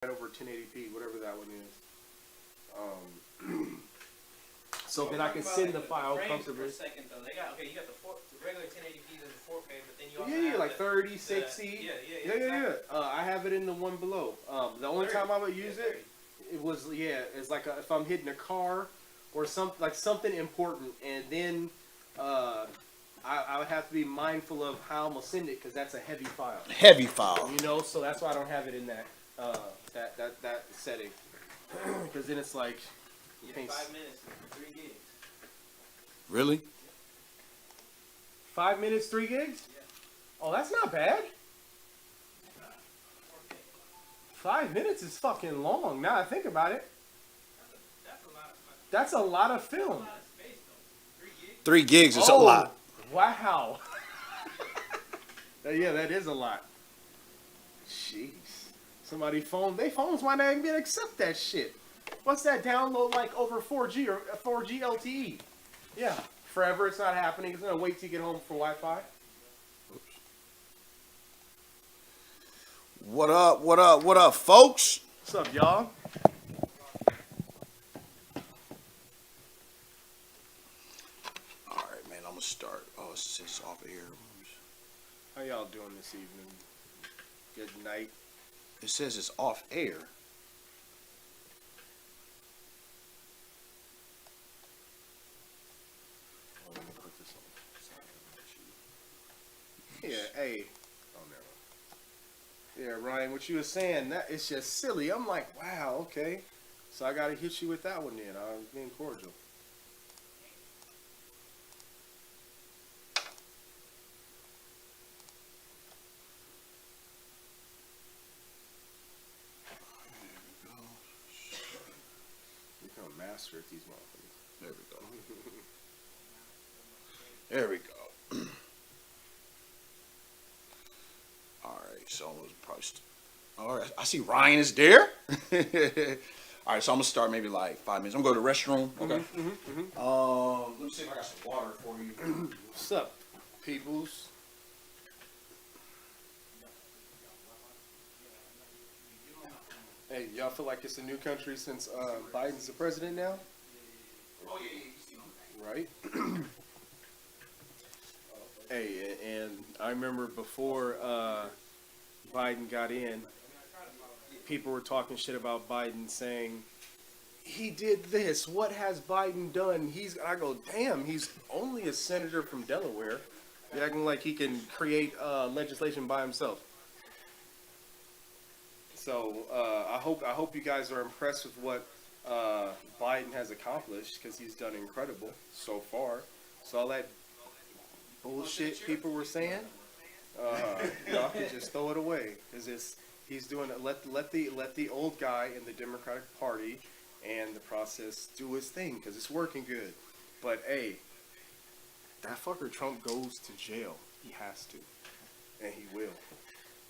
over 1080p, whatever that one is. So then I can send the file comfortably. Per second, though. They got, you got the regular 1080p, there's a 4K, but then you also have like 30, 60. Yeah. I have it in the one below. The only 30, time I would use it was, it's like if I'm hitting a car or something important, and then I would have to be mindful of how I'm gonna send it because that's a heavy file. Heavy file. So that's why I don't have it in that that setting. Because then it's like 5 minutes, 3 gigs. Really? 5 minutes, 3 gigs? Yeah. Oh, that's not bad. 5 minutes is fucking long. Now I think about it. That's a lot of film. 3 gigs is a lot. Wow. Yeah, that is a lot. Jeez. Somebody their phones might not even accept that shit. What's that download like over 4G or 4G LTE? Yeah, forever it's not happening. It's gonna wait till you get home for Wi-Fi. Oops. What up, folks? What's up, y'all? Alright, man, I'm gonna start. Oh, it says off air. How y'all doing this evening? Good night. It says it's off air. Oh, let me put this on. Yeah, hey. Oh, no. Yeah, Ryan, what you were saying, that it's just silly. I'm like, wow, okay. So I gotta hit you with that one then. I was being cordial. Master at these motherfuckers. There we go. There we go. Alright, so it was probably alright, I see Ryan is there. Alright, so I'm gonna start maybe like 5 minutes. I'm gonna go to the restroom. Okay. Let me see if I got some water for you. What's up, peoples? Hey, y'all feel like it's a new country since Biden's the president now? Oh, yeah. Right? Hey, and I remember before Biden got in, people were talking shit about Biden, saying, he did this, what has Biden done? I go, damn, he's only a senator from Delaware. You're acting like he can create legislation by himself. So I hope you guys are impressed with what Biden has accomplished, because he's done incredible so far. So all that bullshit people were saying, y'all can just throw it away, because he's doing it. Let the old guy in the Democratic Party and the process do his thing, because it's working good. But hey, that fucker Trump goes to jail. He has to, and he will.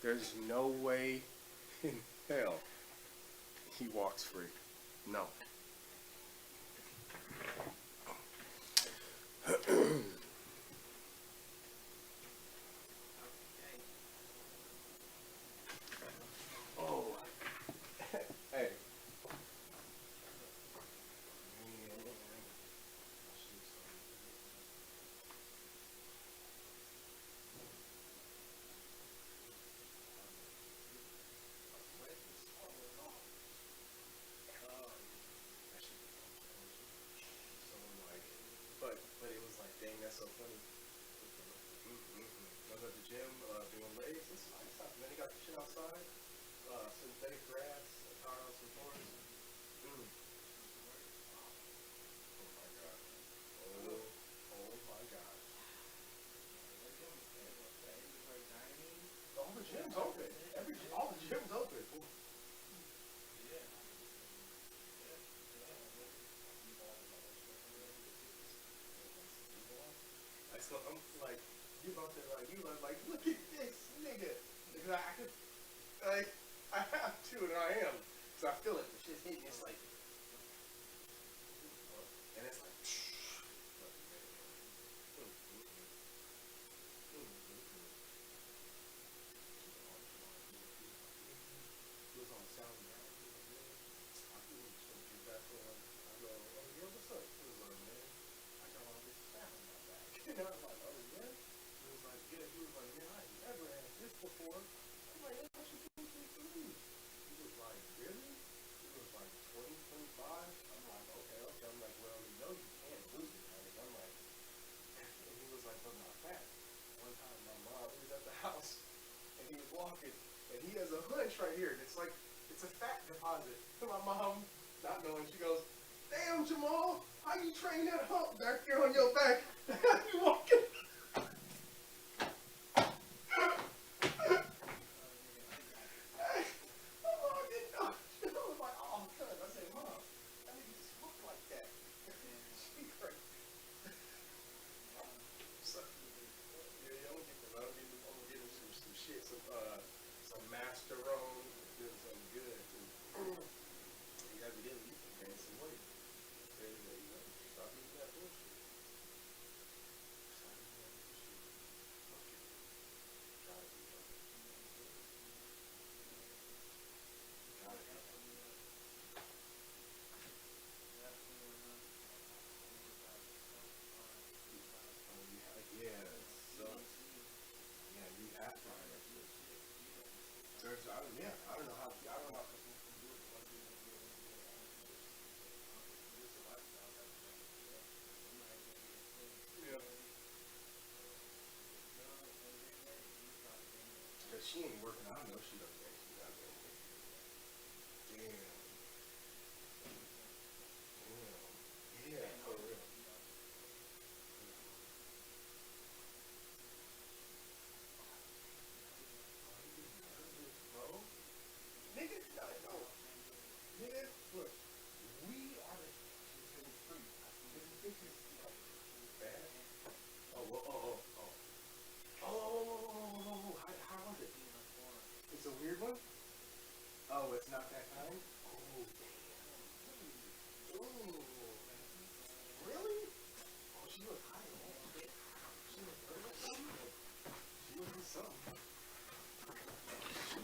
There's no way in hell he walks free. No. Oh. Hey. But it was like, dang, that's so funny. I was at the gym doing legs. It's nice. And then he got the shit outside. Synthetic grass, tire on some floors. Oh my god. Oh my god. All the gyms open. All the gyms open. So I'm like, you about to like, look at this nigga. Because I have to, and I am. Because I feel it. The shit's hitting. It's like, and it's like, goes on sound. deposit. To my mom, not knowing, she goes, "Damn, Jamal, how you train that hump back there on your back? You walking?" Some masterone, doing some good. You evidently you can gain some weight. There you go. Stop eating that bullshit. Stop eating that bullshit. Fuck it. Gotta be fucking. Gotta be fucking. Yeah, so yeah, you have to hire that bullshit. I don't know how. I don't know how people can do it. Yeah. Cause she ain't working. I know she doesn't think she's out there. Damn. Damn. Yeah, for real. Bro. Nigga, no. Nigga, look. We are the free. Nigga, think it's like bad. Oh, oh. Oh, how was it? It's a weird one? Oh, it's not that kind? Oh, damn. Ooh. Really? Oh, she was high, man. She was something. She was in something.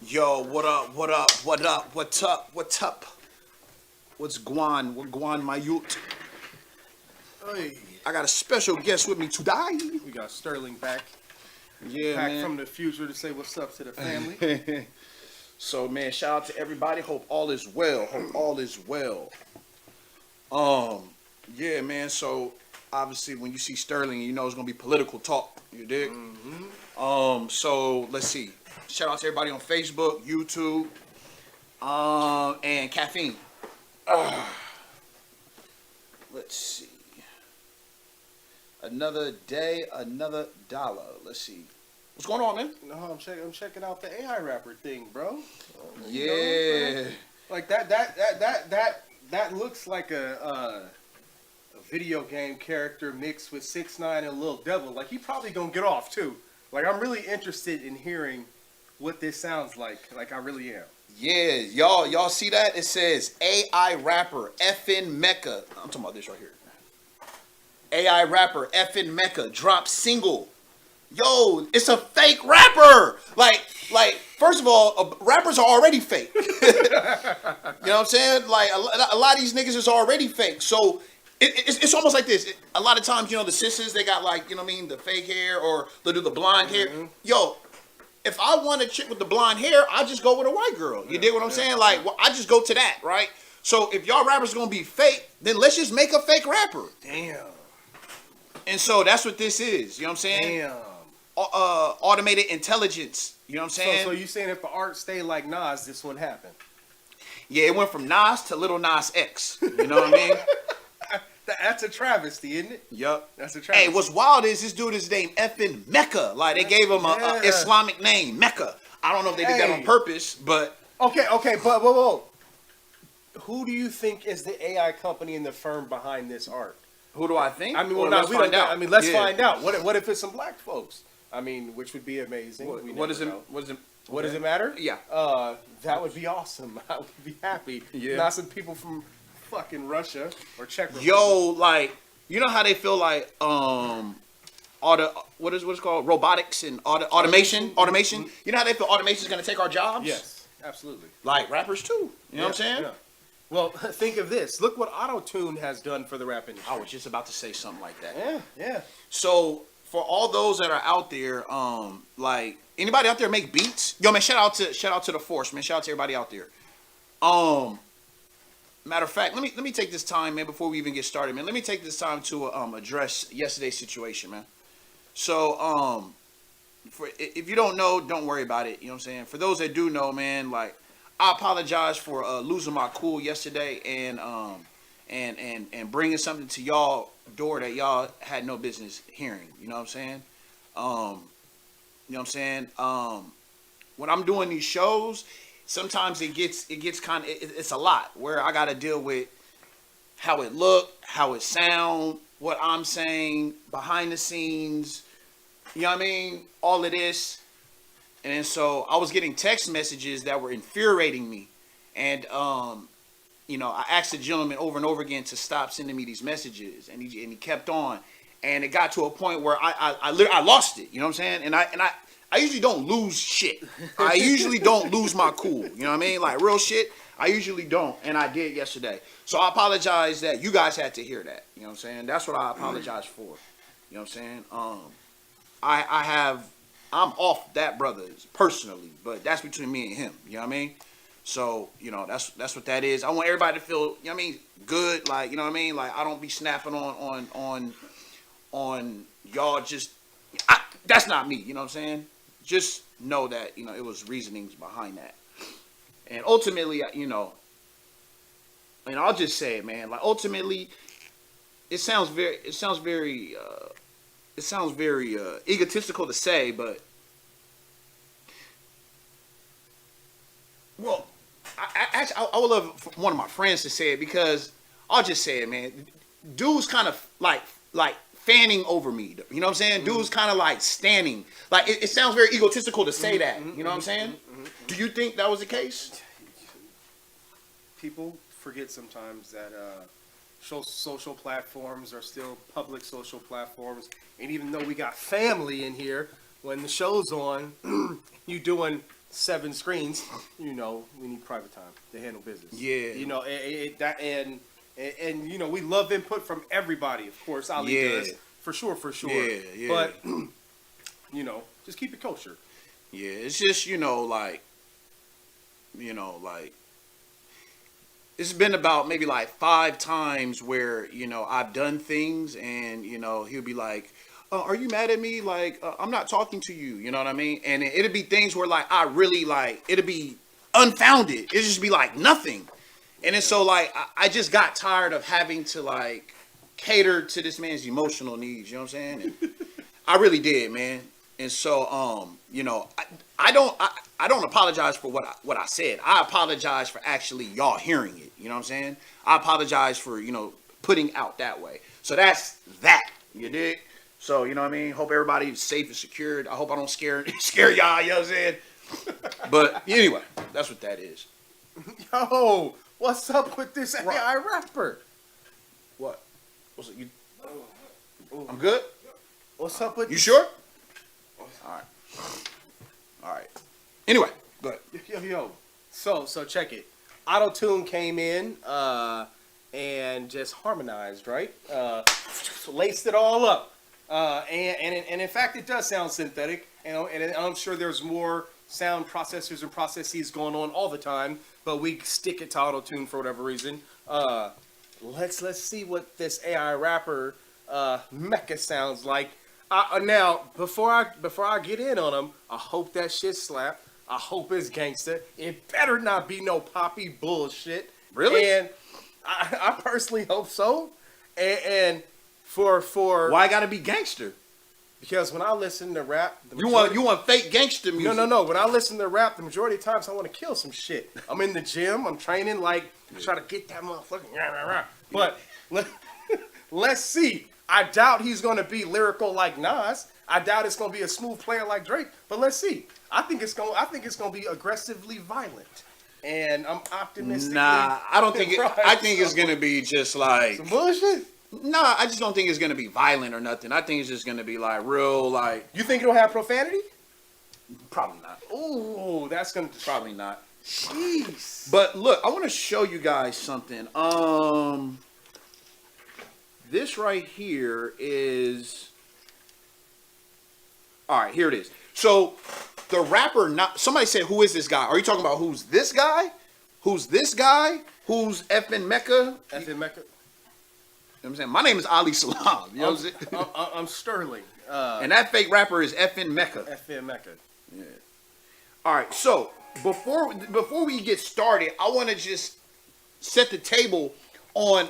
Yo, what up? What's up? What's Guan? What Guan, my youth? Hey. I got a special guest with me today. We got Sterling back. Yeah, Back man. from the future to say what's up to the family. So, man, shout out to everybody. Hope all is well. Yeah, man. So, obviously, when you see Sterling, you know it's gonna be political talk. You dig? Mm-hmm. So let's see. Shout out to everybody on Facebook, YouTube, and caffeine. Let's see. Another day, another dollar. Let's see. What's going on, man? No, I'm checking out the AI rapper thing, bro. Yeah. Like that looks like a video game character mixed with 6ix9ine and Lil Devil. Like he probably gonna get off too. Like I'm really interested in hearing what this sounds like. Like I really am. Yeah, y'all see that? It says AI rapper effing Mecca. I'm talking about this right here. AI rapper effing Mecca drops single. Yo, it's a fake rapper. Like, first of all, rappers are already fake. You know what I'm saying? Like, a lot of these niggas is already fake. So, it's almost like this. A lot of times, you know, the sisters, they got like, you know what I mean, the fake hair or they'll do the blonde hair. Yo, if I want a chick with the blonde hair, I just go with a white girl. You dig what I'm saying? Like, well, I just go to that, right? So, if y'all rappers gonna be fake, then let's just make a fake rapper. Damn. And so, that's what this is. You know what I'm saying? Damn. Automated intelligence. You know what I'm saying? So you saying if the art stayed like Nas, this wouldn't happen? Yeah, it went from Nas to Little Nas X. You know what I mean? That's a travesty, isn't it? Yup. That's a travesty. Hey, what's wild is this dude is named effing Mecca. Like, they gave him a Islamic name, Mecca. I don't know if they did that on purpose, but... Okay, but whoa. Who do you think is the AI company and the firm behind this art? Who do I think? I mean, well, let's find out. Let's find out. What if it's some black folks? I mean, which would be amazing. What does it matter? Yeah. That would be awesome. I would be happy. Yeah. Not some people from fucking Russia or Czech Republic. Yo, like, you know how they feel like what's called robotics and automation? Mm-hmm. You know how they feel automation is gonna take our jobs? Yes, absolutely. Like rappers too. You know what I'm saying? Yeah. Well, think of this. Look what auto-tune has done for the rap industry. I was just about to say something like that. Yeah. So for all those that are out there, like anybody out there make beats, yo man, shout out to the force, man. Shout out to everybody out there. Matter of fact, let me take this time, man, before we even get started, man. Let me take this time to address yesterday's situation, man. So if you don't know, don't worry about it. You know what I'm saying? For those that do know, man, like I apologize for losing my cool yesterday and bringing something to y'all door that y'all had no business hearing. You know what I'm saying? You know what I'm saying? When I'm doing these shows, sometimes it gets kind of it's a lot where I got to deal with how it look, how it sound, what I'm saying behind the scenes. You know what I mean? All of this. And so I was getting text messages that were infuriating me. And, you know, I asked the gentleman over and over again to stop sending me these messages. And he kept on. And it got to a point where I lost it. You know what I'm saying? And I usually don't lose shit. I usually don't lose my cool. You know what I mean? Like real shit. I usually don't. And I did yesterday. So I apologize that you guys had to hear that. You know what I'm saying? That's what I apologize for. You know what I'm saying? I'm off that brother personally, but that's between me and him. You know what I mean? So, you know, that's what that is. I want everybody to feel, you know what I mean, good. Like, you know what I mean? Like, I don't be snapping on y'all just, that's not me. You know what I'm saying? Just know that, you know, it was reasonings behind that. And ultimately, you know, and I'll just say it, man, like ultimately, it sounds very egotistical to say, but well, I would love one of my friends to say it because I'll just say it, man. Dude's kind of like fanning over me. You know what I'm saying? Mm-hmm. Dude's kind of like standing. Like it sounds very egotistical to say that. You know what I'm saying? Mm-hmm. Do you think that was the case? People forget sometimes that social platforms are still public social platforms, and even though we got family in here, when the show's on, you doing 7 screens, you know, we need private time to handle business. Yeah. You know, and you know, we love input from everybody, of course. Ali does, for sure. Yeah. But, you know, just keep it kosher. Yeah, it's just, you know, like, it's been about maybe like 5 times where, you know, I've done things and, you know, he'll be like, are you mad at me? Like, I'm not talking to you. You know what I mean? And it'll be things where like, I really like, it'll be unfounded. It'll just be like nothing. And then so like, I just got tired of having to like cater to this man's emotional needs. You know what I'm saying? And I really did, man. And so, you know, I don't apologize for what I said. I apologize for actually y'all hearing it. You know what I'm saying? I apologize for, you know, putting out that way. So that's that. You dig? So, you know what I mean? Hope everybody's safe and secured. I hope I don't scare y'all, you know what I'm saying? But anyway, that's what that is. Yo, what's up with this AI rapper? What? What's it? I'm good? What's up with you? Sure? All right. Anyway, go ahead. Yo. So check it. Auto-tune came in and just harmonized, right? Laced it all up. And in fact, it does sound synthetic. And I'm sure there's more sound processors and processes going on all the time. But we stick it to auto-tune for whatever reason. Let's see what this AI rapper mecha sounds like. Now, before I get in on him, I hope that shit slap. I hope it's gangster. It better not be no poppy bullshit. Really? And I personally hope so. And for why gotta be gangster? Because when I listen to rap, you want fake gangster music? No. When I listen to rap, the majority of times I want to kill some shit. I'm in the gym. I'm training. Like try to get that motherfucking But let's see. I doubt he's going to be lyrical like Nas. I doubt it's going to be a smooth player like Drake. But let's see. I think it's going to be aggressively violent. And I'm optimistic. Nah, I don't think I think it's going to be just like some bullshit. Nah, I just don't think it's going to be violent or nothing. I think it's just going to be like real like. You think it'll have profanity? Probably not. Ooh, that's going to probably not. Jeez. But look, I want to show you guys something. This right here is... All right, here it is. So, the rapper... Somebody said, who is this guy? Are you talking about who's this guy? Who's this guy? Who's effing Mecca? Effing Mecca? You know what I'm saying? My name is Ali Salam. You know what I'm saying? I'm Sterling. And that fake rapper is effing Mecca. Effing Mecca. Yeah. All right, so... before we get started, I want to just set the table on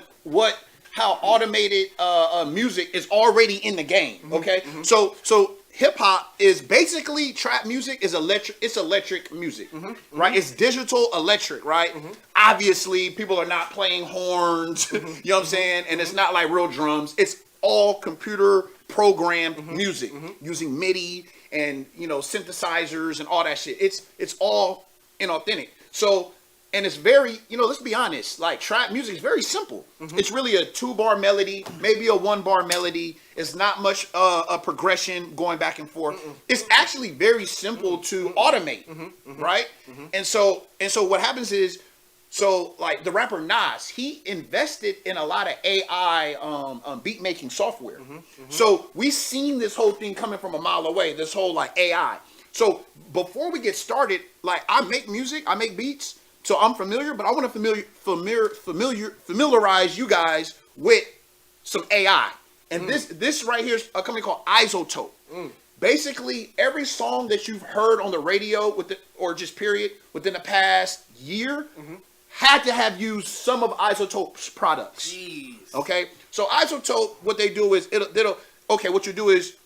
how automated music is already in the game. Okay, so hip hop is basically trap music is electric. It's electric music, right? It's digital electric, right? Obviously, people are not playing horns. You know what I'm saying? And it's not like real drums. It's all computer programmed music using MIDI and synthesizers and all that shit. It's all inauthentic. So. And it's very, let's be honest, like trap music is very simple. It's really a 2-bar melody, maybe a 1-bar melody. It's not much a progression going back and forth. It's actually very simple to automate, right? And so what happens is, like the rapper Nas, he invested in a lot of AI beat making software. So we've seen this whole thing coming from a mile away, this whole like AI. So before we get started, like I make music, I make beats. So I'm familiar, but I want to familiarize you guys with some AI. And this right here is a company called Isotope. Basically, every song that you've heard on the radio or just period within the past year had to have used some of Isotope's products. Jeez. Okay, so Isotope, what they do is what you do is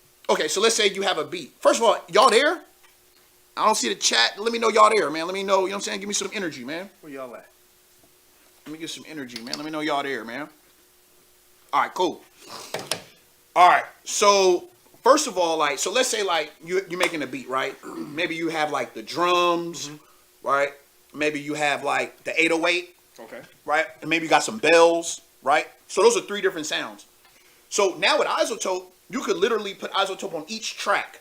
so let's say you have a beat. First of all, y'all there? I don't see the chat. Let me know y'all there, man. Let me know, you know what I'm saying? Give me some energy, man. Where y'all at? Let me get some energy, man. Let me know y'all there, man. All right, cool. All right, so first of all, like, so let's say like you're making a beat, right? Maybe you have like the drums, right? Maybe you have like the 808, okay, right? And maybe you got some bells, right? So those are 3 different sounds. So now with Isotope, you could literally put Isotope on each track.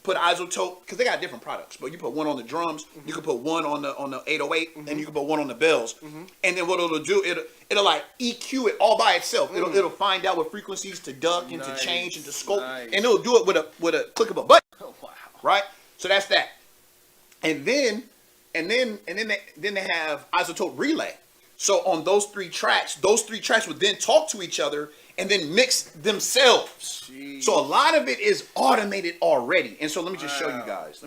Put Isotope, because they got different products, but you put one on the drums, you can put one on the 808, and you can put one on the bells. And then what it'll do, it'll like EQ it all by itself. It'll find out what frequencies to duck and to change and to scope, and it'll do it with a click of a button. Oh, wow. Right? So that's that. And then they have Isotope Relay. So on those 3 tracks would then talk to each other and then mix themselves. Jeez. So a lot of it is automated already. And so let me just show you guys.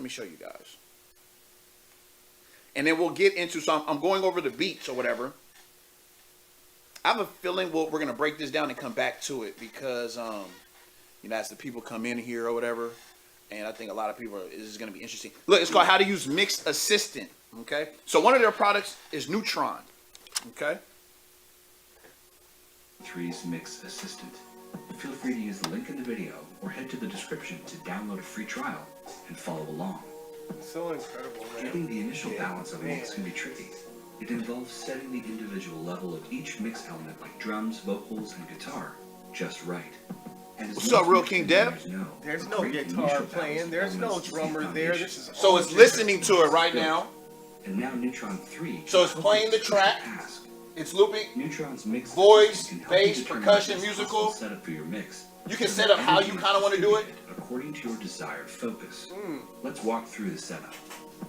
And then we'll get into I'm going over the beats or whatever. I have a feeling we're going to break this down and come back to it because, as the people come in here or whatever, and I think a lot of people this is going to be interesting. Look, it's called How to Use Mix Assistant. Okay. So one of their products is Neutron. Okay. 3's Mix Assistant. Feel free to use the link in the video or head to the description to download a free trial and follow along. So incredible, man. Getting the initial balance of a mix can be tricky. It involves setting the individual level of each mix element like drums, vocals, and guitar just right. And what's up, Real King Dev? There's no guitar playing. There's no drummer there. This is so it's listening to it right now. And now Neutron 3. So it's playing the track. It's looping. Neutron's mix voice, bass, percussion, musical. Setup for your mix. You can set up how you kind of want to do it according to your desired focus. Let's walk through the setup.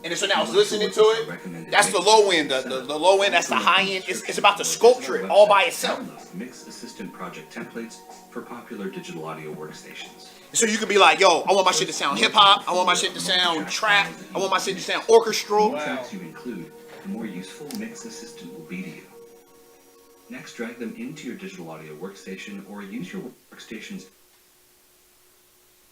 And so now it's listening to it. That's the low end. The low end. That's the high end. It's about to sculpture it all by itself. Mix Assistant project templates for popular digital audio workstations. So you could be like, yo, I want my shit to sound hip hop. I want my shit to sound trap. I want my shit to sound orchestral. The more tracks you include, the more useful Mix Assistant will be to you. Next, drag them into your digital audio workstation or use your workstation's.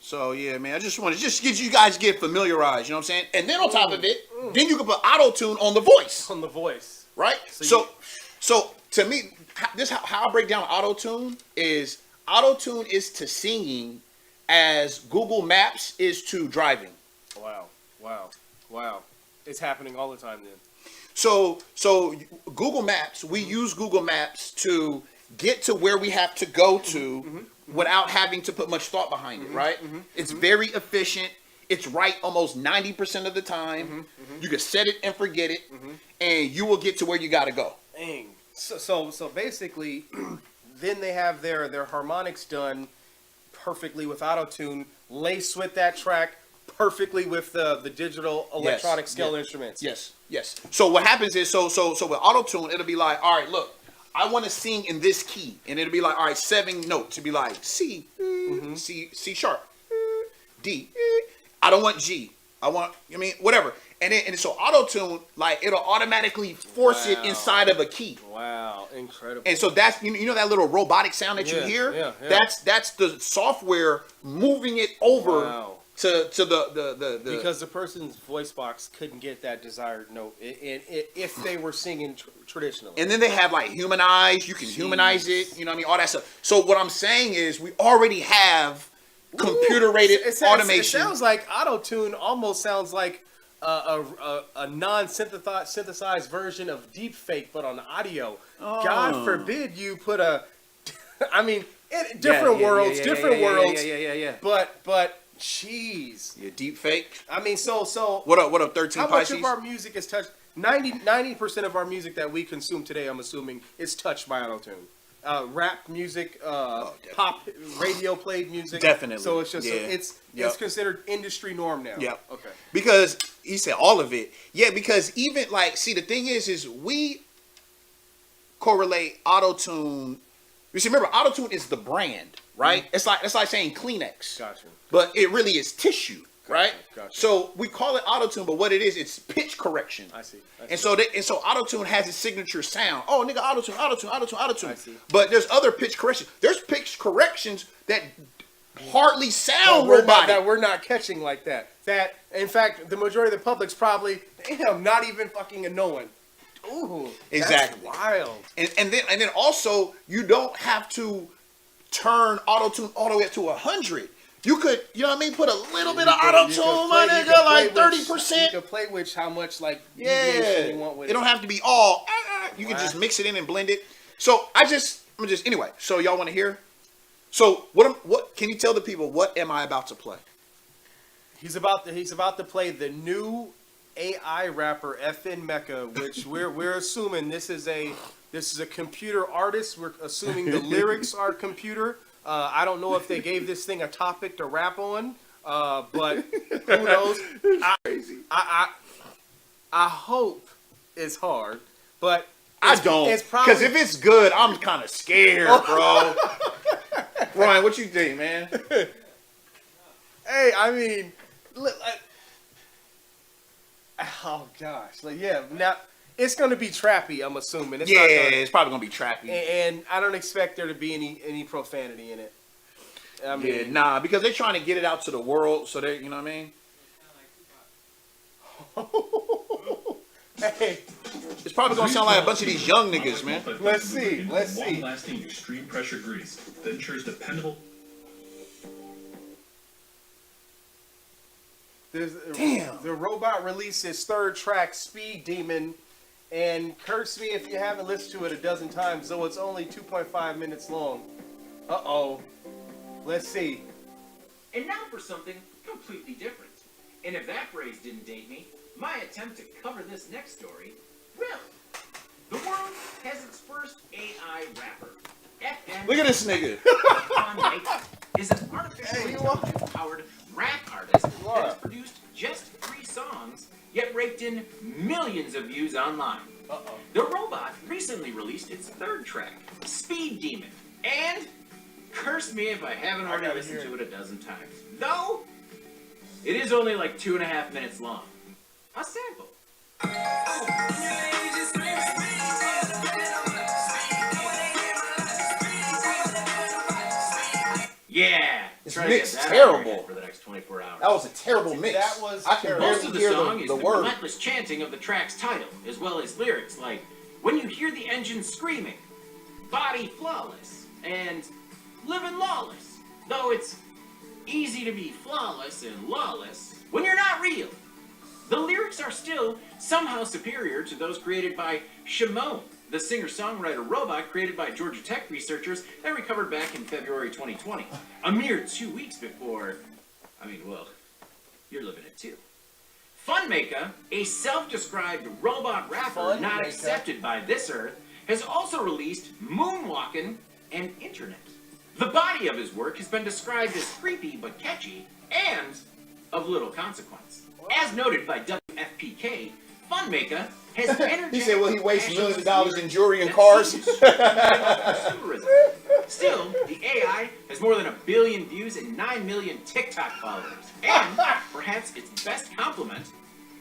So yeah, man, I just want to get you guys get familiarized. You know what I'm saying? And then on top of it, then you can put auto tune on the voice. On the voice, right? So to me, this how I break down auto tune is to singing as Google Maps is to driving. Wow. It's happening all the time then. So Google Maps, we use Google Maps to get to where we have to go to without having to put much thought behind it, right? It's very efficient. It's right almost 90% of the time. You can set it and forget it, and you will get to where you got to go. Dang. So basically, then they have their harmonics done perfectly with auto-tune, laced with that track perfectly with the digital electronic scale instruments. Yes. So what happens is, so with auto-tune, it'll be like, all right, look, I want to sing in this key, and it'll be like, all right, 7 notes. It'll be like C, C sharp, D. I don't want G. I want, whatever. and so auto-tune, like, it'll automatically force it inside of a key. Wow, incredible. And so that's, you know that little robotic sound that you hear? Yeah. That's the software moving it over to the because the person's voice box couldn't get that desired note if they were singing traditionally. And then they have like humanize, you can humanize it, you know what I mean, all that stuff. So what I'm saying is we already have computer-rated automation. It sounds like auto-tune almost sounds like a non-synthesized version of deepfake, but on audio. Oh. God forbid you put a, I mean, different worlds. Yeah. But jeez. Yeah, deepfake. I mean, so What up, 13 how Pisces? much of our music is touched? 90% of our music that we consume today, I'm assuming, is touched by auto-tune. Rap music, pop, radio played music. Definitely. So it's just it's considered industry norm now. Yep. Okay. Because he said all of it. Yeah, because even like, see, the thing is we correlate auto-tune. You see, remember, auto-tune is the brand, right? Mm-hmm. It's like saying Kleenex. Gotcha. But it really is tissue, right? Gotcha. So we call it auto-tune, but what it is, it's pitch correction. I see. And so auto-tune has its signature sound. Oh, nigga, auto-tune. I see. But there's other pitch corrections. There's pitch corrections that hardly sound robotic. That we're not catching like that. That, in fact, the majority of the public's probably, damn, not even fucking knowing. Ooh, exactly. That's wild. And then also, you don't have to turn auto-tune all the way up to 100. You could, you know what I mean, put a little bit of auto-tune, my nigga, like 30%. You can play with how much, like, deviation you want with it. It don't have to be all, you can just mix it in and blend it. So, anyway, so y'all want to hear? So, what can you tell the people, what am I about to play? He's about to play the new AI rapper FN Mecca, which we're assuming this is a computer artist. We're assuming the lyrics are computer. I don't know if they gave this thing a topic to rap on, but who knows? I hope it's hard, but I don't. Because if it's good, I'm kind of scared, bro. Ryan, what you think, man? Hey, I mean, oh gosh, like yeah, now it's gonna be trappy. I'm assuming. It's probably gonna be trappy. And I don't expect there to be any profanity in it. I mean, because they're trying to get it out to the world, so they, you know what I mean? hey, it's probably gonna sound like a bunch of these young niggas, man. Let's see. Long-lasting extreme pressure grease that ensures dependable. Damn. The robot released its third track, Speed Demon, and curse me if you haven't listened to it a dozen times, though it's only 2.5 minutes long. Uh-oh. Let's see. And now for something completely different. And if that phrase didn't date me, my attempt to cover this next story will. The world has its first AI rapper. FN Look at this nigga. is an artificially intelligence-powered rap artist that has produced just 3 songs, yet raked in millions of views online. The robot recently released its 3rd track, Speed Demon, and curse me if I haven't already listened to it a dozen times. Though, it is only like 2.5 minutes long. A sample. Yeah. It's try to get mixed that terrible. for the next 24 hours. That was a terrible mix. That was I can Most of barely the hear song is the the word. relentless chanting of the track's title, as well as lyrics like, when you hear the engine screaming, body flawless, and living lawless. Though it's easy to be flawless and lawless when you're not real. The lyrics are still somehow superior to those created by Shimon, the singer-songwriter robot created by Georgia Tech researchers that recovered back in February 2020. A mere 2 weeks before, you're living it too. Funmaker, a self-described robot rapper not accepted by this earth, has also released Moonwalkin' and Internet. The body of his work has been described as creepy but catchy and of little consequence. As noted by WFPK, Funmaker has energetic. He said, well, he wastes millions of dollars in jewelry and cars. Still, the AI has more than 1 billion views and 9 million TikTok followers. And perhaps its best compliment,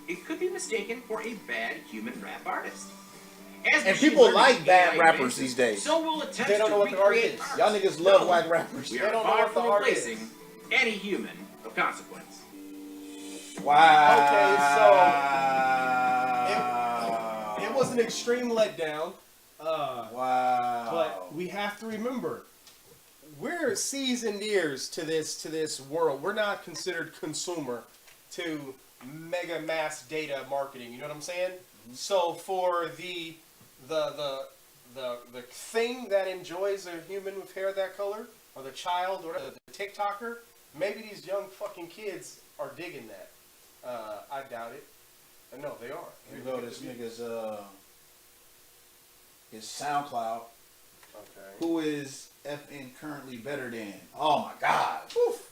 it could be mistaken for a bad human rap artist. As And machine people learning like bad AI rappers advances, these days. So will attempts They don't to know what the art recreate is. art. Y'all niggas love No, whack rappers. We They are don't know far what the from art replacing is. any human of consequence. Wow. It was an extreme letdown. Wow. But we have to remember, we're seasoned ears to this world. We're not considered consumer to mega mass data marketing. You know what I'm saying? So for the thing that enjoys a human with hair that color, or the child, or the TikToker, maybe these young fucking kids are digging that. I doubt it. No, they are. You know this nigga's his SoundCloud. Okay. Who is FN currently better than? Oh my God. Oof.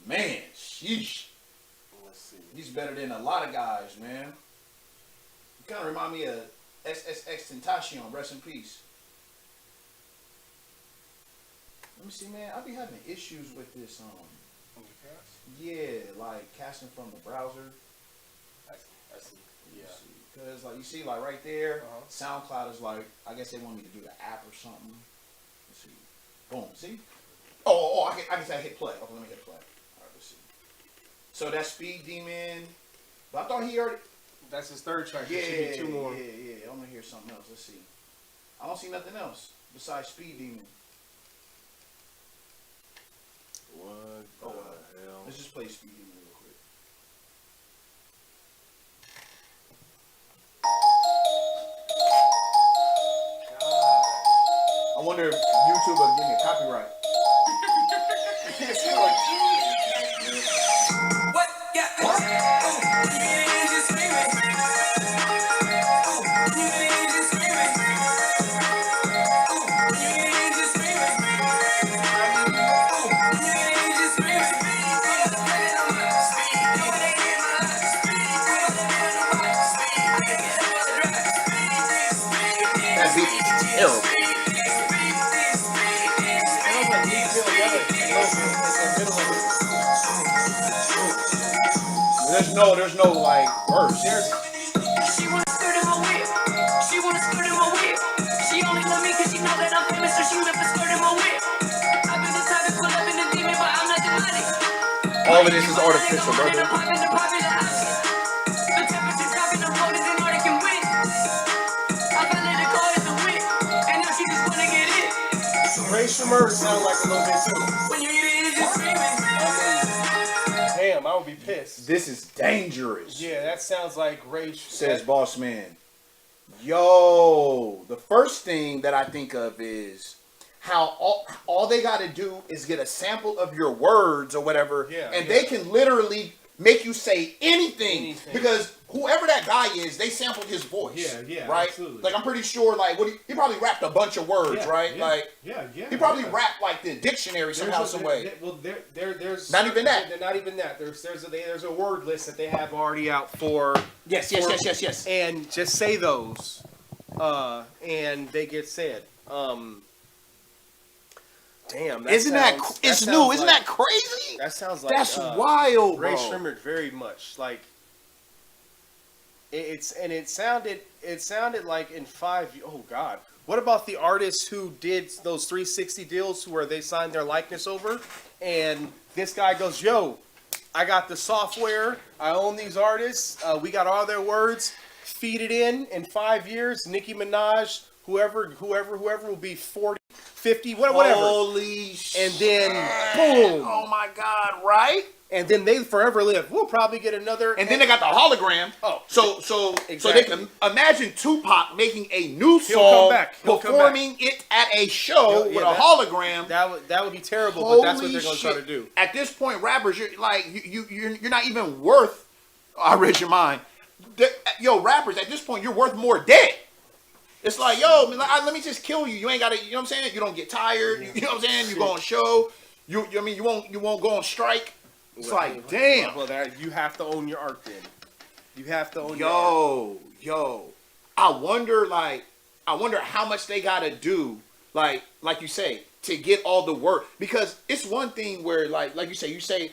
Man, sheesh. Let's see. He's better than a lot of guys, man. You kind of remind me of XXX Tentacion. Rest in peace. Let me see, man. I be having issues with this. Yeah, like casting from the browser. I see. Yeah. Because like you see, like right there, Uh-huh. SoundCloud is like, I guess they want me to do the app or something. Let's see. Boom. See? Oh, I can say hit play. Okay, let me hit play. All right, let's see. So that Speed Demon. But I thought he already. That's his third track. Yeah, There should be two more. yeah. I want to hear something else. Let's see. I don't see nothing else besides Speed Demon. What Oh, the hell? let's just play Speed Demon real quick. I wonder if YouTube will give me a copyright. What? Yeah. What? You just screaming. You just screaming. You just screaming. You just That beat is terrible. Sounds like Meek Mill yelling in the middle of it. There's no like verse. She wanna skirt in my whip. She wanna skirt in my whip. She only love me cause she know that I'm famous, so she left a skirt in my whip. I've been the type to pull up in the demon, but I'm not demonic. All of this is artificial, The brother. temperature dropping, I'm cold as an Arctic and wind. I fell in the car as a whip, and now she just wanna get it. Ray Shermer sound like a little bit too. When you hear it, it's just screaming. Damn, I would be pissed. This is dangerous. Yeah, that sounds like Ray. Says Boss Man. Yo, the first thing that I think of is how all they got to do is get a sample of your words or whatever, Yeah, and yeah. they can literally make you say anything, Anything. because whoever that guy is, they sampled his voice. Yeah, yeah, right. absolutely. Like I'm pretty sure, like he probably rapped a bunch of words, Yeah, right? yeah, Like yeah. he probably yeah. rapped like the dictionary somehow, some way. There's Not even that. Not even that. There's a word list that they have already out for. Yes. And just say those, and they get said. Damn. Isn't that it's sounds new? Isn't like- that crazy? That sounds like That's wild, Ray bro. Shermer very much like. It sounded like in 5. Oh God. What about the artists who did those 360 deals where they signed their likeness over, and this guy goes, "Yo, I got the software. I own these artists. We got all their words. Feed it in 5 years. Nicki Minaj, whoever will be 40, 50, whatever. Holy shit. And then boom. Oh my God, right? And then they forever live. We'll probably get another. And then they got the hologram. Oh, so exactly. they can imagine Tupac making a new He'll song, come back. He'll come performing it at a show Yeah, with that- a hologram. that would be terrible. But that's what Holy they're going to try shit. to do. At this point, rappers, you're like you're not even worth. I read your mind. Yo, rappers, at this point, you're worth more dead. It's like, yo, let me just kill you. You ain't got to. You know what I'm saying? You don't get tired. You know what I'm saying? You go on show. You won't go on strike. It's like, damn. Well, you have to own your art then. You have to own your art. Yo. I wonder how much they gotta do, like you say, to get all the work. Because it's one thing where, like you say,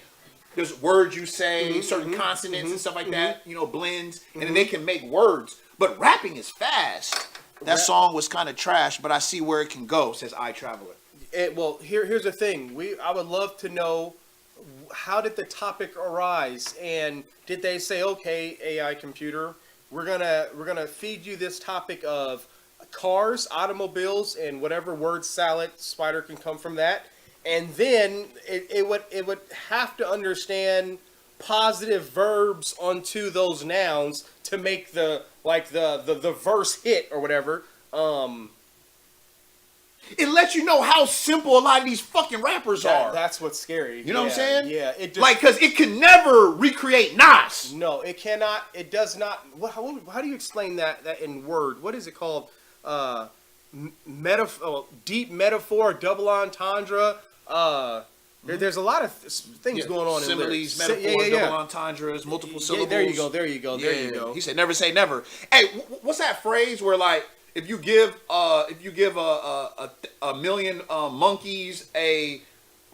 there's words you say, certain consonants and stuff like that, you know, blends, and then they can make words. But rapping is fast. That song was kind of trash, but I see where it can go, says I Traveler. Well, here's the thing. I would love to know, how did the topic arise, and did they say, okay, AI computer, we're gonna feed you this topic of cars, automobiles, and whatever word salad spider can come from that, and then it would have to understand positive verbs onto those nouns to make the verse hit or whatever. It lets you know how simple a lot of these fucking rappers are. That's what's scary. You know what I'm saying? Yeah. It just, like, because it can never recreate Nas. no, it cannot. It does not. How do you explain that in word? What is it called? Deep metaphor, double entendre. There's a lot of things going on Similes, in lyrics. metaphors, double entendres, multiple syllables. There you go. He said, "Never say never." Hey, what's that phrase where, like, if you give a million monkeys a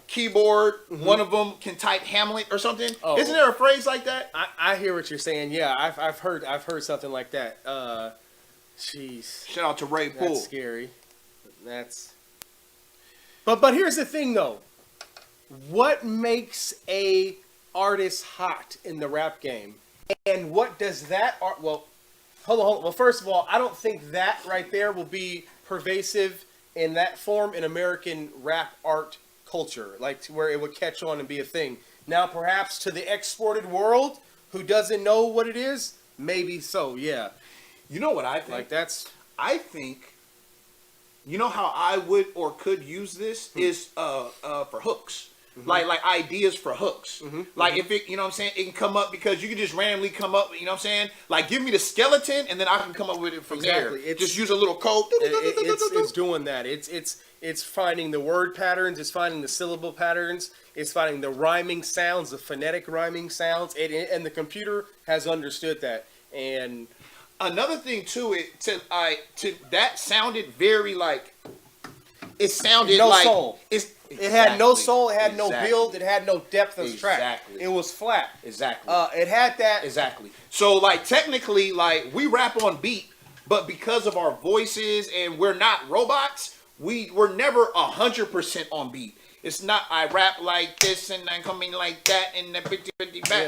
keyboard, one of them can type Hamlet or something? Oh. Isn't there a phrase like that? I hear what you're saying. Yeah, I've heard something like that. Jeez. Shout out to Ray Poole. That's scary. But here's the thing though. What makes a artist hot in the rap game? And what does that art? Well, hold on. Well, first of all, I don't think that right there will be pervasive in that form in American rap art culture, like to where it would catch on and be a thing. Now, perhaps to the exported world who doesn't know what it is, maybe so. Yeah. You know what I think? I think, you know how I would or could use this is for hooks. Like ideas for hooks. Like if it, you know what I'm saying, it can come up because you can just randomly come up, you know what I'm saying? Like give me the skeleton and then I can come up with it from there. Just use a little code. It's doing that. It's finding the word patterns, it's finding the syllable patterns, it's finding the rhyming sounds, the phonetic rhyming sounds, and the computer has understood that. And another thing too, that sounded very like, it sounded no like soul. It had no soul. It had no build. It had no depth of track. It was flat. Exactly. It had that. Exactly. So like technically, like we rap on beat, but because of our voices and we're not robots, we're never 100% on beat. It's not I rap like this and I'm coming like that and the back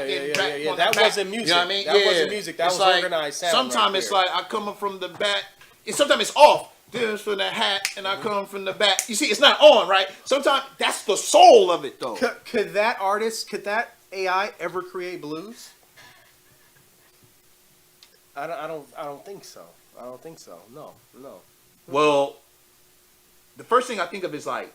yeah. That wasn't music. You know what I mean? That wasn't music. That it's was like, organized sound. Sometimes it's like I come up from the back. And sometimes it's off. This from the hat, and I come from the back. You see, it's not on, right? Sometimes that's the soul of it, though. Could that AI ever create blues? I don't think so. I don't think so. No. Well, the first thing I think of is like,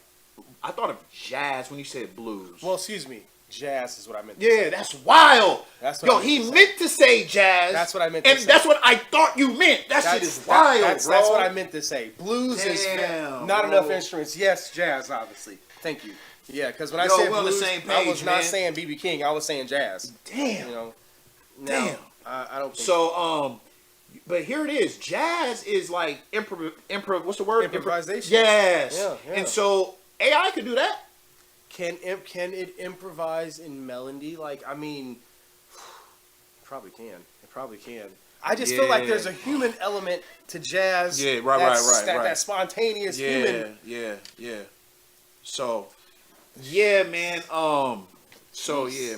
I thought of jazz when you said blues. Well, excuse me. Jazz is what I meant to say. Yeah, that's wild. That's what he meant to say jazz. That's what I meant to say. And that's what I thought you meant. That shit is wild, bro. That's what I meant to say. Blues is not enough instruments. Yes, jazz, obviously. Thank you. Yeah, because when I said blues, on the same page, I was not saying B.B. King. I was saying jazz. Damn. You know? Damn. I don't think so. But here it is. Jazz is like what's the word? Improvisation. Yes. Yeah. And so AI could do that. Can it improvise in melody? Like, I mean, probably can. It probably can. I just feel like there's a human element to jazz. Yeah, right. That spontaneous human. Yeah. So, yeah, man. Yeah,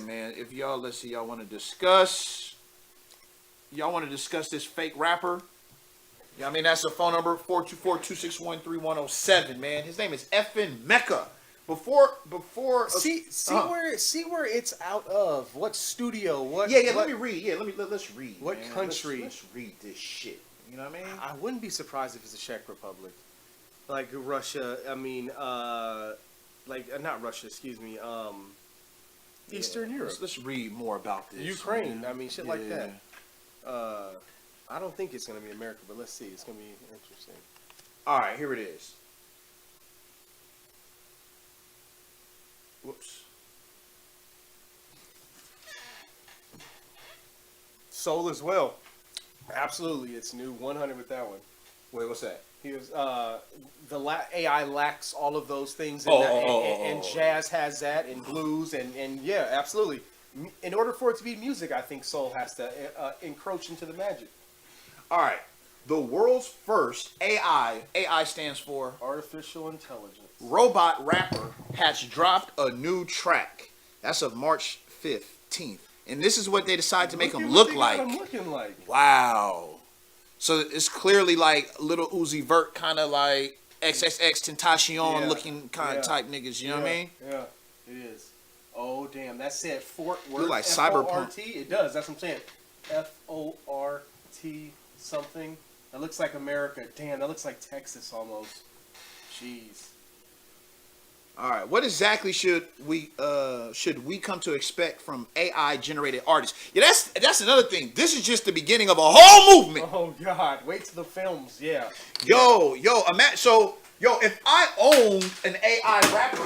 man. If y'all, let's see, y'all want to discuss this fake rapper? Yeah, I mean that's the phone number 424-261-3107. Man, his name is effing Mecca. Before see where it's out of what studio what let me read let's read what man. country let's read this shit, you know what I mean? I wouldn't be surprised if it's the Czech Republic, like Russia. I mean not Russia, excuse me, Eastern Europe. Let's read more about this. Ukraine, man. I mean shit like that. I don't think it's gonna be America, but let's see. It's gonna be interesting. All right, here it is. Whoops. Soul as well. Absolutely, it's new 100 with that one. Wait, what's that? He was AI lacks all of those things, and, and jazz has that, and blues, and yeah, absolutely. In order for it to be music, I think soul has to encroach into the magic. All right. The world's first AI stands for Artificial intelligence. robot rapper, has dropped a new track. That's of March 15th. And this is what they decided to make him look like. Looking like. Wow. So it's clearly like little Uzi Vert, kind of like XXX Tentacion looking kind of type niggas. You know what I mean? Yeah, it is. Oh damn, that said Fort Worth. Look like Cyberpunk. F-O-R-T? It does. That's what I'm saying. F-O-R-T something. That looks like America. Damn, that looks like Texas almost. Jeez. All right. What exactly should we come to expect from AI generated artists? Yeah, that's another thing. This is just the beginning of a whole movement. Oh God, wait till the films. Yeah. Yo, if I owned an AI rapper,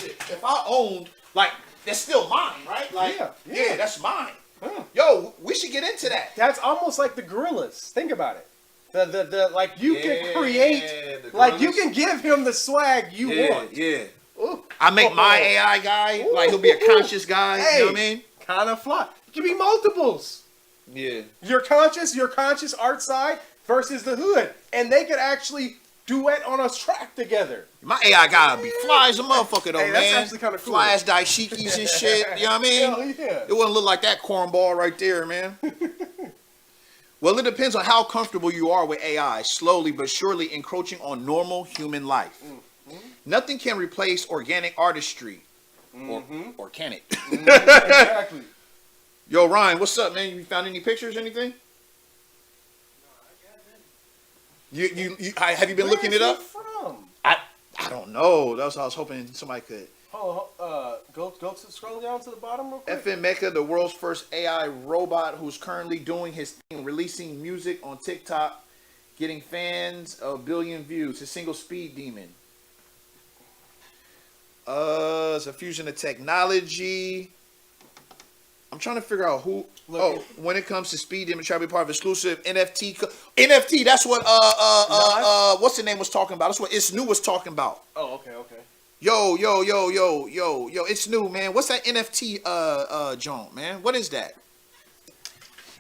if I owned, like, that's still mine, right? Like, yeah, that's mine. Huh. Yo, we should get into that. That's almost like the Gorillas. Think about it. The like you can create, the like you Gorillas. can give him the swag you want. Yeah. Ooh. I make my AI guy, like he'll be a conscious guy, Hey, you know what I mean? Kind of fly. It can be multiples. Yeah. Your conscious art side versus the hood, and they could actually duet on a track together. My AI guy will be fly as a motherfucker though, Hey, man. that's actually kinda cool. Fly as daishikis and shit, you know what I mean? Hell yeah. It wouldn't look like that cornball right there, man. Well, it depends on how comfortable you are with AI, slowly but surely encroaching on normal human life. Nothing can replace organic artistry. Or can it? Exactly. Yo, Ryan, what's up, man? You found any pictures, anything? You have you been looking it up? From? I don't know. That's what I was hoping somebody could. Go to scroll down to the bottom real quick. FN Mecca, the world's first AI robot who's currently doing his thing, releasing music on TikTok, getting fans of 1 billion views. His single Speed Demon. It's a fusion of technology. I'm trying to figure out who. When it comes to Speed Demon, try to be part of exclusive NFT. NFT. That's what what's the name was talking about. That's what It's New was talking about. Oh, okay. Yo, it's new, man. What's that NFT John, man? What is that?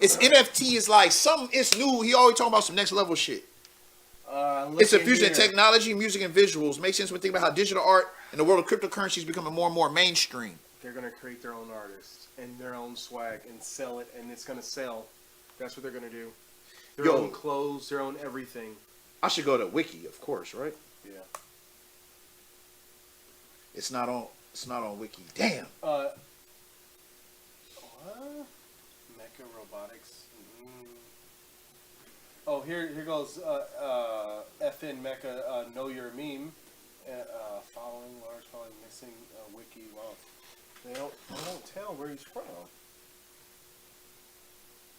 It's NFT is like it's new. He always talking about some next level shit. It's a fusion of technology, music, and visuals. Makes sense when thinking about how digital art and the world of cryptocurrency is becoming more and more mainstream. They're gonna create their own artists and their own swag and sell it, and it's gonna sell. That's what they're gonna do. Their own clothes, their own everything. I should go to Wiki, of course, right? Yeah. It's not on Wiki. Damn. What? Mecha Robotics. Oh, here goes FN Mecha. Know your meme. Following large, following missing Wiki. Wow. They don't tell where he's from.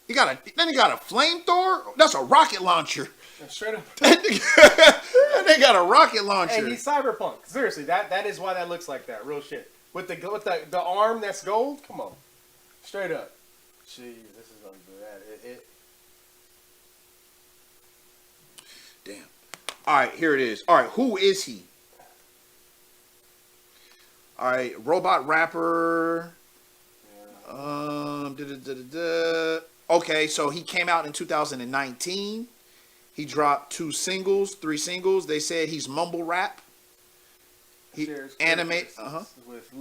He got a flamethrower. That's a rocket launcher. Straight up. They got a rocket launcher. Hey, he's cyberpunk. Seriously, that is why that looks like that. Real shit. With the arm that's gold. Come on. Straight up. Jeez, this is gonna do that. Damn. All right, here it is. All right, who is he? All right, robot rapper. Okay, so he came out in 2019. He dropped 3 singles. They said he's mumble rap. He animate. With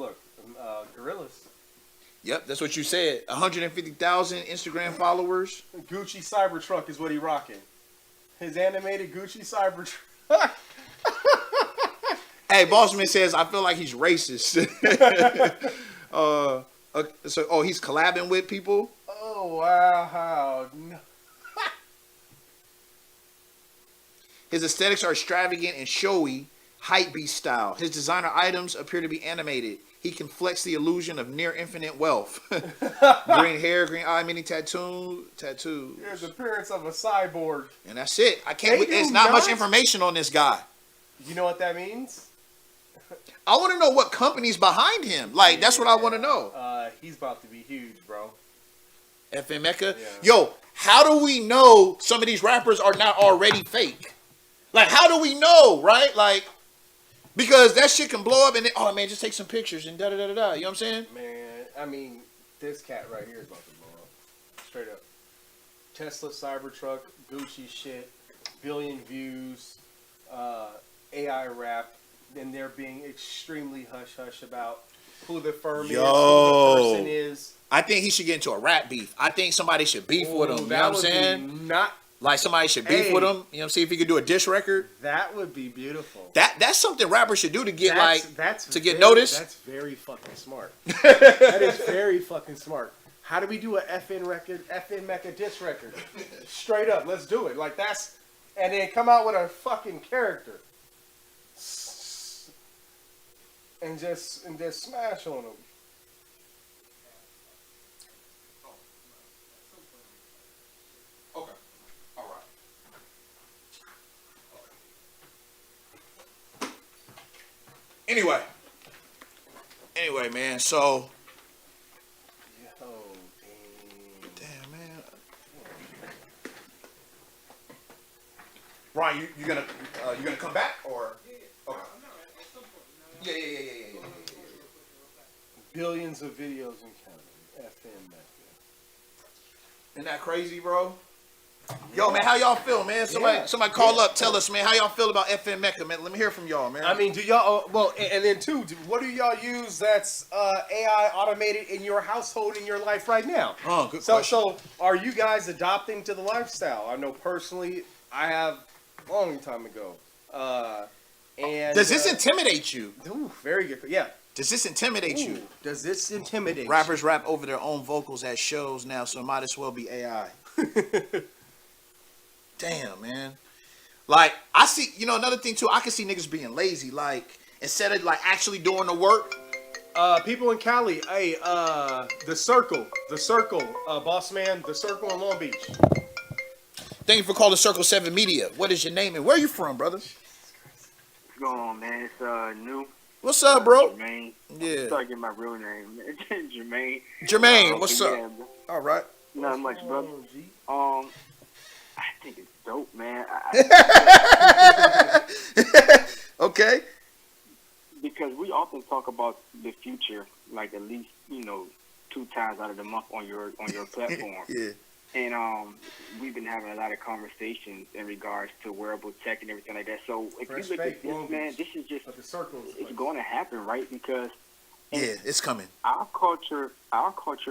Gorillas. Yep, that's what you said. 150,000 Instagram followers. Gucci Cybertruck is what he rocking. His animated Gucci Cybertruck. Hey, Bossman says I feel like he's racist. He's collabing with people. Oh wow! No. His aesthetics are extravagant and showy, hypebeast style. His designer items appear to be animated. He can flex the illusion of near infinite wealth. Green hair, green eye, many tattoos. Here's the appearance of a cyborg. And that's it. There's not much information on this guy. You know what that means? I want to know what company's behind him. That's what I want to know. He's about to be huge, bro. FN Mecca. Yeah. Yo, how do we know some of these rappers are not already fake? Like, how do we know, right? Like, because that shit can blow up and then, oh man, just take some pictures and da da da da da. You know what I'm saying? Man, I mean, this cat right here is about to blow up. Straight up. Tesla Cybertruck, Gucci shit, billion views, AI rap, and they're being extremely hush hush about who the firm is, who the person is. I think he should get into a rap beef. I think somebody should beef with him. You know what I'm saying? Not Like somebody should beef with him. You know what I'm saying? If he could do a diss record. that would be beautiful. That's something rappers should do to get to get very, noticed. That's very fucking smart. That is very fucking smart. How do we do a FN record, FN Mecca diss record? Straight up, let's do it. Like that's, and then come out with a fucking character, and just smash on them. Okay. All right. Anyway, man. So. Yo, Damn, man. Ryan, you gonna come back or? Okay. Yeah. billions of videos and counting. FN Mecca. Isn't that crazy, bro? Yo, man, how y'all feel, man? Somebody call up, tell us, man, how y'all feel about FN Mecca, man? Let me hear from y'all, man. I mean, do y'all? Well, and then too, what do y'all use that's AI automated in your household in your life right now? Oh, good question. So, are you guys adopting to the lifestyle? I know personally, I have a long time ago. And Does this intimidate you? Ooh, very good. Yeah. Does this intimidate Ooh, you? does this intimidate you? Rappers rap over their own vocals at shows now, so it might as well be AI. Damn, man. Like, I see, another thing too, I can see niggas being lazy. Like, instead of like actually doing the work. People in Cali, hey, the Circle, boss man, the Circle in Long Beach. Thank you for calling Circle 7 Media. What is your name and where you from, brother? What's going on, man? It's New. What's up, bro? Jermaine. Yeah. Start getting my real name. Jermaine. Jermaine, what's but up? yeah, bro. All right. Not much, brother. I think it's dope, man. Okay. Because we often talk about the future, like at least 2 times out of the month on your platform. Yeah. And we've been having a lot of conversations in regards to wearable tech and everything like that. So if Fresh you look fake, at this, Long man, Beach. this is just But the Circle is it's going to happen, right? Because Yeah, it's coming. our culture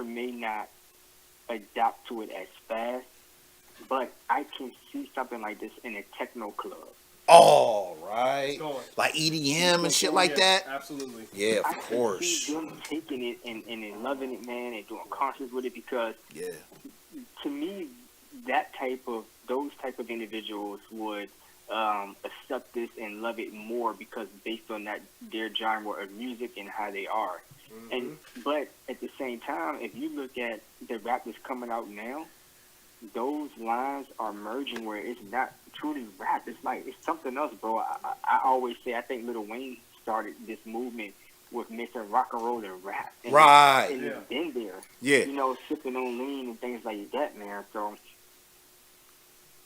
may not adapt to it as fast, but I can see something like this in a techno club. All right. It's going. Like EDM and shit like Yeah, that. Absolutely. Yeah, I of can course. see them taking it and loving it, man, and doing concerts with it because Yeah. to me, those type of individuals would accept this and love it more because based on their genre of music and how they are. Mm-hmm. But at the same time, if you look at the rap that's coming out now, those lines are merging where it's not truly rap. It's like it's something else, bro. I always say I think Lil Wayne started this movement with mixing rock and roll and rap. And Right. it's been there. Yeah. Sipping on lean and things like that, man. So,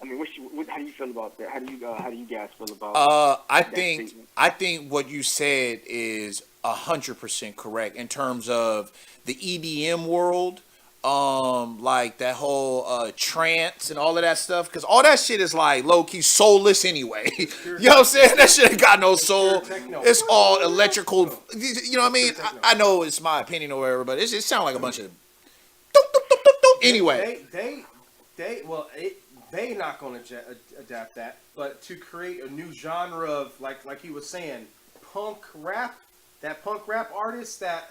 I mean, how do you feel about that? How do you guys feel about? I that think statement? what you said is 100% correct in terms of the EDM world, like that whole trance and all of that stuff, because all that shit is like low key soulless anyway. You know what I'm saying? That shit ain't got no soul. It's all electrical. You know what I mean? I know it's my opinion or whatever, but it sounds like a bunch of. Anyway, They not going to adapt that, but to create a new genre of like he was saying, punk rap. That punk rap artist that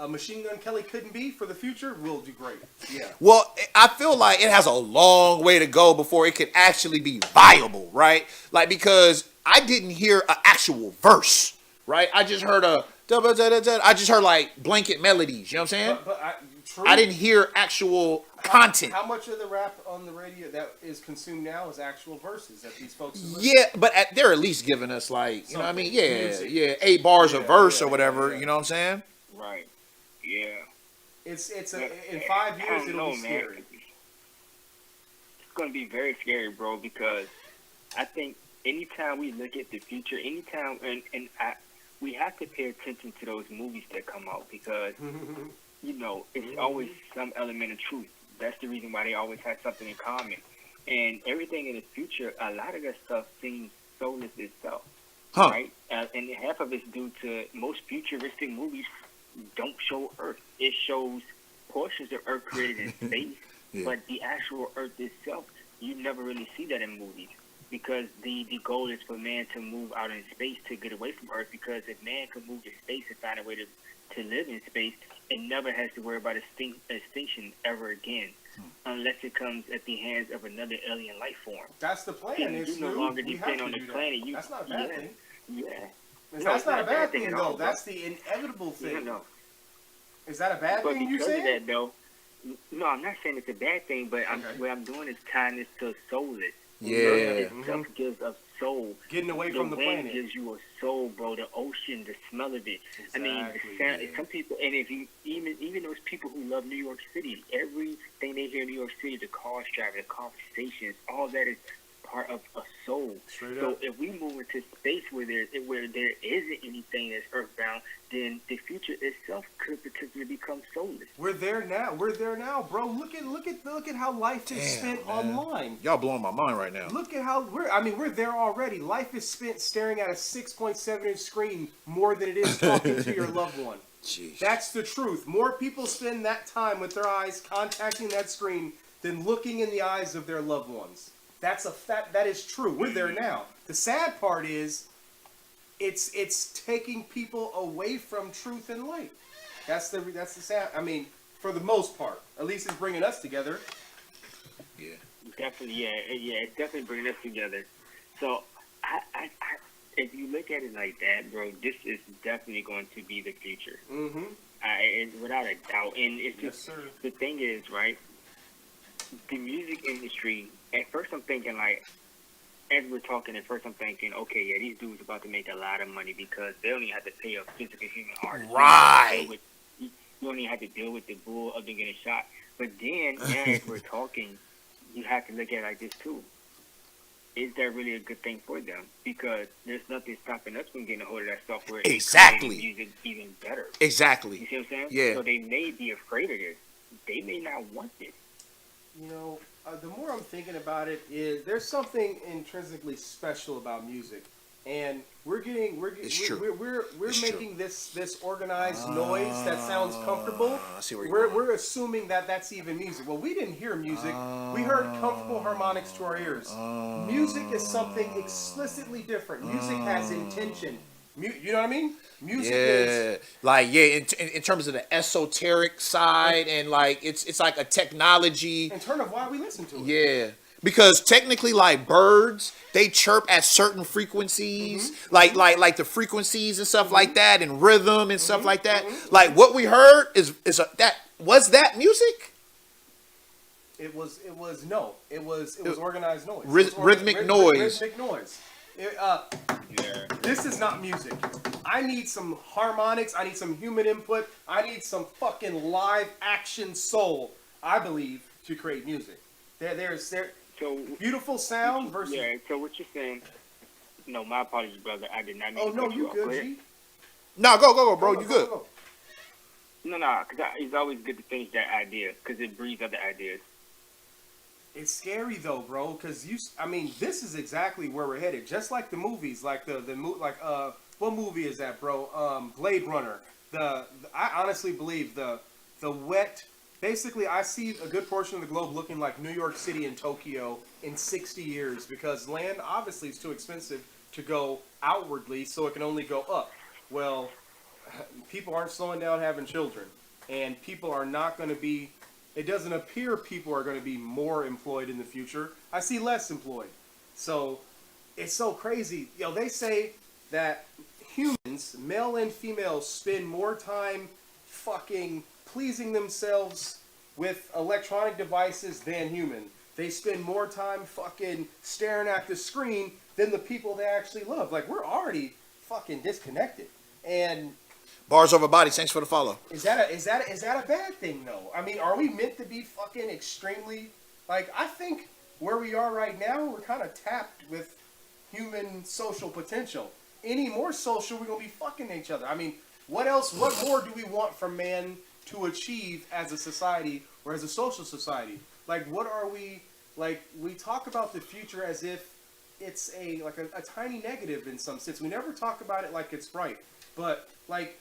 Machine Gun Kelly couldn't be for the future will do great. Yeah. well, I feel like it has a long way to go before it could actually be viable, right? Like, because I didn't hear an actual verse, right? I just heard I just heard like blanket melodies. You know what I'm saying? But I didn't hear actual content. How much of the rap on the radio that is consumed now is actual verses that these folks? Yeah, but they're at least giving us like, you know what I mean? Yeah, Music. yeah, 8 bars a verse or yeah, whatever. yeah. You know what I'm saying? Right. Yeah. It's in 5 years it'll be scary. It's going to be very scary, bro, because I think anytime we look at the future, we have to pay attention to those movies that come out because, it's always some element of truth. That's the reason why they always have something in common. And everything in the future, a lot of that stuff seems soulless itself, right? And half of it's due to most futuristic movies don't show Earth. It shows portions of Earth created in space, but the actual Earth itself, you never really see that in movies because the goal is for man to move out in space to get away from Earth because if man could move to space and find a way to live in space, it never has to worry about extinction ever again unless it comes at the hands of another alien life form. That's the plan. Yeah, you no longer depend on the planet. That's not a bad thing. Yeah. That's not a bad thing, though. That's the inevitable thing. No. Is that a bad But thing you because say? of that, though, no, I'm not saying it's a bad thing, but what I'm doing is tying this to soulless. Yeah. Stuff gives a soul. Getting away from the wind planet. gives you a soul, bro. The ocean, the smell of it. Exactly, I mean, the sound. Some people, and if you even those people who love New York City, everything they hear in New York City, the cars driving, the conversations, all that is part of a soul. Straight so up. if we move into space where there isn't anything that's earthbound, then the future itself could potentially become soulless. We're there now. Bro. Look at how life is spent online. Y'all blowing my mind right now. Look at how we're there already. Life is spent staring at a 6.7-inch screen more than it is talking to your loved one. Jeez. That's the truth. More people spend that time with their eyes contacting that screen than looking in the eyes of their loved ones. That's a fact. That is true. We're there now. The sad part is, it's taking people away from truth and light. That's the sad. I mean, for the most part, at least it's bringing us together. Yeah. Definitely, yeah, it's definitely bringing us together. So, I if you look at it like that, bro, this is definitely going to be the future. Mm-hmm. Without a doubt. And it's just the thing is, right? The music industry. At first, I'm thinking like, as we're talking, okay, yeah, these dudes about to make a lot of money because they don't even have to pay a physical human artist. Right. You don't even have to deal with the bull of them getting shot. But then, as we're talking, you have to look at it like this too. Is that really a good thing for them? Because there's nothing stopping us from getting a hold of that software. Exactly. And music even better. Exactly. You see what I'm saying? Yeah. So they may be afraid of this. They may not want this. You know, the more I'm thinking about it, is there's something intrinsically special about music, and we're making this organized noise that sounds comfortable. I see where you're going. We're assuming that that's even music. Well, we didn't hear music. We heard comfortable harmonics to our ears. Music is something explicitly different. Music has intention. You know what I mean? Music is in terms of the esoteric side, and like it's like a technology. in terms of why we listen to it. Yeah. Because technically, like birds, they chirp at certain frequencies, like the frequencies and stuff like that, and rhythm and stuff like that. Like what we heard was that music. It was organized noise. Rhythmic noise. Rhythmic noise. This is not music. I need some harmonics. I need some human input. I need some fucking live action soul, I believe, to create music. There's So beautiful sound versus. Yeah. So what you're saying? No, my apologies, brother. I did not mean. Oh to no, cut you off. good, Go ahead. G? No, go, bro. You good? Go. No, because it's always good to finish that idea because it breeds other ideas. It's scary though, bro, because this is exactly where we're headed. Just like the movies, like what movie is that, bro? Blade Runner. I honestly believe the wet. Basically, I see a good portion of the globe looking like New York City and Tokyo in 60 years because land obviously is too expensive to go outwardly, so it can only go up. Well, people aren't slowing down having children, and people are not going to be. It doesn't appear people are going to be more employed in the future. I see less employed. So it's so crazy. They say that humans, male and female, spend more time fucking pleasing themselves with electronic devices than human. They spend more time fucking staring at the screen than the people they actually love. Like, we're already fucking disconnected. And Bars over bodies. Thanks for the follow. is that a bad thing though? I mean, are we meant to be fucking extremely, like, I think where we are right now, we're kind of tapped with human social potential. Any more social, we're gonna be fucking each other. I mean, what else? What more do we want from man to achieve as a society or as a social society? Like, what are we? Like, we talk about the future as if it's a tiny negative in some sense. We never talk about it like it's bright. But like,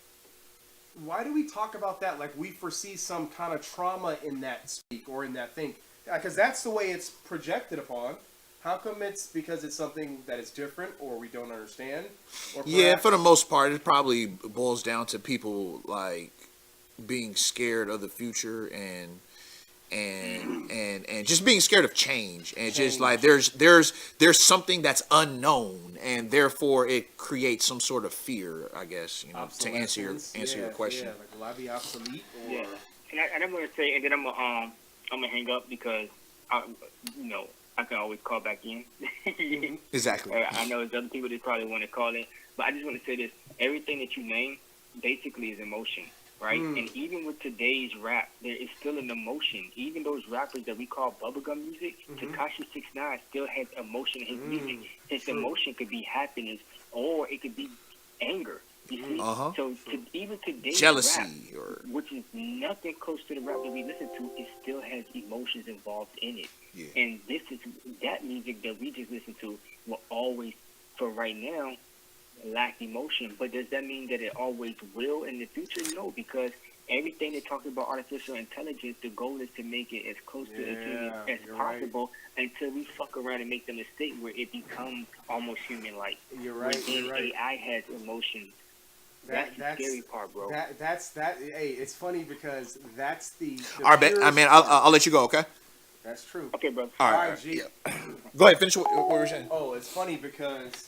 why do we talk about that like we foresee some kind of trauma in that speak or in that thing? Because that's the way it's projected upon. How come it's because it's something that is different or we don't understand? Or Yeah, for the most part, it probably boils down to people like being scared of the future and just being scared of change and just like there's something that's unknown and therefore it creates some sort of fear, I guess, you know, to answer your question. Yeah, like will I be obsolete? Or... Yeah, and I'm gonna say, and then I'm gonna hang up because I can always call back in. Exactly. I know there's other people that probably want to call in, but I just want to say this: everything that you name basically is emotion. Right? And even with today's rap, there is still an emotion. Even those rappers that we call bubblegum music, Tekashi 6ix9ine still has emotion in his music. His emotion could be happiness or it could be anger. You see? So even today's jealousy rap, which is nothing close to the rap that we listen to, it still has emotions involved in it. Yeah. And that music that we just listened to will always, for right now, lack emotion. But does that mean that it always will in the future? No, because everything they talk about artificial intelligence, the goal is to make it as close to a human as possible until we fuck around and make the mistake where it becomes almost human-like. You're right. AI has emotions. That's the scary part, bro. Hey, it's funny because that's the all right, I mean, I'll let you go, okay? That's true. Okay, bro. All right, G. yeah. Go ahead, finish what we were saying. Oh, it's funny because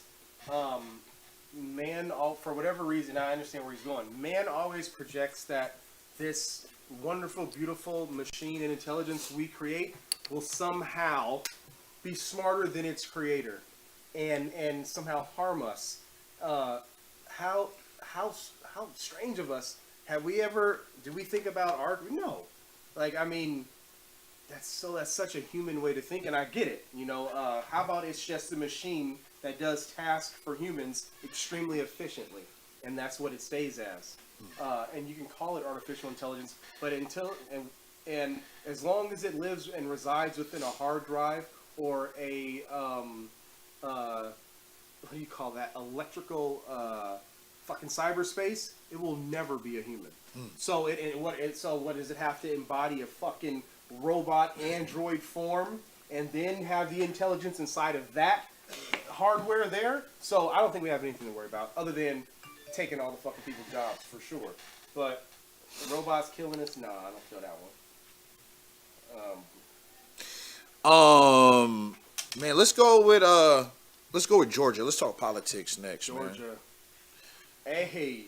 man, for whatever reason, I understand where he's going. Man always projects that this wonderful, beautiful machine and intelligence we create will somehow be smarter than its creator, and somehow harm us. How strange of us. Have we ever? Do we think about our? No. Like, I mean, that's such a human way to think, and I get it. You know, how about it's just a machine that does tasks for humans extremely efficiently, and that's what it stays as. And you can call it artificial intelligence, but and as long as it lives and resides within a hard drive or a what do you call that, electrical fucking cyberspace, it will never be a human. So what does it have to embody? A fucking robot android form and then have the intelligence inside of that hardware there? So I don't think we have anything to worry about other than taking all the fucking people's jobs for sure. But robots killing us? Nah, I don't feel that one. Man, let's go with Georgia. Let's talk politics next, Georgia. Man. Hey,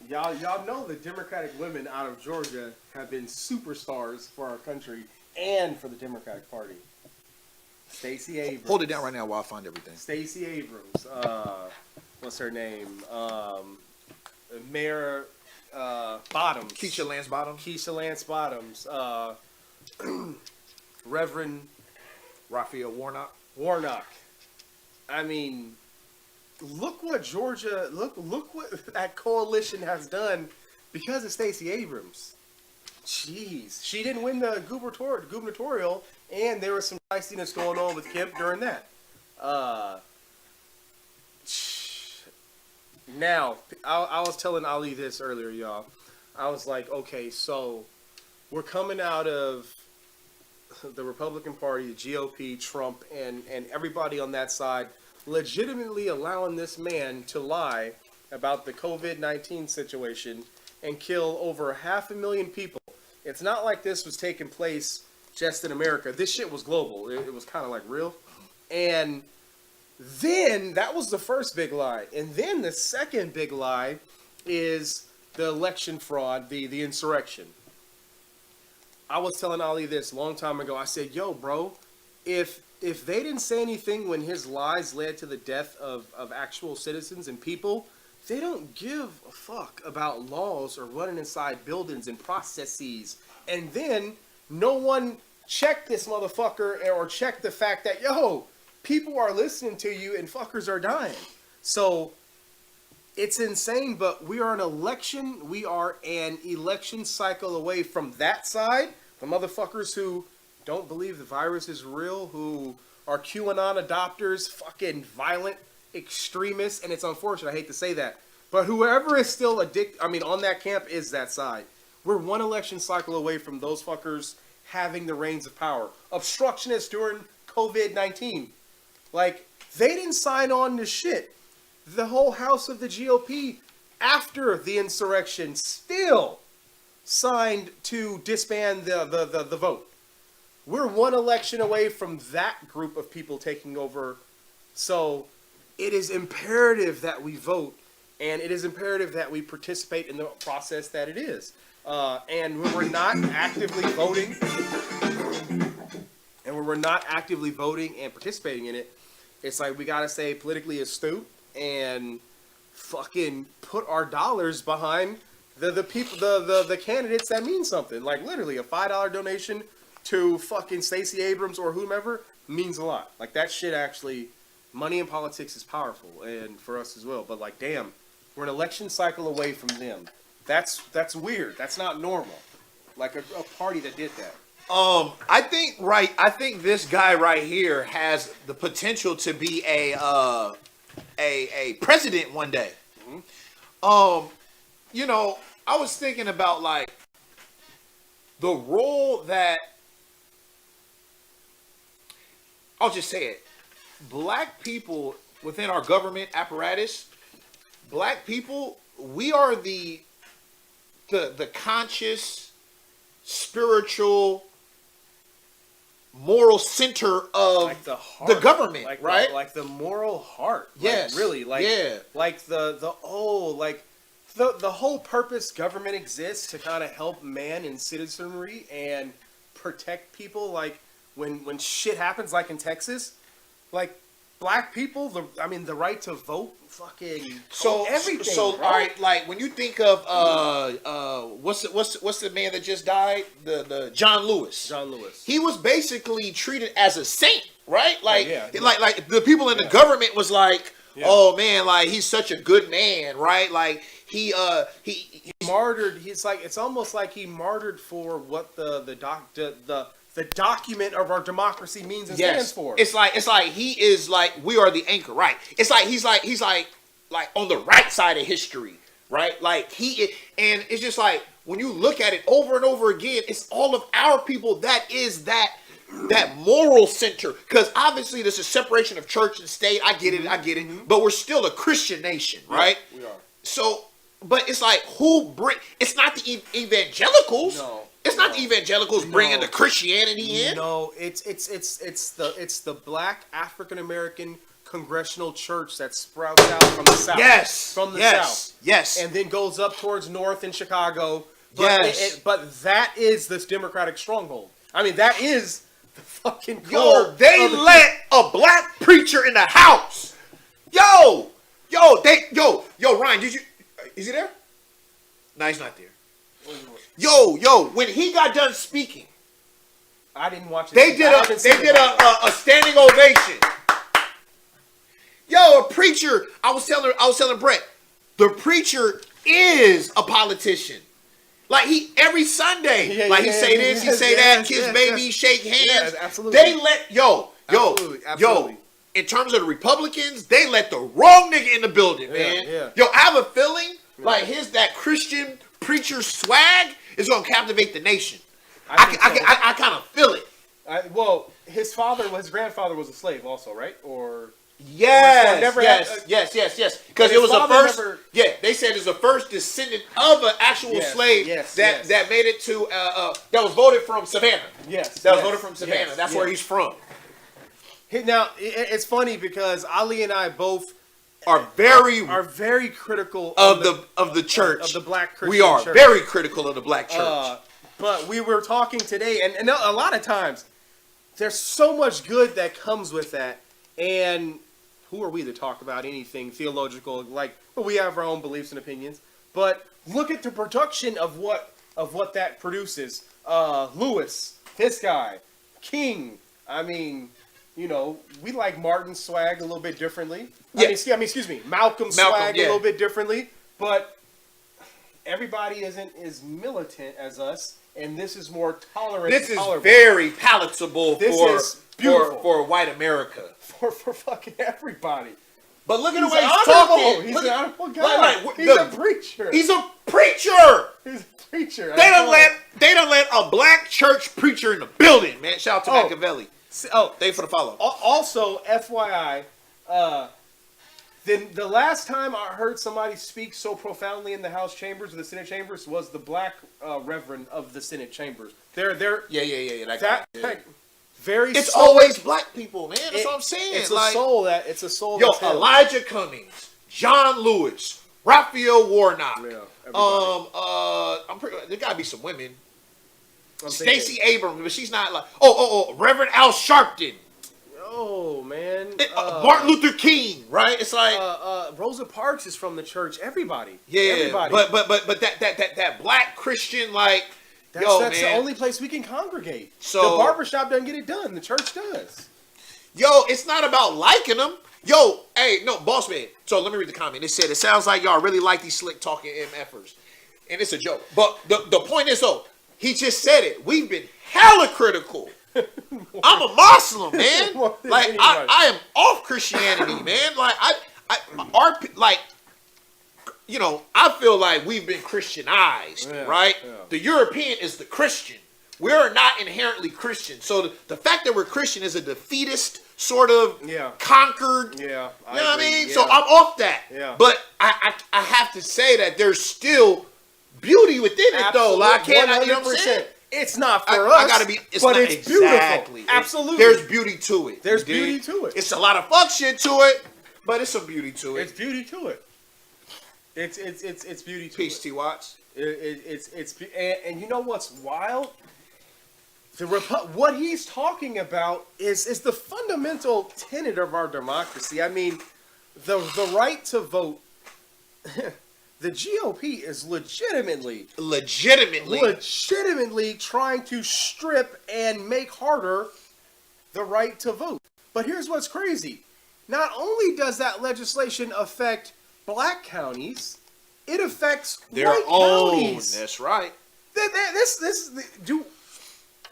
y'all know the Democratic women out of Georgia have been superstars for our country and for the Democratic Party. Stacey Abrams. Hold it down right now while I find everything. Stacey Abrams. What's her name? Mayor Bottoms. Keisha Lance Bottoms. Keisha Lance Bottoms. Reverend Raphael Warnock. I mean, look what Georgia, look what that coalition has done because of Stacey Abrams. Jeez, she didn't win the gubernatorial, and there was some feistiness going on with Kemp during that. Now, I was telling Ali this earlier, y'all. I was like, okay, so we're coming out of the Republican Party, the GOP, Trump, and everybody on that side legitimately allowing this man to lie about the COVID-19 situation and kill over 500,000 people. It's not like this was taking place just in America. This shit was global. It was kind of like real. And then that was the first big lie. And then the second big lie is the election fraud, the insurrection. I was telling Ali this a long time ago. I said, yo, bro, if they didn't say anything when his lies led to the death of actual citizens and people, they don't give a fuck about laws or running inside buildings and processes. And then no one checked this motherfucker or checked the fact that, yo, people are listening to you and fuckers are dying. So it's insane, but we are an election cycle away from that side, the motherfuckers who don't believe the virus is real, who are QAnon adopters, fucking violent extremists, and it's unfortunate, I hate to say that, but whoever is still on that camp is that side. We're one election cycle away from those fuckers having the reins of power. Obstructionists during COVID-19. Like, they didn't sign on to shit. The whole house of the GOP, after the insurrection, still signed to disband the vote. We're one election away from that group of people taking over. So it is imperative that we vote, and it is imperative that we participate in the process that it is. And when we're not actively voting, and participating in it, it's like we gotta stay politically astute and fucking put our dollars behind the people, the candidates that mean something. Like literally a $5 donation to fucking Stacey Abrams or whomever means a lot. Like that shit actually, money in politics is powerful, and for us as well. But like, damn, we're an election cycle away from them. That's weird. That's not normal. Like a party that did that. I think this guy right here has the potential to be a president one day. Mm-hmm. You know, I was thinking about like the role that, I'll just say it, black people within our government apparatus, black people, we are the conscious, spiritual, moral center of like the heart, the government, like right? Like the moral heart. Yes. Like, really. Like, yeah. Like the whole purpose government exists to kind of help man and citizenry and protect people. Like when shit happens, like in Texas, like black people, the right to vote, fucking everything. So bro. all right, like when you think of what's the man that just died? The John Lewis. John Lewis. He was basically treated as a saint, right? Like yeah. like the people in the government was like, yeah. oh man, like he's such a good man, right? Like he martyred. He's like, it's almost like he martyred for what the document of our democracy means and stands for. It's like he is like, we are the anchor, right? It's like he's like on the right side of history, right? Like and it's just like when you look at it over and over again, it's all of our people that is that moral center. Because obviously there's a separation of church and state. I get it, Mm-hmm. but we're still a Christian nation, right? We are. So, but it's like it's not the evangelicals. No. It's not the evangelicals bringing the Christianity in. No, it's the black African American congregational church that sprouts out from the south. Yes, from the south. Yes, and then goes up towards north in Chicago. But yes, but that is this Democratic stronghold. I mean, that is the fucking core. Yo, they let a black preacher in the house. Yo, Ryan, is he there? No, he's not there. Yo, when he got done speaking, I didn't watch it. They did a standing ovation. Yo, a preacher. I was telling Brett, the preacher is a politician. Like he every Sunday, he say this, he say that, kiss baby, shake hands. Yeah, absolutely. They let absolutely. In terms of the Republicans, they let the wrong nigga in the building, man. Yeah. Yo, I have a feeling like that Christian preacher swag is gonna captivate the nation. I kind of feel it. Well, his grandfather was a slave, also, right? Or yes. Because it was the first. They said it's the first descendant of an actual slave that made it to that was voted from Savannah. Yes, that was voted from Savannah. That's where he's from. Now it's funny because Ali and I both are very critical of the church, of the black Christian we are church. very critical of the black church. But we were talking today, and a lot of times there's so much good that comes with that. And who are we to talk about anything theological? But we have our own beliefs and opinions. But look at the production of what that produces. Lewis, this guy, King. I mean, you know, we like Martin's swag a little bit differently. Yeah. Excuse me, Malcolm's swag a little bit differently, but everybody isn't as militant as us, and this is more tolerant. This is tolerable. very palatable This for is beautiful. for white America. for fucking everybody. But look at the He's way he's honorable. talking. He's Look an at- honorable guy. He's a preacher. He's a preacher. He's a preacher. They don't let a black church preacher in the building, man. Shout out to Machiavelli. Oh, Thank you for the follow. also, FYI, then the last time I heard somebody speak so profoundly in the House chambers or the Senate chambers was the black reverend of the Senate chambers. They're Yeah. that very. It's soul- always black people, man. That's what I'm saying. It's like, It's a soul. yo, that's held. Elijah Cummings, John Lewis, Raphael Warnock. Yeah, everybody. I'm pretty. There gotta be some women. I'm thinking- Stacey Abrams, but she's not like. Reverend Al Sharpton, Oh man. Martin Luther King, right? It's like Rosa Parks is from the church. Everybody. yeah, Everybody. but that black Christian like That's man. the only place we can congregate. So- the barbershop doesn't get it done. The church does. Yo, it's not about liking them. Yo, hey, no, boss man. So let me read the comment. It said, it sounds like y'all really like these slick talking MFers. And it's a joke. But the point is, though, he just said it. We've been hella critical. I'm a Muslim, man. More than Like, anybody. I am off Christianity, man. Like, you know, I feel like we've been Christianized, Yeah, right? yeah. The European is the Christian. We're not inherently Christian. So the fact that we're Christian is a defeatist, sort of conquered. Yeah. You know what I mean? Yeah. So I'm off that. Yeah. But I have to say that there's still beauty within it, though. Like, I can't, you know what I'm saying? It's not for I us. gotta be. It's but not it's exactly. beautiful. Absolutely. There's beauty to it. There's You dig? beauty to it. It's a lot of fuck shit to it, but it's some beauty to it. It's beauty to it. It's beauty to Peace, it. T. Watts. And you know what's wild? What he's talking about is the fundamental tenet of our democracy. I mean, the right to vote. The GOP is legitimately trying to strip and make harder the right to vote. But here's what's crazy. Not only does that legislation affect black counties, it affects Their white own. counties. That's right.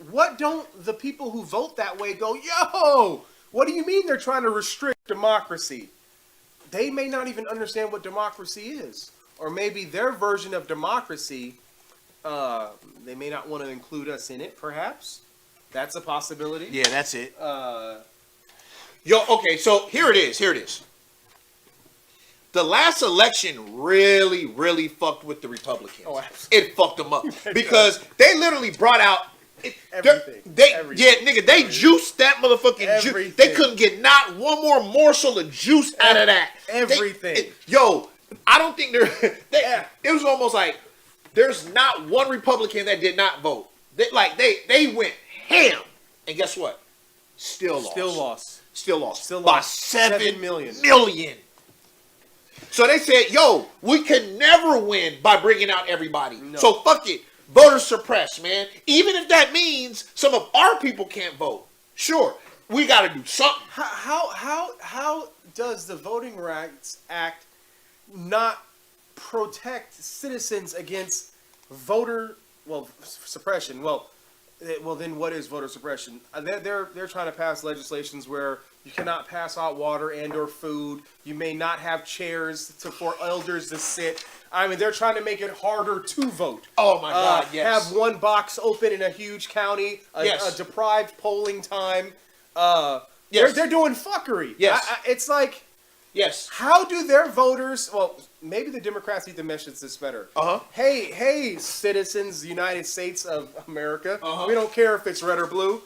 What don't the people who vote that way go, yo, what do you mean they're trying to restrict democracy? They may not even understand what democracy is. Or maybe their version of democracy, they may not want to include us in it, perhaps. That's a possibility. Yeah, that's it. Okay, so here it is. The last election really fucked with the Republicans. Oh, absolutely. It fucked them up because they literally brought out Everything. They juiced that motherfucking juice. Everything. They couldn't get not one more morsel of juice out of that. Everything. I don't think it was almost like there's not one Republican that did not vote. They went ham, and guess what? Still lost. By 7 million. So they said, yo, we can never win by bringing out everybody. No. So fuck it. Voter suppress, man. Even if that means some of our people can't vote. Sure, we got to do something. How does the Voting Rights Act not protect citizens against voter suppression? Well, then what is voter suppression? They're trying to pass legislations where you cannot pass out water and or food. You may not have chairs for elders to sit. I mean, they're trying to make it harder to vote. Oh my God! Yes. Have one box open in a huge county. A deprived polling time. Yes. They're doing fuckery. Yes. It's like. Yes. How do their voters? Well, maybe the Democrats need to message this better. Hey, citizens, United States of America. We don't care if it's red or blue.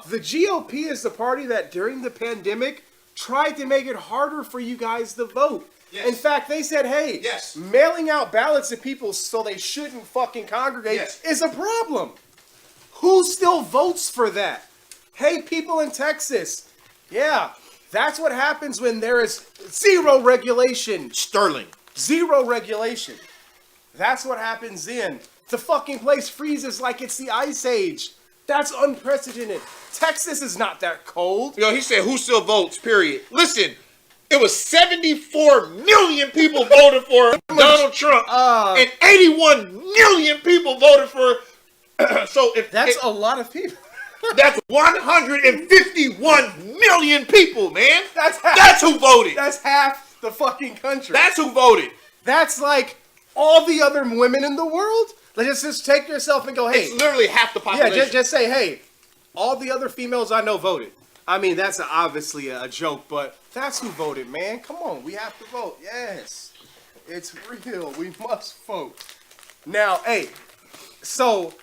The GOP is the party that during the pandemic tried to make it harder for you guys to vote. Yes. In fact, they said, hey, Yes. mailing out ballots to people so they shouldn't fucking congregate Yes. is a problem. Who still votes for that? Hey, people in Texas. Yeah, that's what happens when there is zero regulation. Sterling. Zero regulation. That's what happens then. The fucking place freezes like it's the Ice Age. That's unprecedented. Texas is not that cold. He said, who still votes, period. Listen, it was 74 million people voted for Donald Trump, and 81 million people voted for. So if That's a lot of people. that's 151 million people, man. That's who voted. That's half the fucking country. That's who voted. That's like all the other women in the world. Like, just take yourself and go, hey. It's literally half the population. Yeah, just say, hey, all the other females I know voted. I mean, that's obviously a joke, but that's who voted, man. Come on, we have to vote. Yes, it's real. We must vote. Now, hey, so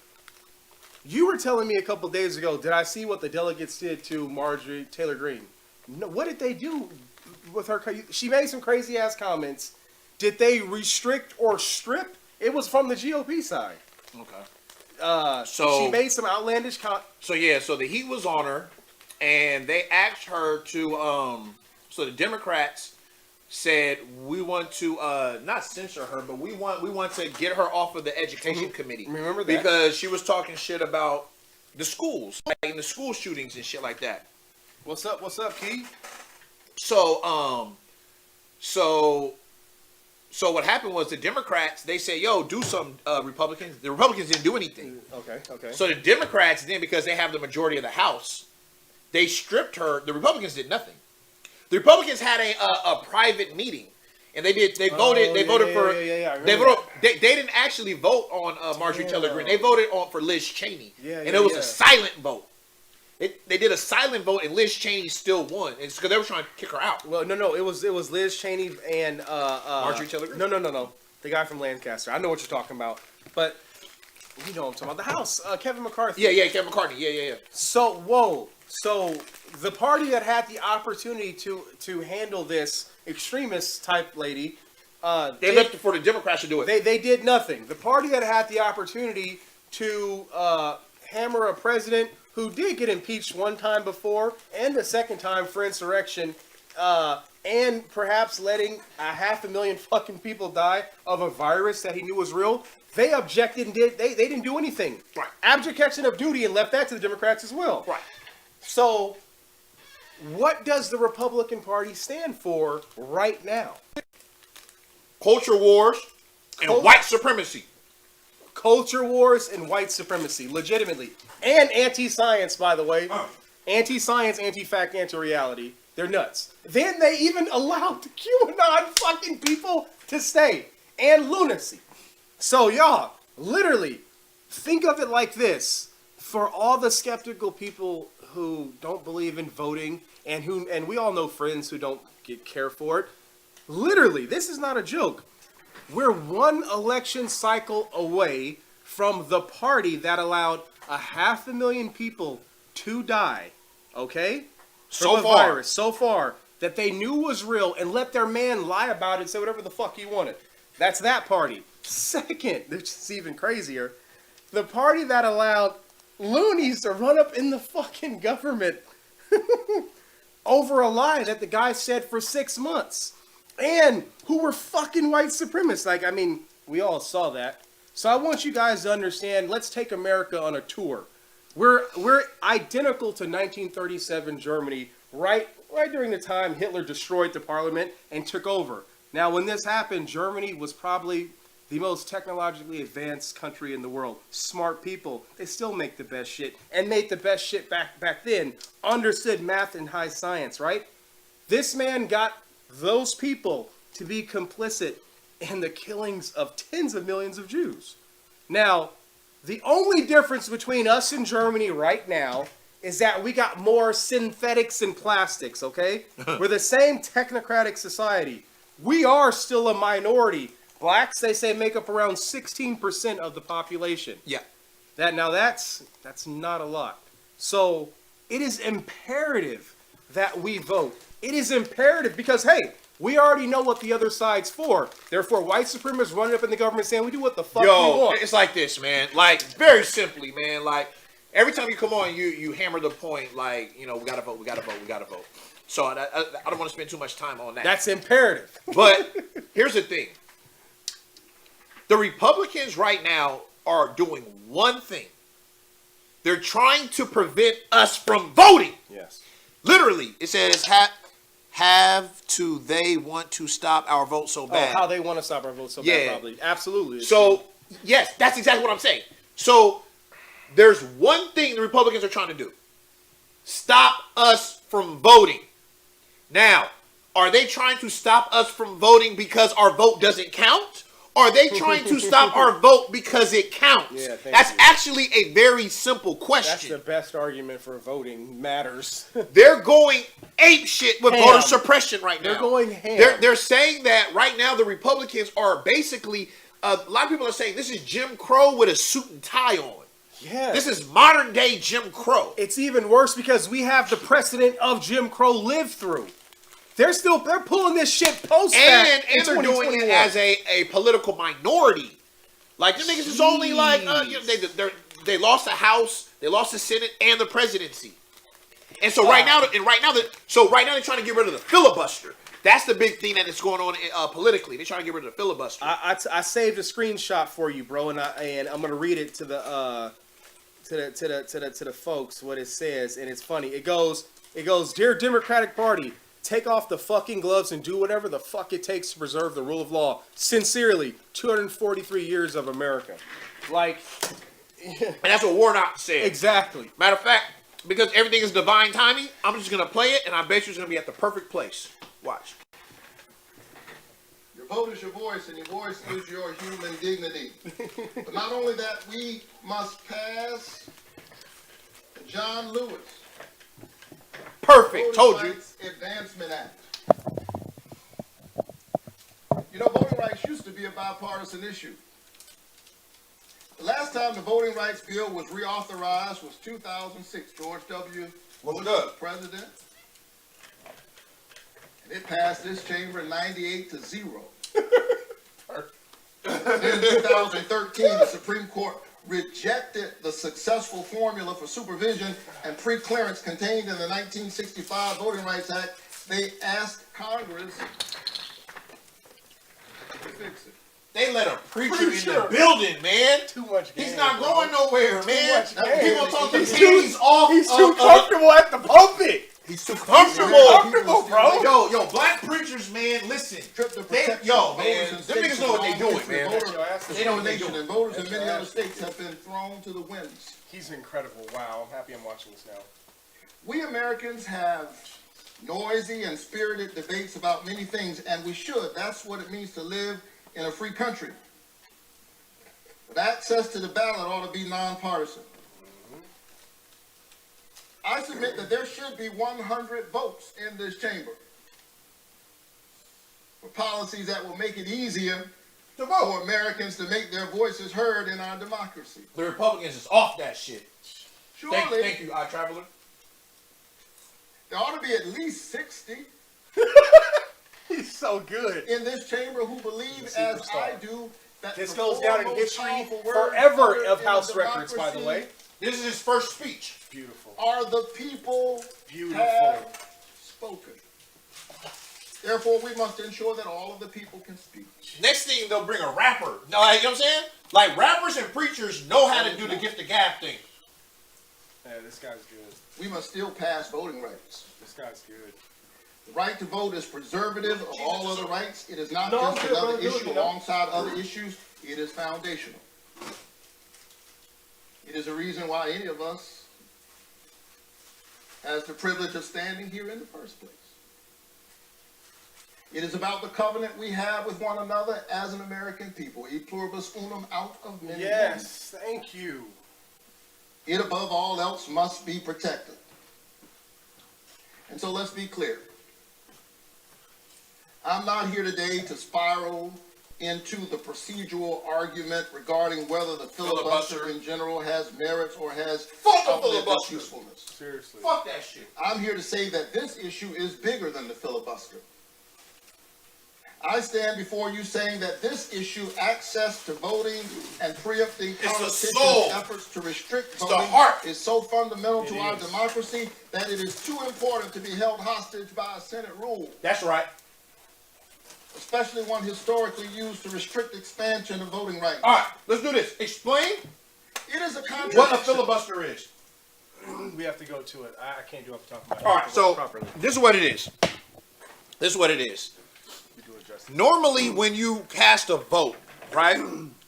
you were telling me a couple days ago, did I see what the delegates did to Marjorie Taylor Greene? No, what did they do with her? She made some crazy ass comments. Did they restrict or strip? It was from the GOP side. Okay. So she made some outlandish So the heat was on her, and they asked her to. So the Democrats said we want to not censor her, but we want to get her off of the education committee. Remember that? Because she was talking shit about the schools, like the school shootings and shit like that. What's up, Key? So what happened was the Democrats, they said, yo, do some Republicans. The Republicans didn't do anything. Okay. So the Democrats then, because they have the majority of the House, they stripped her. The Republicans did nothing. The Republicans had a private meeting, and they voted for. They didn't actually vote on Marjorie Taylor Greene. They voted for Liz Cheney, and it was a silent vote. They did a silent vote, and Liz Cheney still won. It's because they were trying to kick her out. Well, no, it was Liz Cheney and Marjorie Taylor Greene. No, the guy from Lancaster. I know what you're talking about, but you know what I'm talking about. The House, Kevin McCarthy. Yeah, Kevin McCarthy. Yeah. So the party that had the opportunity to handle this extremist type lady, they left it for the Democrats to do it. They did nothing. The party that had the opportunity to hammer a president who did get impeached one time before and the second time for insurrection, and perhaps letting 500,000 fucking people die of a virus that he knew was real, they objected and they didn't do anything. Right. Abdication of duty, and left that to the Democrats as well. Right. So, what does the Republican Party stand for right now? Culture wars and white supremacy. Culture wars and white supremacy, legitimately. And anti-science, by the way. Anti-science, anti-fact, anti-reality. They're nuts. Then they even allowed the QAnon fucking people to stay. And lunacy. So y'all, literally, think of it like this. For all the skeptical people who don't believe in voting, and we all know friends who don't care for it, literally, this is not a joke. We're one election cycle away from the party that allowed 500,000 people to die, okay? So far, that they knew was real and let their man lie about it and say whatever the fuck he wanted. That's that party. Second, which is even crazier, the party that allowed loonies to run up in the fucking government over a lie that the guy said for 6 months. And who were fucking white supremacists. Like, I mean, we all saw that. So I want you guys to understand, let's take America on a tour. We're identical to 1937 Germany, right during the time Hitler destroyed the parliament and took over. Now, when this happened, Germany was probably the most technologically advanced country in the world. Smart people. They still make the best shit, and made the best shit back then. Understood math and high science, right? This man got those people to be complicit in the killings of tens of millions of Jews. Now, the only difference between us and Germany right now is that we got more synthetics and plastics, okay? We're the same technocratic society. We are still a minority. Blacks, they say, make up around 16% of the population. Yeah. That's not a lot. So it is imperative that we vote. It is imperative because, hey, we already know what the other side's for. Therefore, white supremacists running up in the government saying we do what the fuck we want. It's like this, man. Like, very simply, man. Like, every time you come on, you hammer the point, like, we gotta vote. So I don't want to spend too much time on that. That's imperative. But here's the thing. The Republicans right now are doing one thing. They're trying to prevent us from voting. Yes. Literally, it says they want to stop our vote so bad. Oh, how they want to stop our vote so bad, probably. Absolutely. So, yes, that's exactly what I'm saying. So, there's one thing the Republicans are trying to do. Stop us from voting. Now, are they trying to stop us from voting because our vote doesn't count? Or are they trying to stop our vote because it counts? Yeah, that's actually a very simple question. That's the best argument for voting matters. They're going ape shit with voter suppression right now. They're going ham. They're saying that right now the Republicans are basically, a lot of people are saying this is Jim Crow with a suit and tie on. Yeah. This is modern day Jim Crow. It's even worse because we have the precedent of Jim Crow lived through. They're pulling this shit post and they're doing it as a political minority. Like the niggas is only like they lost the House, they lost the Senate, and the presidency. And so right now they're trying to get rid of the filibuster. That's the big thing that is going on politically. They're trying to get rid of the filibuster. I saved a screenshot for you, bro, and I'm gonna read it to the folks what it says, and it's funny. It goes, "Dear Democratic Party, take off the fucking gloves and do whatever the fuck it takes to preserve the rule of law. Sincerely, 243 years of America." Like, and that's what Warnock said. Exactly. Matter of fact, because everything is divine timing, I'm just gonna play it, and I bet you it's gonna be at the perfect place. Watch. Your vote is your voice, and your voice is your human dignity. But not only that, we must pass the John Lewis Perfect. Told you. Advancement Act. You know, voting rights used to be a bipartisan issue. The last time the voting rights bill was reauthorized was 2006. George W. Bush was president. And it passed this chamber 98-0. In 2013, the Supreme Court rejected the successful formula for supervision and pre-clearance contained in the 1965 Voting Rights Act. They asked Congress to fix it. They let a preacher in the building, man. Too much game. He's not going nowhere, man. People talk the He's panties off. He's too comfortable at the pulpit. He's too comfortable. Bro. Yo, black preachers, man, listen. Man, them niggas know what they doing, man. They know what they doing. And voters in many other states have been thrown to the winds. He's incredible. Wow, I'm happy I'm watching this now. We Americans have noisy and spirited debates about many things, and we should. That's what it means to live in a free country. But access to the ballot ought to be nonpartisan. I submit that there should be 100 votes in this chamber for policies that will make it easier for Americans to make their voices heard in our democracy. The Republicans is off that shit. Surely, Thank you, Traveler. there ought to be at least 60 He's so good. in this chamber who believe, as I do, that This the goes four down in most history powerful words forever uttered of in House a records, by the way. This is his first speech. Beautiful. are the people Beautiful. have spoken. Therefore, we must ensure that all of the people can speak. Next thing, they'll bring a rapper. No, you know what I'm saying? Like, rappers and preachers know how to do the gift of gab thing. Yeah, this guy's good. We must still pass voting rights. This guy's good. The right to vote is preservative of all other rights. It is not No, just I'm good, another brother. Do it, issue you know. alongside other issues. It is foundational. It is a reason why any of us has the privilege of standing here in the first place. It is about the covenant we have with one another as an American people. E pluribus unum, out of many. Yes, thank you. It, above all else, must be protected. And so let's be clear. I'm not here today to spiral into the procedural argument regarding whether the filibuster in general has merits or has outlived its usefulness. Seriously. Fuck that shit. I'm here to say that this issue is bigger than the filibuster. I stand before you saying that this issue, access to voting and preempting politicians' efforts to restrict voting, is so fundamental to our democracy that it is too important to be held hostage by a Senate rule. That's right. Especially one historically used to restrict expansion of voting rights. All right, let's do this. Explain It is a contradiction. what a filibuster is. We have to go to it. I can't do it off the top of my head. All right, so properly. this is what it is. This is what it is. We do address it. Normally, when you cast a vote, right,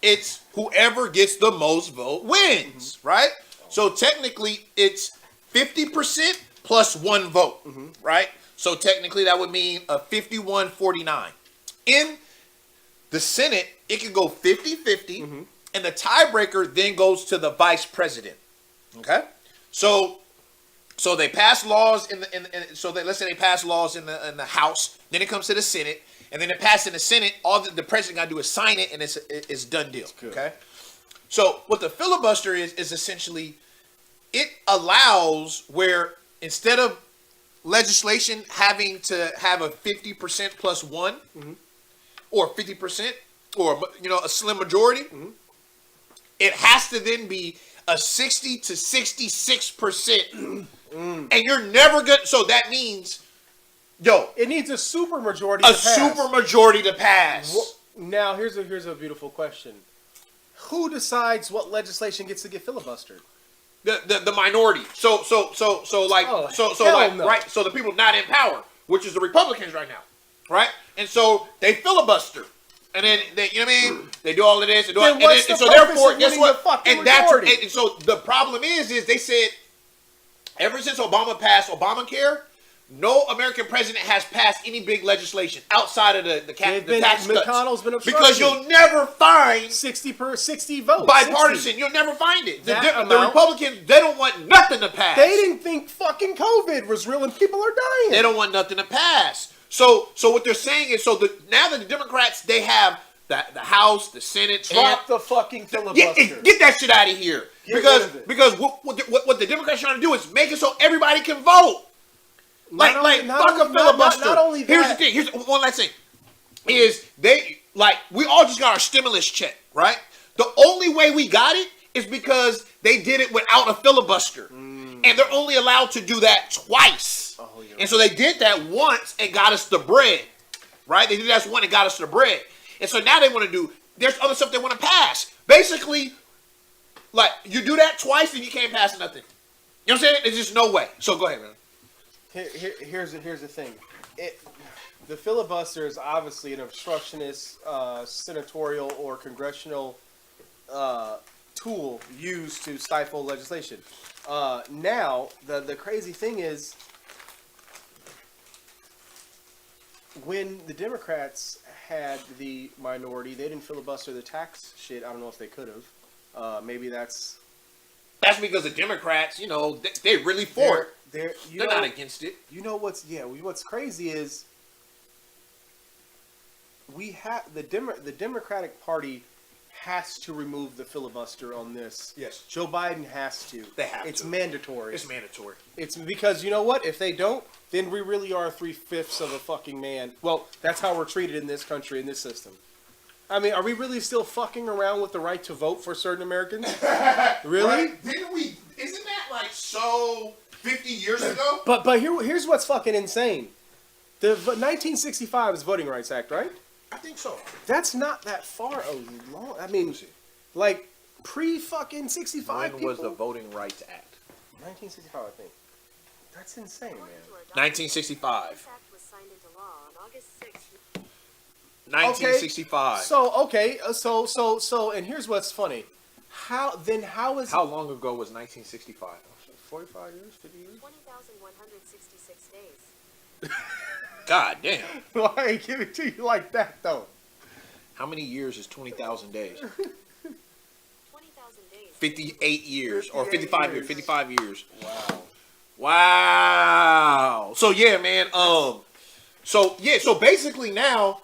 it's whoever gets the most vote wins, right? So technically, it's 50% plus one vote, right? So technically, that would mean a 51-49. In the Senate, it can go 50-50, and the tiebreaker then goes to the vice president. Okay, so they pass laws let's say they pass laws in the House, then it comes to the Senate, and then it passes in the Senate. All the president got to do is sign it, and it's done deal. Okay, so what the filibuster is essentially it allows where instead of legislation having to have a 50% plus one or 50% or a slim majority, it has to then be a 60 to 66%, and you're never good. So that means, It needs a super majority. a super majority to pass. Now here's a beautiful question: who decides what legislation gets to get filibustered? The minority. So No. right. So the people not in power, which is the Republicans right now, right? And so they filibuster. And then they, you know what I mean? They do all of this, and so therefore, guess what? And that's and so the problem is they said ever since Obama passed Obamacare, no American president has passed any big legislation outside of the tax cuts. McConnell's been obstructed. Because you'll never find 60 votes. bipartisan. 60. You'll never find it. The Amount. Republicans, they don't want nothing to pass. They didn't think fucking COVID was real and people are dying. They don't want nothing to pass. So what they're saying is, now that the Democrats, they have the House, the Senate, Drop the fucking filibuster. get that shit out of here. Get rid of it. Because what the Democrats are trying to do is make it so everybody can vote. Fuck a filibuster. Not only Here's the that. thing. Here's one last thing. Is we all just got our stimulus check, right? The only way we got it is because they did it without a filibuster. And they're only allowed to do that twice. And so they did that once and got us the bread, right? They did that once and got us the bread. And so now they want to do, there's other stuff they want to pass. Basically, you do that twice and you can't pass nothing. You know what I'm saying? There's just no way. So go ahead, man. Here's the thing. The filibuster is obviously an obstructionist, senatorial, or congressional tool used to stifle legislation. Now, the crazy thing is, when the Democrats had the minority, they didn't filibuster the tax shit. I don't know if they could have. Maybe that's because the Democrats, they really for it. They're not against it. You know what's crazy is we have the Democratic Party has to remove the filibuster on this. Yes. Joe Biden has to. They have It's to. mandatory. It's mandatory. It's because you know what? If they don't, then we really are 3/5 of a fucking man. Well, that's how we're treated in this country, in this system. I mean, are we really still fucking around with the right to vote for certain Americans? Really? Right? Didn't we? Isn't that so 50 years ago? But here's what's fucking insane. The 1965 is Voting Rights Act, right? I think so. That's not that far long. I mean, pre-fucking 65 When was people? the Voting Rights Act? 1965, I think. That's insane, man. 1965. This act was signed into law on August 6th. 1965. So, and here's what's funny. How is How long ago was 1965? 45 years? 50 years? 20,166 days. God damn. Why I give it to you like that though? How many years is 20,000 days? 20,000 days. 58 years or 58 55 years. years. 55 years. Wow. Wow. So yeah, man. So basically now,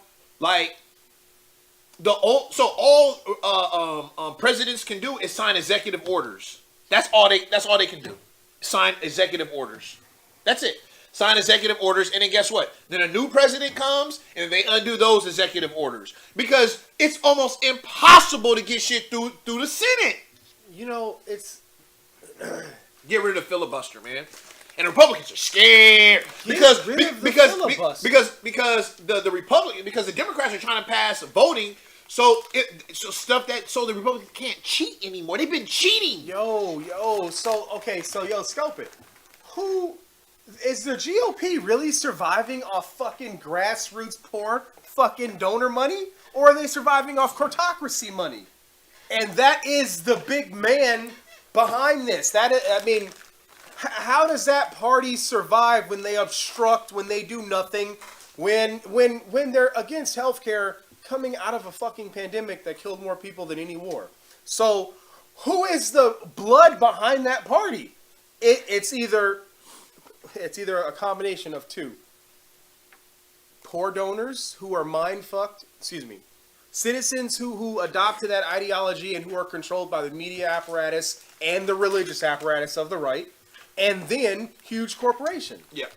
all presidents can do is sign executive orders. That's all they can do. Sign executive orders. That's it. Sign executive orders, and then guess what? Then a new president comes, and they undo those executive orders because it's almost impossible to get shit through the Senate. It's Get rid of the filibuster, man. And the Republicans are scared because the Democrats are trying to pass voting So stuff so the Republicans can't cheat anymore. They've been cheating. Yo, so scope it. Who is the GOP really surviving off fucking grassroots poor fucking donor money? Or are they surviving off cortocracy money? And that is the big man behind this. How does that party survive when they obstruct, when they do nothing, when they're against healthcare coming out of a fucking pandemic that killed more people than any war? So, who is the blood behind that party? It's either a combination of two. Poor donors who are citizens who adopted that ideology and who are controlled by the media apparatus and the religious apparatus of the right, and then huge corporation. Yeah.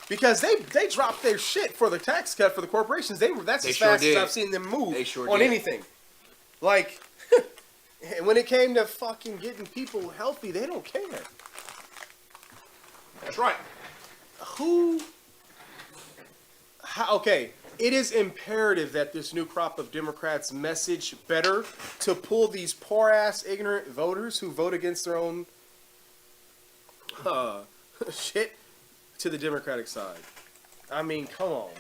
Because they dropped their shit for the tax cut for the corporations. That's as fast as I've seen them move on anything. Like, when it came to fucking getting people healthy, they don't care. That's right. Okay, it is imperative that this new crop of Democrats message better to pull these poor-ass, ignorant voters who vote against their own shit to the Democratic side. I mean, come on,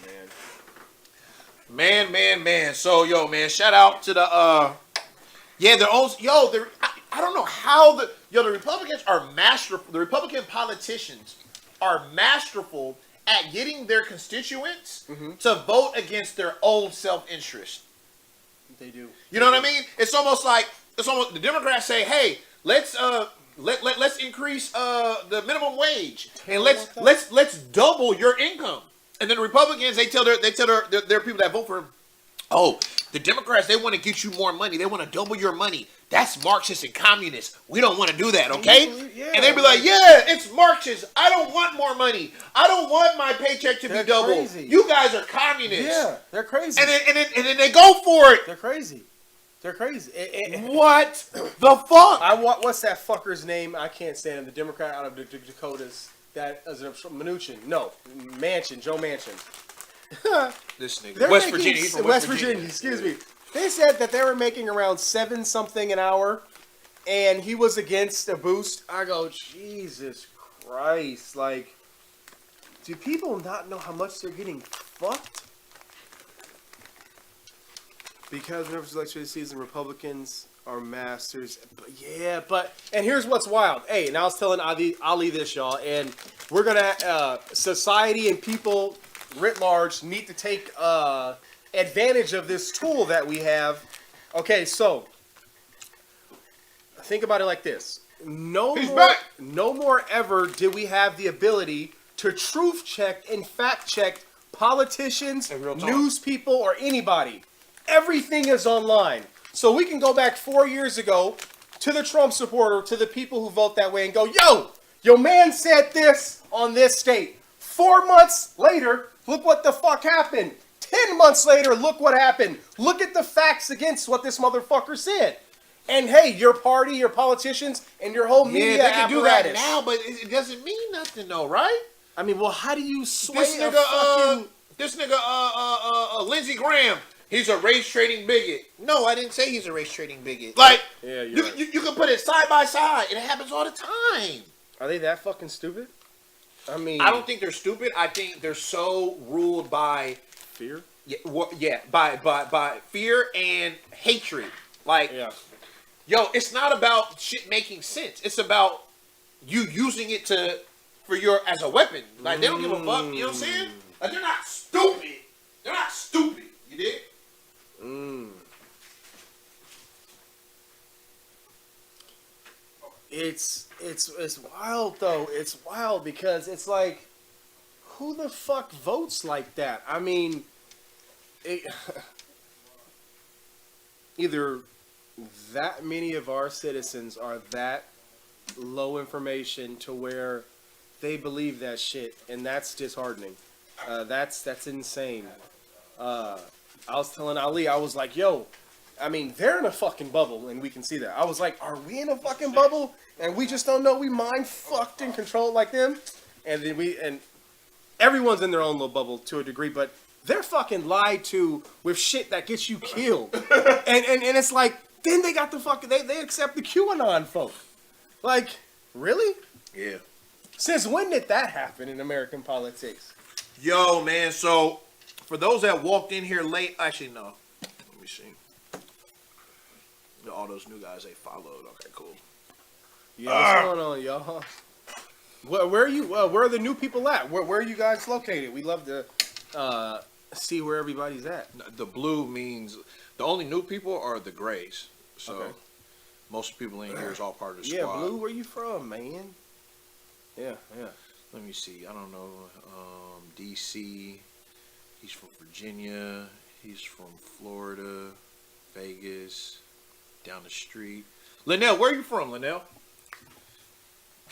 man. Man. So, man, shout out to the, their own, I don't know how the Republicans are masterful. The Republican politicians are masterful at getting their constituents to vote against their own self-interest. They do. You know what I mean? It's almost like the Democrats say, "Hey, let's increase the minimum wage and let's double your income." And then the Republicans they tell their people that vote for them, "Oh, the Democrats they want to get you more money. They want to double your money. That's Marxist and communist. We don't want to do that, okay?" And they'd be like, "Yeah, it's Marxist. I don't want more money. I don't want my paycheck to be doubled. Crazy. You guys are communists." Yeah, they're crazy. And then they go for it. They're crazy. What the fuck? What's that fucker's name? I can't stand him. The Democrat out of the Dakotas. That is Mnuchin. No, Manchin. Joe Manchin. This nigga. West Virginia. He's from West Virginia. Excuse me. They said that they were making around 7 something an hour, and he was against a boost. I go, Jesus Christ! Like, do people not know how much they're getting fucked? Because whenever it's election season, Republicans are masters. And here's what's wild. Hey, and I was telling Ali this, y'all, and we're gonna society and people writ large need to take advantage of this tool that we have. Okay, so think about it like this. No more ever did we have the ability to truth check and fact check politicians, news people, or anybody. Everything is online. So we can go back 4 years ago to the Trump supporter, to the people who vote that way and go, yo, your man said this on this state. 4 months later, look what the fuck happened. 10 months later, look what happened. Look at the facts against what this motherfucker said. And hey, your party, your politicians, and your whole media they can apparatus. do that now, but it doesn't mean nothing though, right? I mean, well, how do you sway this nigga, Lindsey Graham, he's a race trading bigot. No, I didn't say he's a race trading bigot. Like, you can put it side by side, and it happens all the time. Are they that fucking stupid? I mean, I don't think they're stupid. I think they're so ruled by fear. By fear and hatred. Like, yo, it's not about shit making sense. It's about you using it as a weapon. Like, they don't give a fuck. You know what I'm saying? Like, they're not stupid. They're not stupid. You dig? It's wild though. It's wild because it's like, who the fuck votes like that? I mean, either that many of our citizens are that low information to where they believe that shit, and that's disheartening. That's insane. I was telling Ali, I was like, yo, I mean, they're in a fucking bubble, and we can see that. I was like, are we in a fucking bubble? And we just don't know we mind fucked and controlled like them? And then everyone's in their own little bubble to a degree, but they're fucking lied to with shit that gets you killed. and it's like, then they got the fucking, they accept the QAnon folk. Like, really? Yeah. Since when did that happen in American politics? Yo, man, so for those that walked in here late, actually, no. Let me see. All those new guys they followed. Okay, cool. Yeah, what's going on, y'all? Where are you? Where are the new people at? Where are you guys located? We love to see where everybody's at. The blue means the only new people are the grays. So Okay. most people in here is all part of the Yeah, squad. Blue, where you from, man? Yeah. Let me see. I don't know. DC. He's from Virginia. He's from Florida, Vegas, down the street. Linnell, where are you from, Linnell?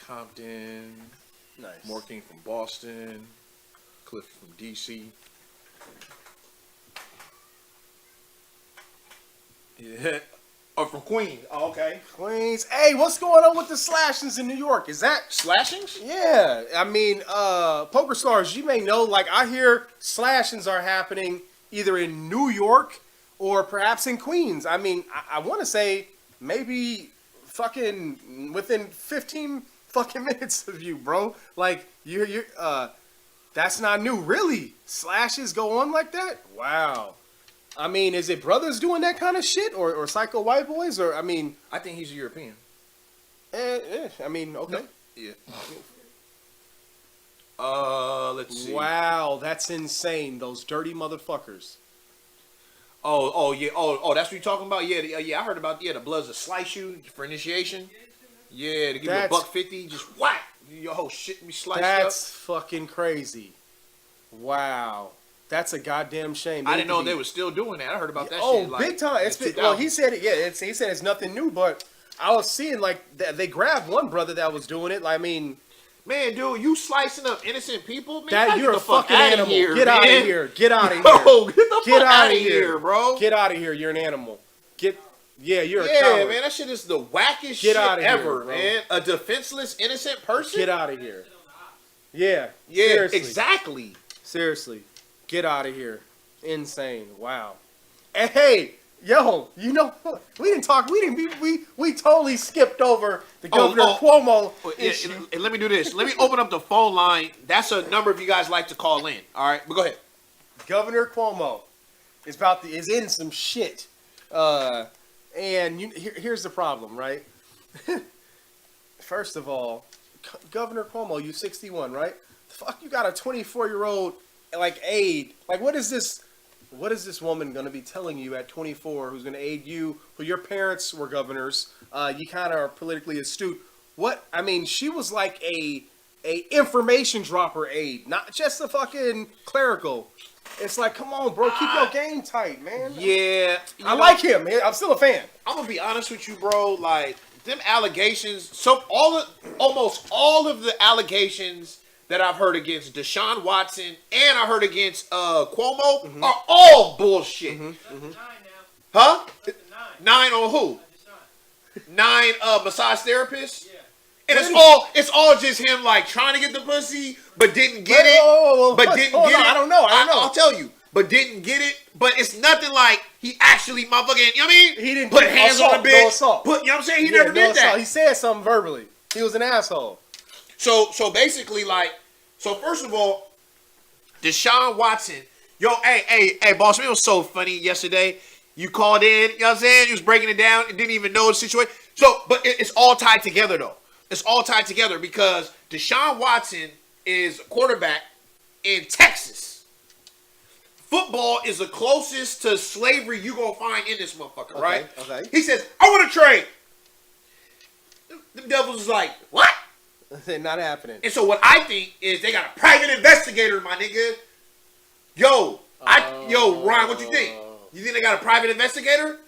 Compton. Nice. Morking from Boston. Cliff from DC. Yeah. Oh, from Queens. Oh, okay. Queens. Hey, what's going on with the slashings in New York? Is that Slashings? Yeah, I mean, Poker Stars, you may know, like, I hear slashings are happening either in New York or perhaps in Queens. I mean, I want to say maybe fucking within 15 fucking minutes of you, bro. Like, you're that's not new, really. Slashes go on like that? Wow. I mean, is it brothers doing that kind of shit or psycho white boys? Or, I mean... I think he's a European. I mean, okay. Yeah. Let's see. Wow, that's insane. Those dirty motherfuckers. Oh, yeah. Oh, that's what you're talking about? Yeah, I heard about, the Bloods to slice you for initiation. Yeah, to give you a $1.50, just whack. Your whole shit be sliced up. That's fucking crazy. Wow. That's a goddamn shame. I didn't know they were still doing that. I heard about that shit. Oh, big time. It's been, well, he said it. Yeah, he said it's nothing new, but I was seeing like they grabbed one brother that was doing it. I mean, man, dude, you slicing up innocent people? Man, that you're a fucking animal. Here, get out of here. Get out of here. Yo, get the get fuck out of here, bro. Get out of here. You're an animal. You're a yeah, coward. man, that shit is the wackest Get shit out of here, ever, bro. man. A defenseless, innocent person? Get out of here. Yeah. Yeah, seriously. exactly. Seriously. Get out of here. Insane. Wow. And hey, yo, you know what? We totally skipped over the Governor Cuomo issue. And let me do this. Let me open up the phone line. That's a number if you guys like to call in. All right, but go ahead. Governor Cuomo is in some shit. And here's the problem, right? First of all, Governor Cuomo, you 61, right? Fuck, you got a 24-year-old like aide. Like, what is this woman gonna be telling you at 24 who's gonna aid you? Who your parents were governors? You kind of are politically astute. What? I mean, she was like a information dropper aide, not just a fucking clerical. It's like, come on, bro, keep your game tight, man. Yeah, like him. I'm still a fan. I'm gonna be honest with you, bro. Like them allegations, almost all of the allegations that I've heard against Deshaun Watson and I heard against Cuomo are all bullshit. Huh? 9 on who? 9 massage therapists. Yeah. And it's all just him like trying to get the pussy, but didn't get it. I don't know. I'll tell you, but didn't get it. But it's nothing like he actually motherfucking. You know what I mean? He didn't put hands on the bitch. No you know what I'm saying? He never did that. He said something verbally. He was an asshole. So basically, like, so first of all, Deshaun Watson, hey, boss, it was so funny yesterday. You called in, you know what I'm saying? You was breaking it down and didn't even know the situation. So, but it's all tied together though. It's all tied together because Deshaun Watson is a quarterback in Texas. Football is the closest to slavery you gonna find in this motherfucker, right? Okay. He says, I want to trade. The Devils is like, what? Not happening. And so what I think is they got a private investigator, my nigga. Yo, Ryan, what you think? You think they got a private investigator?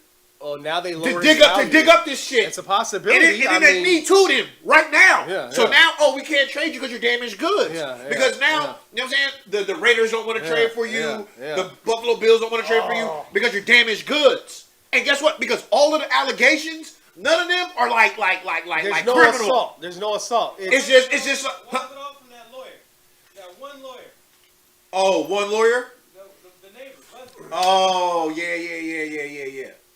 Oh, now they lower to dig up this shit. It's a possibility. And then they Me Too'd him right now. Yeah, so now, we can't trade you because you're damaged goods. Because now, you know what I'm saying? The Raiders don't want to trade for you. The Buffalo Bills don't want to trade for you because you're damaged goods. And guess what? Because all of the allegations, none of them are like no criminal. Assault. There's no assault. It's just like, Walk it off from that lawyer. Got one lawyer. Oh, one lawyer? Oh, yeah.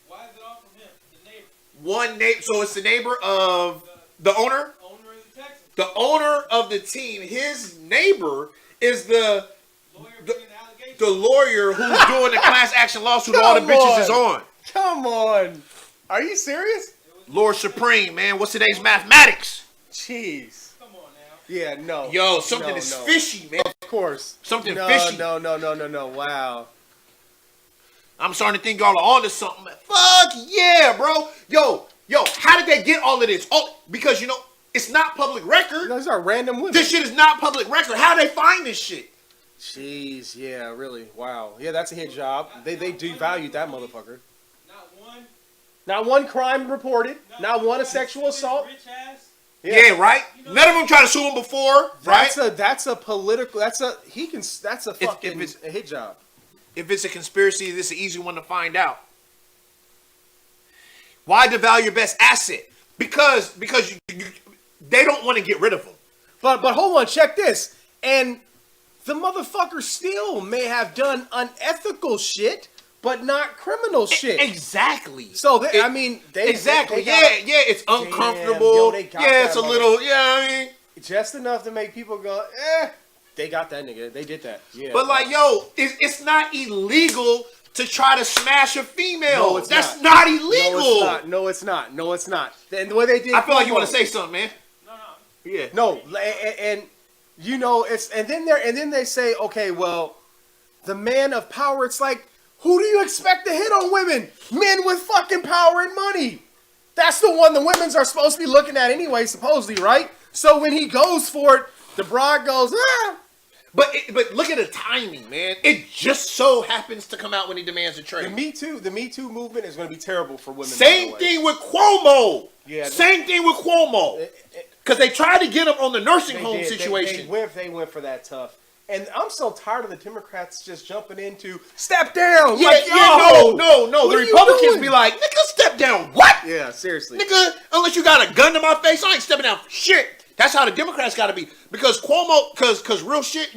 Why is it all from him? The neighbor. One neighbor. So it's the neighbor of the owner? Owner of the Texans. The owner of the team. His neighbor is the lawyer who's doing the class action lawsuit all the bitches is on. Come on. Are you serious? Lord Supreme, man. What's today's mathematics? Jeez. Come on now. Yeah, no. Yo, something is fishy, man. Of course. Something fishy. No. Wow. I'm starting to think y'all are onto something. Fuck yeah, bro. Yo, how did they get all of this? Oh, because, it's not public record. Those are random women. This shit is not public record. How they find this shit? Jeez, yeah, really. Wow. Yeah, that's a hit job. They devalued that motherfucker. Not one crime reported. Not one a sexual assault. Yeah, right. None of them tried to sue him before, right? That's a political. That's a fucking a hit job. If it's a conspiracy, this is an easy one to find out. Why devalue your best asset? Because they don't want to get rid of them. But hold on, check this. And the motherfucker still may have done unethical shit, but not criminal shit. Exactly. So they exactly. It's uncomfortable. It's a little. Just enough to make people go, They got that nigga. They did that. Yeah. But it's not illegal to try to smash a female. No, That's not illegal. No, it's not. And the way they did. I feel like you want to say something, man. No. Yeah. No, and it's and then they say, okay, well, the man of power. It's like, who do you expect to hit on women? Men with fucking power and money. That's the one the women's are supposed to be looking at anyway, supposedly, right? So when he goes for it, the broad goes, But look at the timing, man. It just so happens to come out when he demands a trade. The Me Too movement is going to be terrible for women. Same thing with Cuomo. Yeah. Same thing with Cuomo. Because they tried to get him on the nursing home situation. They went for that tough. And I'm so tired of the Democrats just jumping into step down. No. The Republicans be like, nigga, step down. What? Yeah, seriously. Nigga, unless you got a gun to my face, I ain't stepping down for shit. That's how the Democrats got to be. Because Cuomo, because real shit,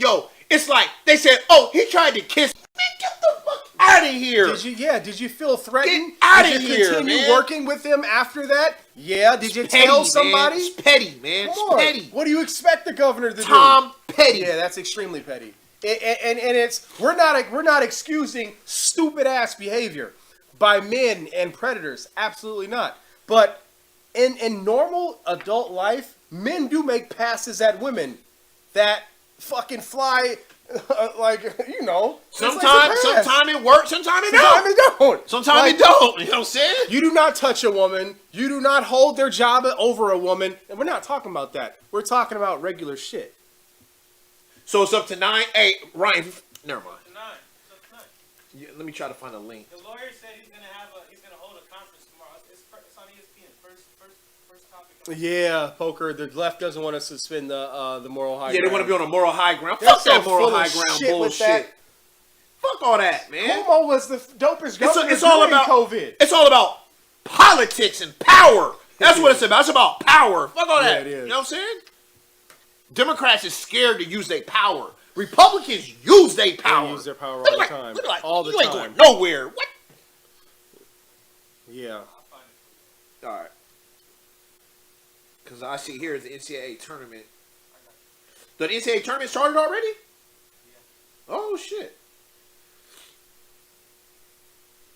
it's like they said, oh, he tried to kiss. Man, get the fuck out of here. Did you feel threatened? Get out of Did you here, continue man. working with him after that? Yeah. Did you tell somebody? Man. It's petty, man. Come It's on. petty. What do you expect the governor to do? Tom Petty. Yeah, that's extremely petty. And it's we're not excusing stupid ass behavior by men and predators. Absolutely not. But in normal adult life, men do make passes at women that fucking fly Sometimes it works, sometimes it don't. Sometimes it don't. You know what I'm saying? You do not touch a woman. You do not hold their job over a woman. And we're not talking about that. We're talking about regular shit. So it's up to 9. Hey, Ryan, never mind. It's up to 9. Yeah, let me try to find a link. The lawyer said he's gonna hold a conference tomorrow. It's on ESPN. First topic. Yeah, poker. The left doesn't want to suspend the moral high ground. Yeah, they want to be on a moral high ground. They're Fuck that so moral full of high ground shit with bullshit. that. Fuck all that, man. Cuomo was the dopest governor It's all during about COVID. It's all about politics and power. That's what it's about. It's about power. Fuck all that. Yeah, it is. You know what I'm saying? Democrats is scared to use their power. Republicans use their power. They use their power all the time. All the you time. ain't going nowhere. What? Yeah. All right. Because I see here is the NCAA tournament. The NCAA tournament started already? Yeah. Oh, shit.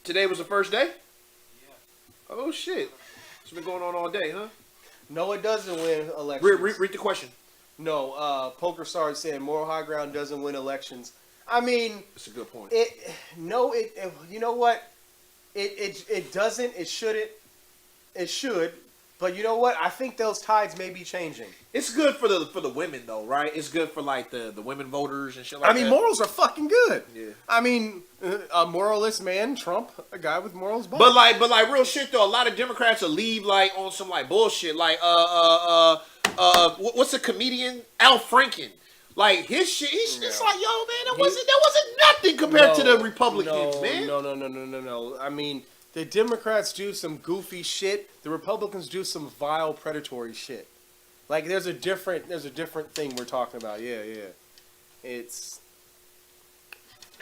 Today was the first day? Yeah. Oh, shit. It's been going on all day, huh? No, it doesn't win elections. Read the question. No, Poker started saying moral high ground doesn't win elections. I mean, That's a good point. You know what? It doesn't. It shouldn't. It should. But you know what? I think those tides may be changing. It's good for the women though, right? It's good for like the women voters and shit like that. I mean, morals are fucking good. Yeah. I mean, a moralist man, Trump, a guy with morals. But like real shit though, a lot of Democrats will leave like on some like bullshit, like what's a comedian? Al Franken. Like his shit, he's just like, yo, man, that wasn't nothing compared to the Republicans, man. No. I mean, the Democrats do some goofy shit. The Republicans do some vile, predatory shit. Like there's a different thing we're talking about. Yeah. It's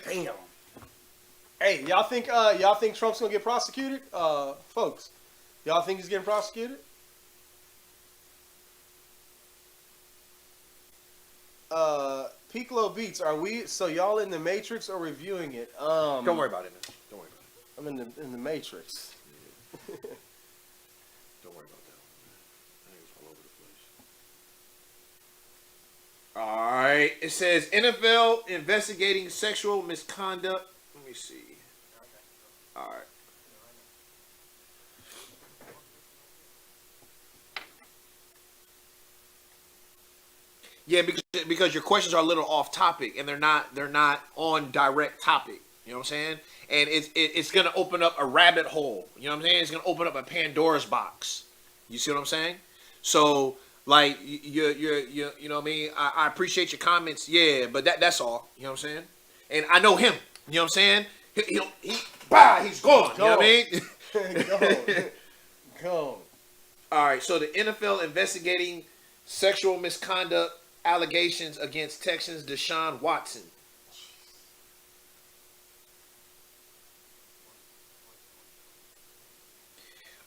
damn. Hey, y'all think Trump's gonna get prosecuted? Folks, y'all think he's getting prosecuted? Piccolo Beats, are we? So y'all in the Matrix or reviewing it? Don't worry about it, man. Don't worry about it. I'm in the Matrix. Don't worry about that. I think it's all over the place. All right. It says NFL investigating sexual misconduct. Let me see. All right. Yeah, because your questions are a little off topic and they're not on direct topic. You know what I'm saying? And it's gonna open up a rabbit hole. You know what I'm saying? It's gonna open up a Pandora's box. You see what I'm saying? So like you know what I mean? I appreciate your comments, yeah, but that's all. You know what I'm saying? And I know him. You know what I'm saying? He's gone. You know what I mean? Go. All right. So the NFL investigating sexual misconduct allegations against Texans Deshaun Watson.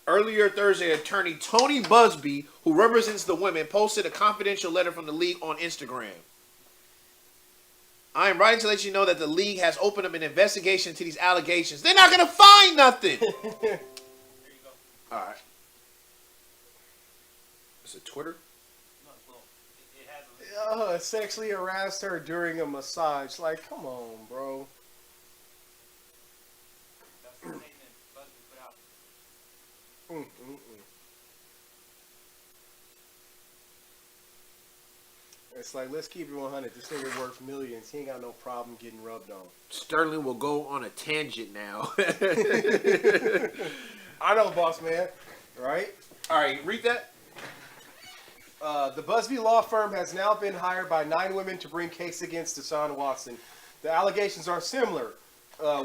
Earlier Thursday, attorney Tony Busby, who represents the women, posted a confidential letter from the league on Instagram. I am writing to let you know that the league has opened up an investigation into these allegations. They're not going to find nothing. There you go. All right. Is it Twitter? No, well, it has a Sexually harassed her during a massage. Like, come on, bro. that's the statement Busby put out. It's like, let's keep it 100. This nigga worth millions. He ain't got no problem getting rubbed on. Sterling will go on a tangent now. I know, boss man. Right? All right, read that. The Busby law firm has now been hired by 9 women to bring case against Deshaun Watson. The allegations are similar.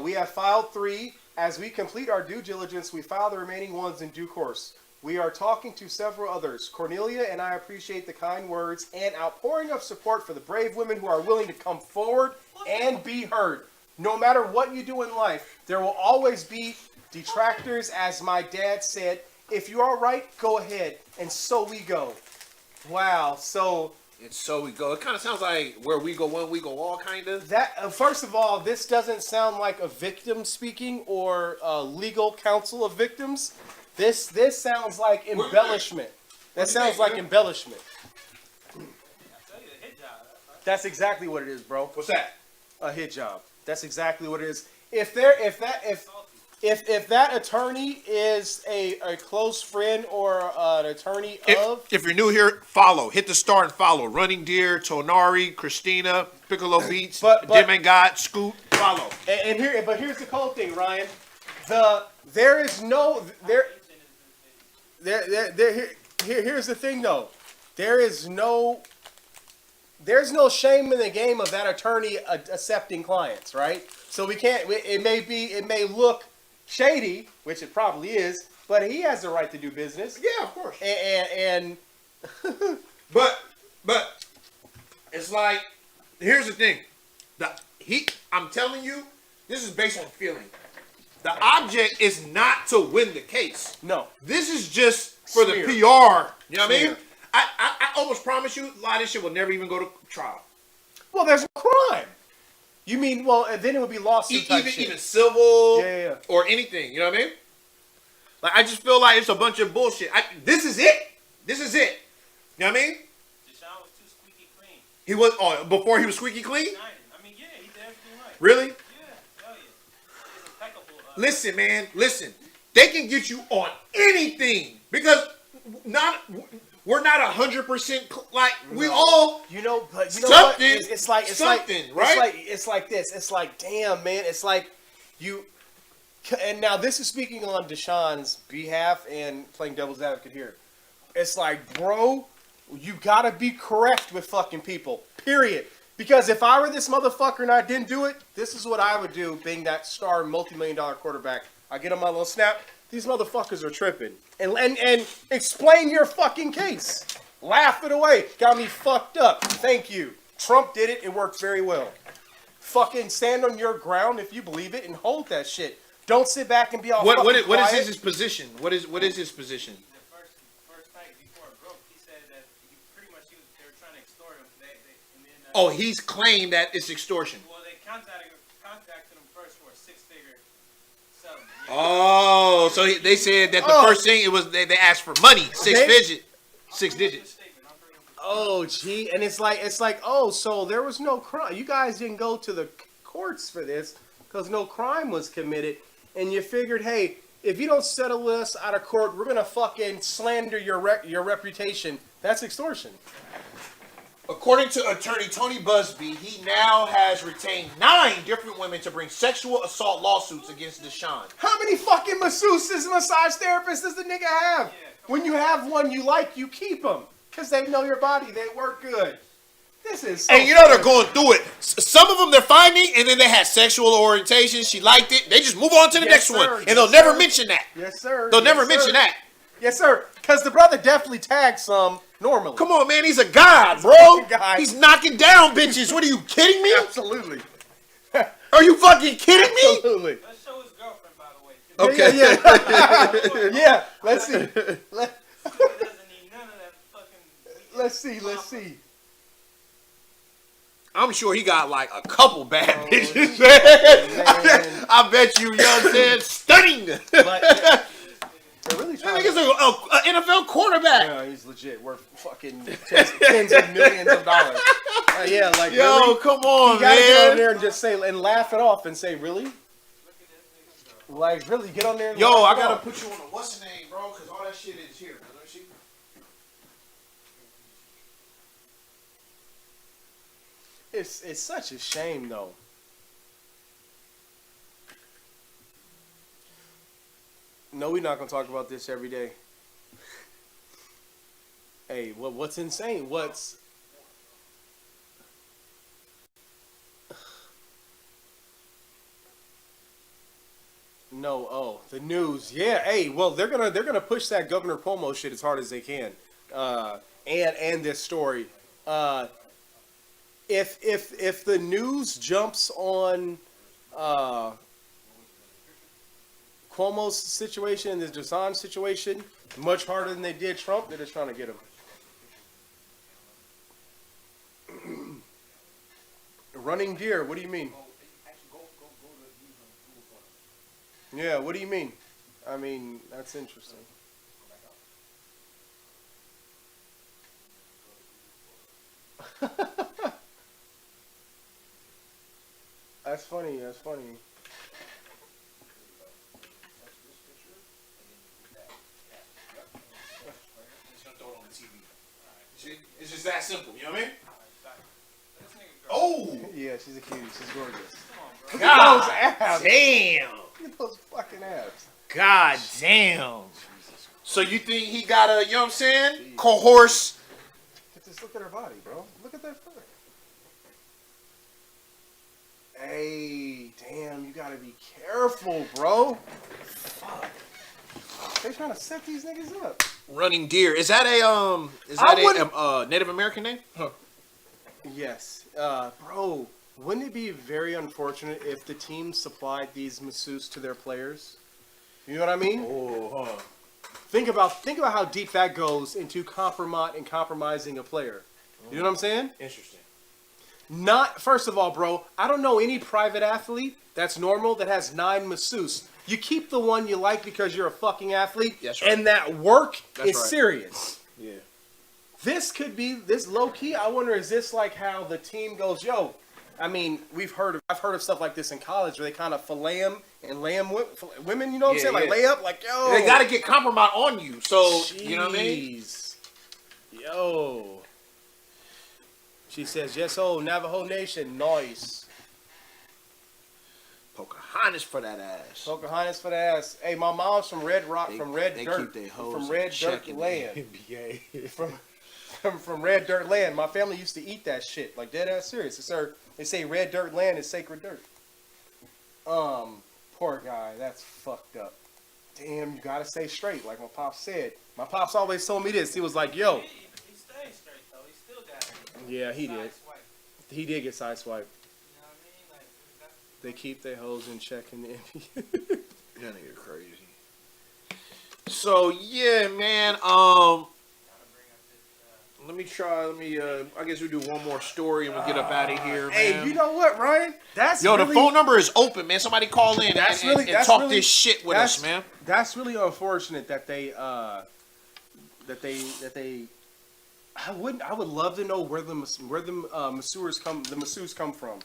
We have filed 3. As we complete our due diligence, we file the remaining ones in due course. We are talking to several others. Cornelia and I appreciate the kind words and outpouring of support for the brave women who are willing to come forward and be heard. No matter what you do in life, there will always be detractors, as my dad said. If you are right, go ahead. And so we go. Wow. So... And so we go. It kind of sounds like where we go one, we go all, kind of. That first of all, this doesn't sound like a victim speaking or legal counsel of victims. This sounds like embellishment. That sounds like embellishment. I tell you, the hit job. That's exactly what it is, bro. What's that? A hit job. That's exactly what it is. If that attorney is a close friend or an attorney of... If you're new here, follow. Hit the star and follow. Running Deer, Tonari, Christina, Piccolo Beats, Dim and God, Scoot, follow. But here's the cool thing, Ryan. Here's the thing though. There's no shame in the game of that attorney accepting clients, right? So we can't. It may look shady, which it probably is, but he has the right to do business. Yeah, of course. And but it's like, here's the thing. I'm telling you, this is based on feeling. The object is not to win the case. No. This is just for Smear. the PR. You know what I Smear. mean? I almost promise you, a lot of this shit will never even go to trial. Well, there's no crime. You mean, well, then it would be lawsuit type shit. Even civil Yeah. or anything. You know what I mean? Like, I just feel like it's a bunch of bullshit. This is it. This is it. You know what I mean? Deshaun was too squeaky clean. He was, before he was squeaky clean? I mean, yeah, he did everything right. Really? Yeah, hell yeah. He's impeccable. Listen, man, listen. They can get you on anything because we're not 100% like we all. You know, but you know something. what? It's like right? It's like this. It's like, damn, man. It's like you. And now this is speaking on Deshaun's behalf and playing devil's advocate here. It's like, bro, you gotta be correct with fucking people. Period. Because if I were this motherfucker and I didn't do it, this is what I would do, being that star multi-million-dollar quarterback. I get on my little snap. These motherfuckers are tripping. And explain your fucking case. Laugh it away. Got me fucked up. Thank you. Trump did it. It worked very well. Fucking stand on your ground if you believe it and hold that shit. Don't sit back and be all What fucking is quiet. his position? What is his position? The first night before it broke, he said that he pretty much they were trying to extort him. And then, Oh, he's claimed that it's extortion. well, they contacted him first for a six-figure settlement. Oh, so they said that the first thing it was they asked for money, six digits. Oh, gee, and it's like, oh, so there was no crime. You guys didn't go to the courts for this because no crime was committed, and you figured, hey, if you don't settle this out of court, we're gonna fucking slander your reputation. That's extortion. According to attorney Tony Busby, he now has retained 9 different women to bring sexual assault lawsuits against Deshaun. How many fucking masseuses, massage therapists does the nigga have? When you have one you like, you keep them. Because they know your body. They work good. This is so And you know they're going through it. Some of them they're finding, and then they had sexual orientation. She liked it. They just move on to the next one. And they'll never mention that. Yes, sir. They'll never mention that. Yes, sir. Because the brother definitely tagged some normally. Come on, man. He's a god, bro. He's knocking down bitches. What are you kidding me? Absolutely. Are you fucking kidding me? Absolutely. Let's show his girlfriend, by the way. Okay. Yeah. Yeah. Let's see. Let's see. I'm sure he got like a couple bad bitches. I bet you, know what I'm saying? Stunning. But they're really That trying nigga's an NFL quarterback. Yeah, he's legit worth fucking tens of millions of dollars. Yeah, like Yo, really? come on, you gotta get on man. there and just say and laugh it off and say, really? Like really, get on there. And Yo, laugh I it gotta off. put you on a what's the name, bro? Because all that shit is here. Let me see. It's such a shame though. No, we're not gonna talk about this every day. Hey, what's insane? What's no? Oh, the news. Yeah. Hey, well, they're gonna push that Governor Cuomo shit as hard as they can. And this story. If the news jumps on Cuomo's situation and the Deshaun situation much harder than they did Trump, they're just trying to get him. Running deer, what do you mean? Yeah, what do you mean? I mean, that's interesting. That's funny, that's funny. It's just that simple, you know what I mean? Oh! Yeah, she's a cutie, she's gorgeous. God Look at those abs. damn! Look at those fucking abs. God damn! So you think he got a, you know what I'm saying? Cohorse. Just look at her body, bro. Look at that foot. Hey, damn, you gotta be careful, bro. Fuck. They trying to set these niggas up. Running deer. Is that a Native American name? Huh. Yes. Bro, wouldn't it be very unfortunate if the team supplied these masseuses to their players? You know what I mean? Oh, huh. Think about how deep that goes into compromising a player. You know what I'm saying? Interesting. Not, first of all, bro, I don't know any private athlete that's normal that has 9 masseuses. You keep the one you like because you're a fucking athlete, That's right. and that work That's is right. serious. Yeah. This could be, this low key, I wonder, is this like how the team goes, yo, I mean, I've heard of stuff like this in college where they kind of fillet women, you know what I'm saying? Like lay up, like, yo. They got to get compromised on you. So, you know what I mean? Jeez. Yo. She says, yes, oh, Navajo Nation, nice. Pocahontas for that ass. Pocahontas for the ass. Hey, my mom's from Red Rock, from Red they Dirt, keep they hoes from in Red check Dirt in the land. NBA. from Red Dirt land. My family used to eat that shit, like dead ass serious. They say Red Dirt land is sacred dirt. Poor guy, that's fucked up. Damn, you gotta stay straight, like my pops said. My pops always told me this. He was like, yo. He stayed straight though. He still got it. Yeah, he did. Sideswipe. He did get sideswiped. You know what I mean? Like They keep their hoes in check in the NBA. That nigga crazy. So yeah, man. Let me try. I guess we do one more story and we'll get up out of here, man. Hey, you know what, Ryan? That's Yo, really, the phone number is open, man. Somebody call in and talk this shit with us, man. That's really unfortunate that they I would love to know where the masseurs come from.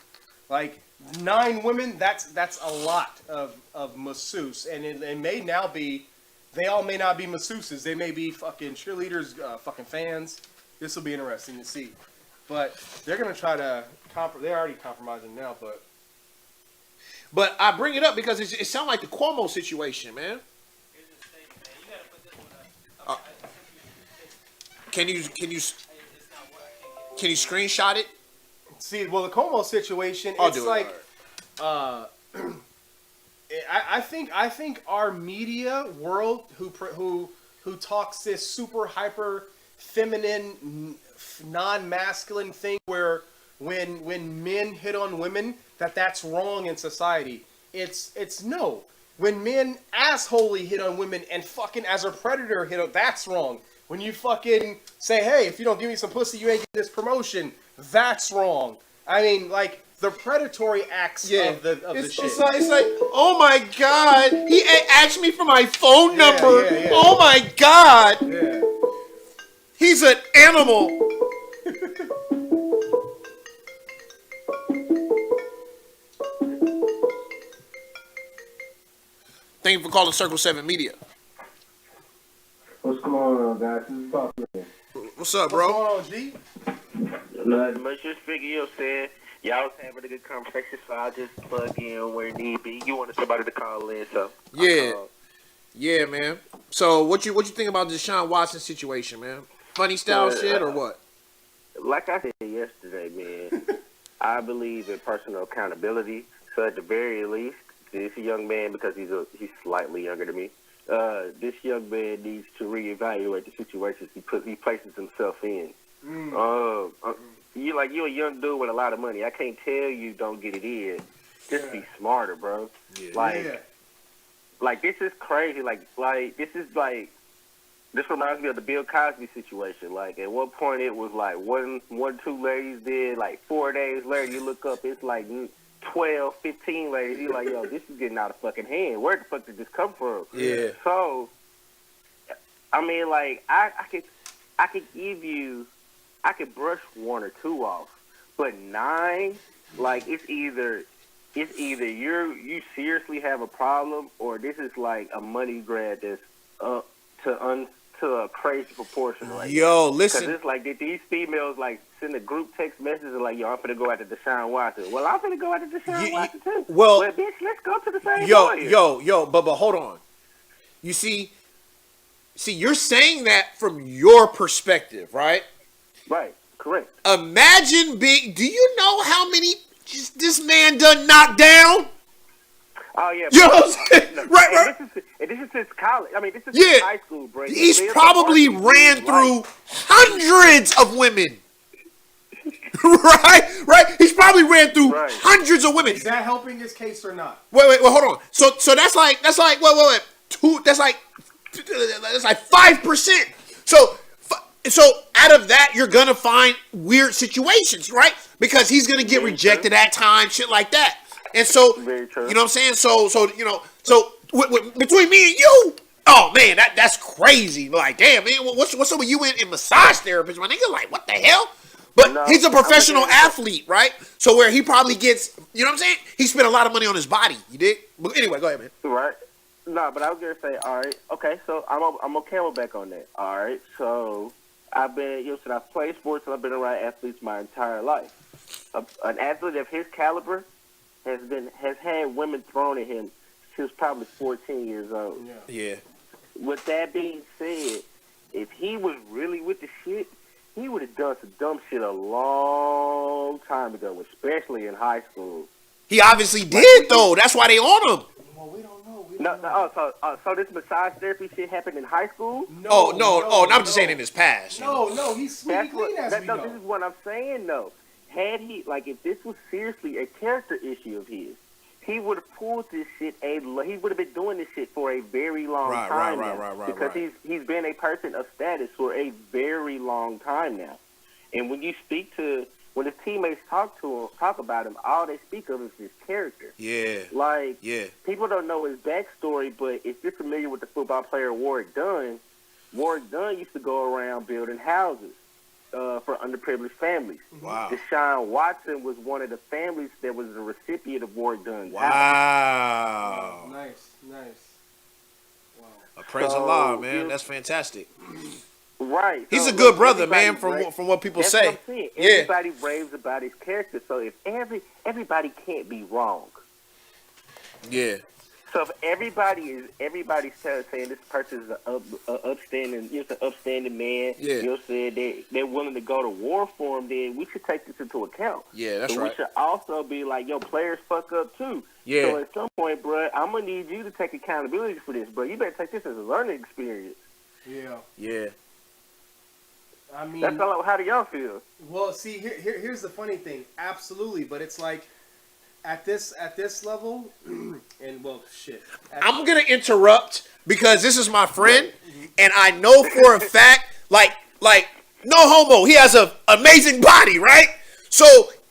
Like 9 women, that's a lot of masseuse, and it may now be, they all may not be masseuses. They may be fucking cheerleaders, fucking fans. This will be interesting to see. But they're gonna try to they're already compromising now, but. But I bring it up because it sounds like the Cuomo situation, man. Can you screenshot it? See, well, the Como situation, I'll it's do it. like, I think our media world who talks this super hyper feminine, non-masculine thing where when men hit on women, that's wrong in society. It's no. When men assholey hit on women and fucking as a predator hit on, that's wrong. When you fucking say, hey, if you don't give me some pussy, you ain't getting this promotion, that's wrong. I mean, like, the predatory acts of the shit. It's like, oh my God, he asked me for my phone number. Yeah. Oh my God. Yeah. He's an animal. Thank you for calling Circle 7 Media. What's going on, guys? This is Pop. What's up, bro? What's going on, G? Nothing much. Just figure you said y'all was having a good conversation, so I'll just plug in where need be. You wanted somebody to call in, so Yeah, man. So what you think about the Deshaun Watson situation, man? Funny style shit or what? Like I said yesterday, man, I believe in personal accountability. So at the very least, this young man, because he's slightly younger than me, this young man needs to reevaluate the situations he places himself in. You're a young dude with a lot of money. I can't tell you don't get it in. Just be smarter, bro. Yeah. Like this is crazy. This reminds me of the Bill Cosby situation. Like at one point it was like two ladies did, like 4 days later you look up, it's like 12, 15 ladies. You're like, yo, this is getting out of fucking hand. Where the fuck did this come from? Yeah. So, I mean, like, I could give you, I could brush 1 or 2 off, but 9, like, it's either you seriously have a problem, or this is like a money grab that's up to a crazy proportion right Yo, now. listen. Because it's like, did these females, like, send a group text message and like, yo, I'm finna go after Deshaun Watson. Well, I'm finna go after Deshaun Watson, too. Well, bitch, let's go to the same Yo, but hold on. You see, you're saying that from your perspective, right? Right, correct. Imagine do you know how many this man done knocked down? Oh, yeah. You know what I'm saying? Right. And this is since college. I mean, this is since high school, bro. He's probably ran through hundreds of women. Right? He's probably ran through hundreds of women. Is that helping his case or not? Wait, hold on. So that's like that's like 5%. So out of that, you're gonna find weird situations, right? Because he's gonna get rejected at times, shit like that. And so, you know what I'm saying? So between me and you, oh man, that's crazy. Like, damn, man, what's up with you in massage therapist? My nigga, like, what the hell? But he's a professional athlete, right? So where he probably gets, you know what I'm saying? He spent a lot of money on his body. You dig? But anyway, go ahead, man. Right. No, but I was gonna say, all right, okay, so I'm gonna camelback on that. All right, so I've played sports and I've been around athletes my entire life. An athlete of his caliber has had women thrown at him since he was probably 14 years old. Yeah. With that being said, if he was really with the shit, he would have done some dumb shit a long time ago, especially in high school. He obviously did, though. That's why they on him. Well, we don't know. So this massage therapy shit happened in high school? No, I'm just saying in his past. No, he's sweet clean as we know. This is what I'm saying, though. Had he, like, if this was seriously a character issue of his, he would have pulled this shit. He would have been doing this shit for a very long time now. Because he's been a person of status for a very long time now. And when you speak to, when his teammates talk about him, all they speak of is his character. Yeah. Like, people don't know his backstory, but if you're familiar with the football player Warrick Dunn used to go around building houses for underprivileged families. Wow. Deshaun Watson was one of the families that was the recipient of Warrick Dunn's house. Wow. Oh, nice. Wow. Praise Allah, man. That's fantastic. Right. He's so, a good brother, man, from what people that's say. What I'm saying. Everybody raves about his character, so if everybody can't be wrong. Yeah. So if everybody's saying this person is an upstanding man, you know what I'm saying, they're willing to go to war for him, then we should take this into account. Yeah, that's right. We should also be like, yo, players fuck up too. Yeah. So at some point, bro, I'm gonna need you to take accountability for this, bro. You better take this as a learning experience. Yeah. Yeah. I mean, that's all. How do y'all feel? Well, see, here's the funny thing. Absolutely, but it's like at this level, and well, shit. I'm gonna interrupt because this is my friend, and I know for a fact, like no homo, he has an amazing body, right? So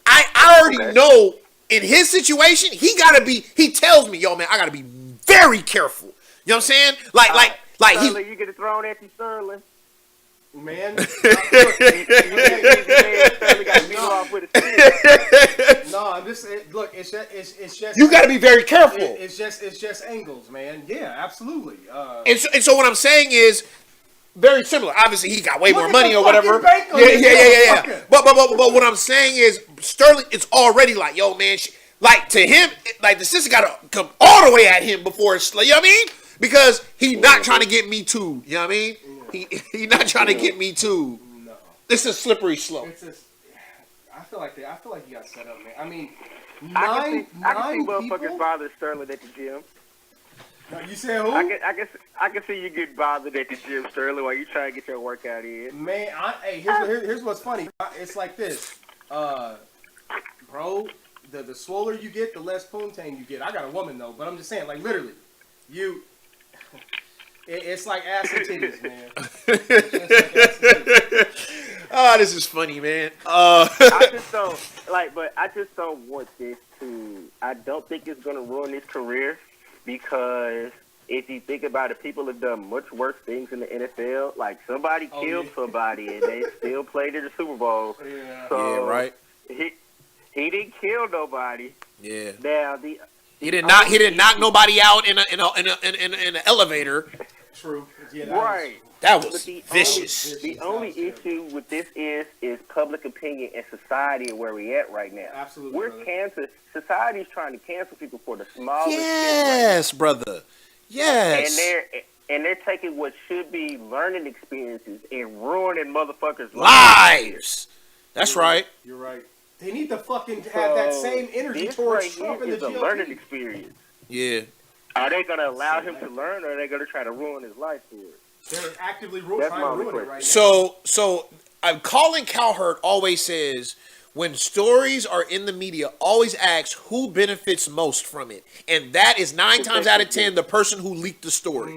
I already know in his situation, he tells me, yo, man, I gotta be very careful. You know what I'm saying? Like Sterling, you get it thrown at you, Sterling. Man, No, I'm just look. It's just. You got to be very careful. It's just angles, man. Yeah, absolutely. And so what I'm saying is very similar. Obviously, he got way more money or whatever. Yeah. But what I'm saying is Sterling. It's already like, yo, man. Like to him, like the sister got to come all the way at him before it's like, you know what I mean? Because he's not trying to get me too. You know what I mean? He not trying to get me too. No. This is a slippery slope. I feel like you got set up, man. I mean, I can see people? motherfuckers bother Sterling at the gym. You said who? I can see you get bothered at the gym, Sterling, while you try to get your workout in. Man, here's what's funny. It's like this, bro. The swoller you get, the less poontang you get. I got a woman though, but I'm just saying, like literally, It's like ass and titties, man. Oh, this is funny, man. I just don't want this to. I don't think it's gonna ruin his career because if you think about it, people have done much worse things in the NFL. Like somebody killed somebody and they still played in the Super Bowl. Yeah. So yeah, right. He didn't kill nobody. Yeah. Now he didn't knock nobody out in an elevator. True. Yeah, right. That was vicious. The only issue with this is public opinion and society and where we at right now. Absolutely. We're society's trying to cancel people for the smallest Yes, brother. Yes. And they're taking what should be learning experiences and ruining motherfuckers' lives. That's right. You're right. They need to fucking have that same energy towards Trump and the GOP. This is a learning experience. Yeah. Are they going to allow him to learn, or are they going to try to ruin his life for it? They're actively trying to ruin it right now. So Colin Cowherd always says, when stories are in the media, always ask who benefits most from it. And that is 9 times out of 10 the person who leaked the story.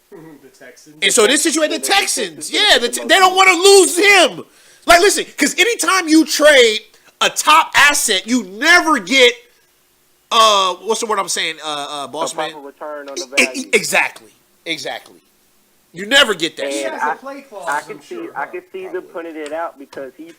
The Texans. And so this situation, the Texans, they don't want to lose him. Like, listen, because anytime you trade a top asset, you never get, what's the word I'm saying, boss man? Return on the value. Exactly. You never get that shit. I can see them putting it out because he's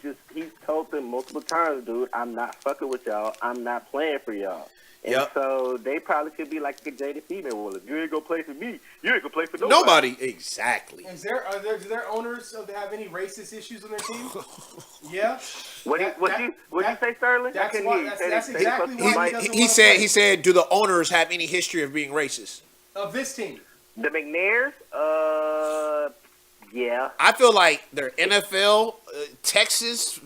told them multiple times, dude, I'm not fucking with y'all. I'm not playing for y'all. And so they probably could be like a jaded female. Well, if you ain't gonna play for me, you ain't gonna play for nobody. Exactly. Do their owners have any racist issues on their team? Yeah. What you say, Sterling? That's exactly what he said. Do the owners have any history of being racist? Of this team. The McNairs, yeah. I feel like they're NFL, Texas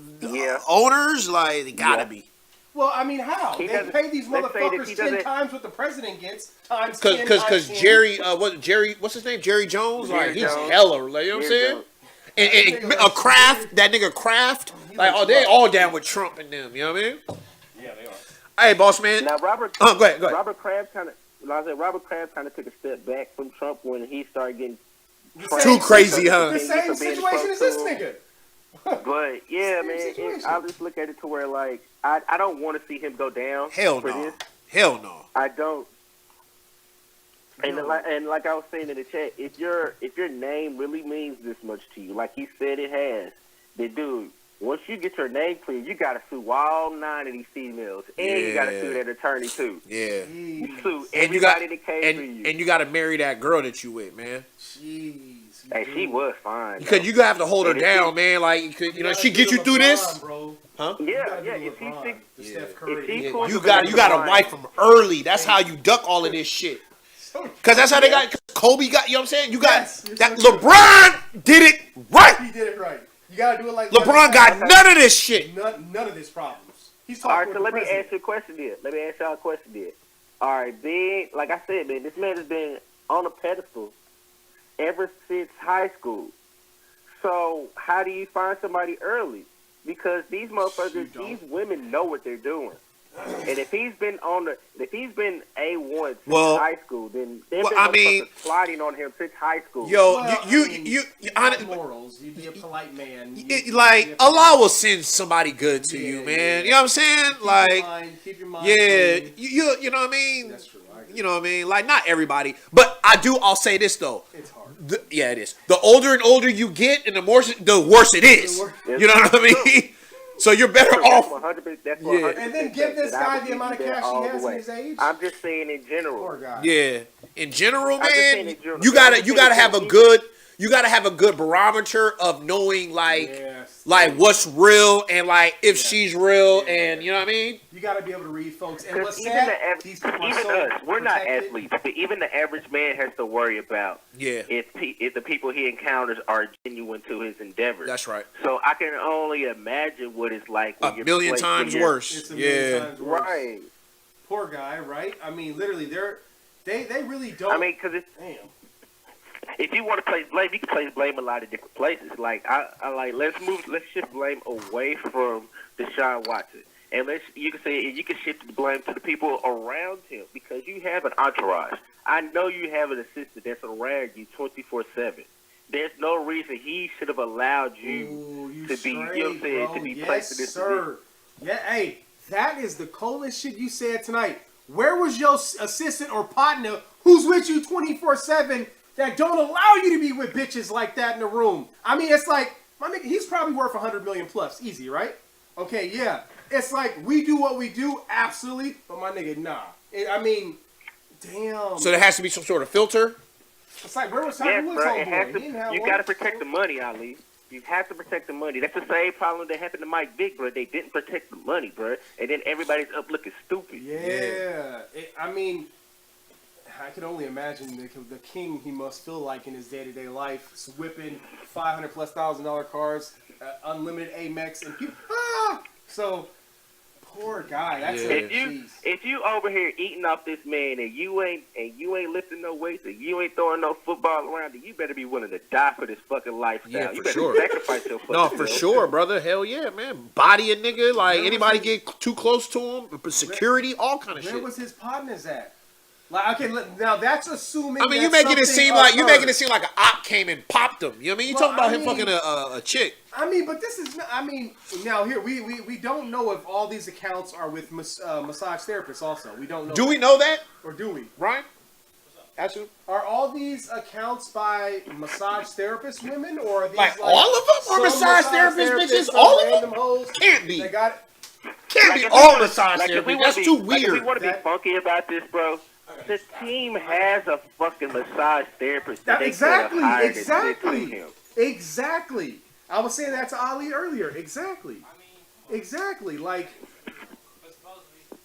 owners, like they gotta be. Well, I mean, how? They pay these motherfuckers 10 times what the president gets times 10. Because what's his name? Jerry Jones? Jerry like, he's Jones. hella, like, you know what I'm saying? And that nigga Kraft, like, they all down with Trump and them, you know what I mean? Yeah, they are. Hey, boss man. Now Robert. Go ahead. Robert Kraft kind of. I said Robert Kraft kind of took a step back from Trump when he started getting Too crazy, huh? The same situation as this nigga. But yeah, man, I just look at it to where like I don't want to see him go down. Hell for no. this. Hell no. I don't. And like I was saying in the chat, if your name really means this much to you, like he said it has, then dude, once you get your name clear, you gotta sue all 9 of these females, and you gotta sue that attorney too. Yeah. You sue And you got everybody that came for you. and you got to marry that girl that you with, man. Jeez. Hey, she was fine. Because you have to hold her down, man. Like, you know, she get you through this. Bro. Huh? Yeah. If he You got a wife from early. That's how you duck all of this shit. Because that's how they got Kobe got. You know what I'm saying? You got that. LeBron did it right. He did it right. You gotta do it like LeBron got none of this shit. None of this problems. He's all talking. right, so let me ask you a question then. All right, then, like I said, man, this man has been on a pedestal ever since high school. So how do you find somebody early? Because these motherfuckers, these women know what they're doing. And if he's been A1 since high school, then they've been sliding on him since high school. Yo, you morals. You be a polite man. Like Allah will send somebody good to you, man. You know what I'm saying? Keep your mind yeah, clean. you know what I mean? That's true. I agree. You know what I mean? Like not everybody, but I'll say this though. It's hard. Yeah, it is. The older and older you get, and the worse it is. You know what I mean? So you're better off. That's 100%. And then give this guy the amount of cash he has in his age. I'm just saying in general. Poor guy. Yeah, in general, I'm just man, saying in general. you gotta have a good. You gotta have a good barometer of knowing like what's real and like if she's real and you know what I mean. You gotta be able to read folks. And what's Even sad, these people are even so us, we're not protected. athletes, but even the average man has to worry about if the people he encounters are genuine to his endeavors. That's right. So I can only imagine what it's like. When A million times worse. It's a million times worse. Right. Poor guy, right? I mean, literally, they really don't. I mean, because it's. Damn. If you want to place blame, you can place blame a lot of different places. Like I like let's shift blame away from Deshaun Watson, and you can shift the blame to the people around him because you have an entourage. I know you have an assistant that's around you 24/7. There's no reason he should have allowed you to be, you know what I'm saying, to be placed in this position. Yeah, hey, that is the coldest shit you said tonight. Where was your assistant or partner who's with you 24/7? That don't allow you to be with bitches like that in the room. I mean, it's like, my nigga, he's probably worth 100 million plus. Easy, right? Okay, yeah. It's like, we do what we do, absolutely. But my nigga, nah. I mean, damn. So there has to be some sort of filter. It's like, where was Tiger Woods' homeboy? You got to protect the money, Ali. You have to protect the money. That's the same problem that happened to Mike Vick, bro. They didn't protect the money, bro. And then everybody's up looking stupid. Yeah. I mean, I can only imagine the king he must feel like in his day-to-day life, whipping $500,000+ cars, unlimited Amex, and people. So, poor guy. That's if you over here eating off this man and you ain't lifting no weights and you ain't throwing no football around, then you better be willing to die for this fucking lifestyle. Yeah, you for better sure. sacrifice your fucking No, for self. sure, brother. Hell yeah, man. Body a nigga, like anybody get too close to him, security, all kind of shit. Where was his partners at? Like, okay, now that's assuming. I mean, you making it seem like an op came and popped him. You know what I mean? You talking about him fucking a chick. I mean, but this is not, I mean, now here we don't know if all these accounts are with massage therapists. Also, we don't know. Do we know that, or do we? Ryan? Absolutely. Are all these accounts by massage therapist women, or are these like all of them are massage therapist bitches? All of them hoes? Can't be. They got it. Can't be all massage therapists. That's too weird. If we want to be funky about this, bro. The team has a fucking massage therapist. Exactly. Him. Exactly. I was saying that to Ali earlier. Exactly. Like,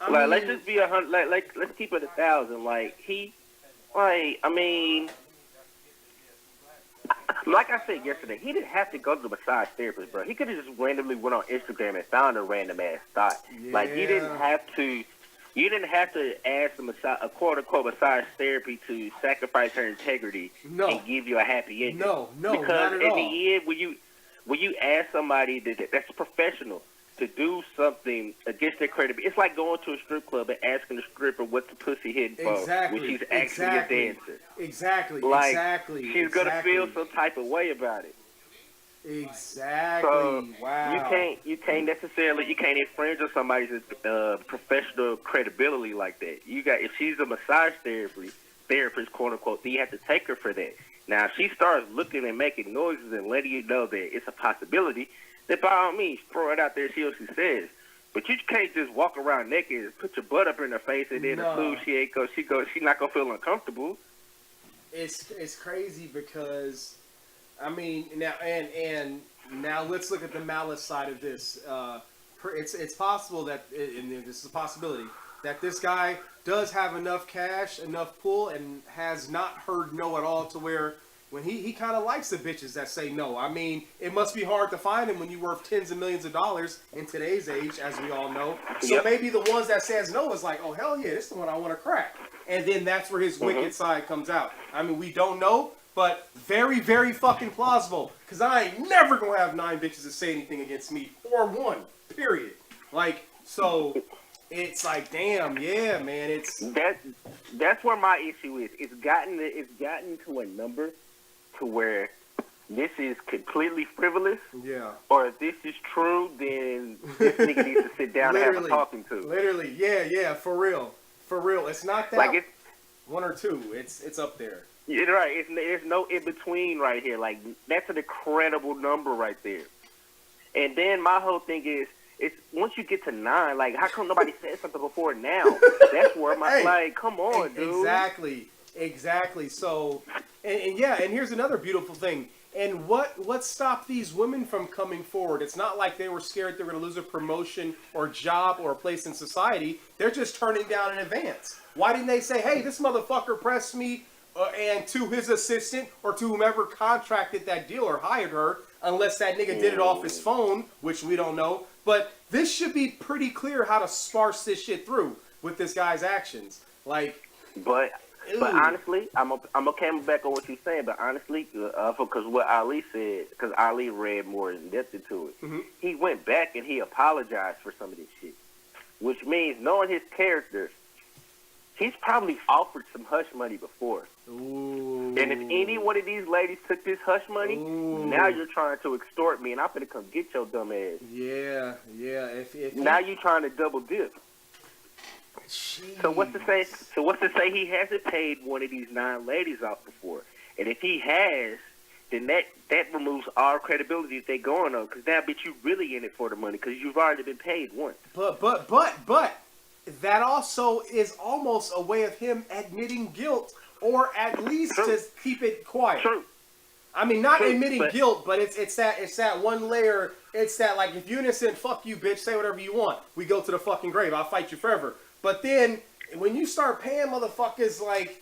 let's just be 100. Let's keep it 1,000. Like I said yesterday, he didn't have to go to the massage therapist, bro. He could have just randomly went on Instagram and found a random ass thought. Yeah. Like you didn't have to ask a quote-unquote massage therapy to sacrifice her integrity and give you a happy ending. No, because not at all. In the end, when you ask somebody that's professional to do something against their credibility. It's like going to a strip club and asking the stripper what's the pussy hitting for Exactly. when she's actually a dancer. Exactly. Like, exactly. she's gonna exactly. feel some type of way about it. Exactly. So wow. you can't infringe on somebody's professional credibility like that. If she's a massage therapist, quote unquote, then you have to take her for that. Now, if she starts looking and making noises and letting you know that it's a possibility, then by all means, throw it out there and see what she says. But you can't just walk around naked and put your butt up in her face and then assume she's not gonna feel uncomfortable. It's crazy because, I mean, now and now let's look at the malice side of this. It's possible that, and this is a possibility, that this guy does have enough cash, enough pull, and has not heard no at all to where when he kind of likes the bitches that say no. I mean, it must be hard to find him when you're worth tens of millions of dollars in today's age, as we all know. So maybe the ones that says no is like, oh, hell yeah, this is the one I want to crack. And then that's where his wicked side comes out. I mean, we don't know, but very, very fucking plausible. Because I ain't never going to have 9 bitches that say anything against me. Or one, period. Like, so it's like, damn, yeah, man, it's... That's where my issue is. It's gotten to a number to where this is completely frivolous. Yeah. Or if this is true, then this nigga needs to sit down and have a talking to. Literally, yeah, for real. For real. It's not that like it's, one or two. It's up there. You're right. There's no in between right here. Like, that's an incredible number right there. And then my whole thing is, it's once you get to 9, like, how come nobody said something before now? That's where my like, come on, dude. Exactly. So, and yeah, and here's another beautiful thing. And what stopped these women from coming forward? It's not like they were scared they were going to lose a promotion or job or a place in society. They're just turning down an advance. Why didn't they say, hey, this motherfucker pressed me and to his assistant or to whomever contracted that deal or hired her, unless that nigga did it off his phone, which we don't know. But this should be pretty clear how to sparse this shit through with this guy's actions. Like, But honestly, I'm okay back on what you're saying. But honestly, because what Ali said, because Ali read more in depth into it, he went back and he apologized for some of this shit, which means knowing his character, he's probably offered some hush money before. Ooh. And if any one of these ladies took this hush money, now you're trying to extort me, and I'm gonna come get your dumb ass. Yeah. If now you're trying to double dip. Jeez. So what's to say he hasn't paid one of these 9 ladies off before? And if he has, then that removes all credibility that they going on. Because now, bitch, you really in it for the money because you've already been paid once. But that also is almost a way of him admitting guilt, or at least to keep it quiet. True. I mean, not admitting guilt, but it's that one layer. It's that, like, if you're innocent, fuck you, bitch. Say whatever you want. We go to the fucking grave. I'll fight you forever. But then when you start paying motherfuckers, like,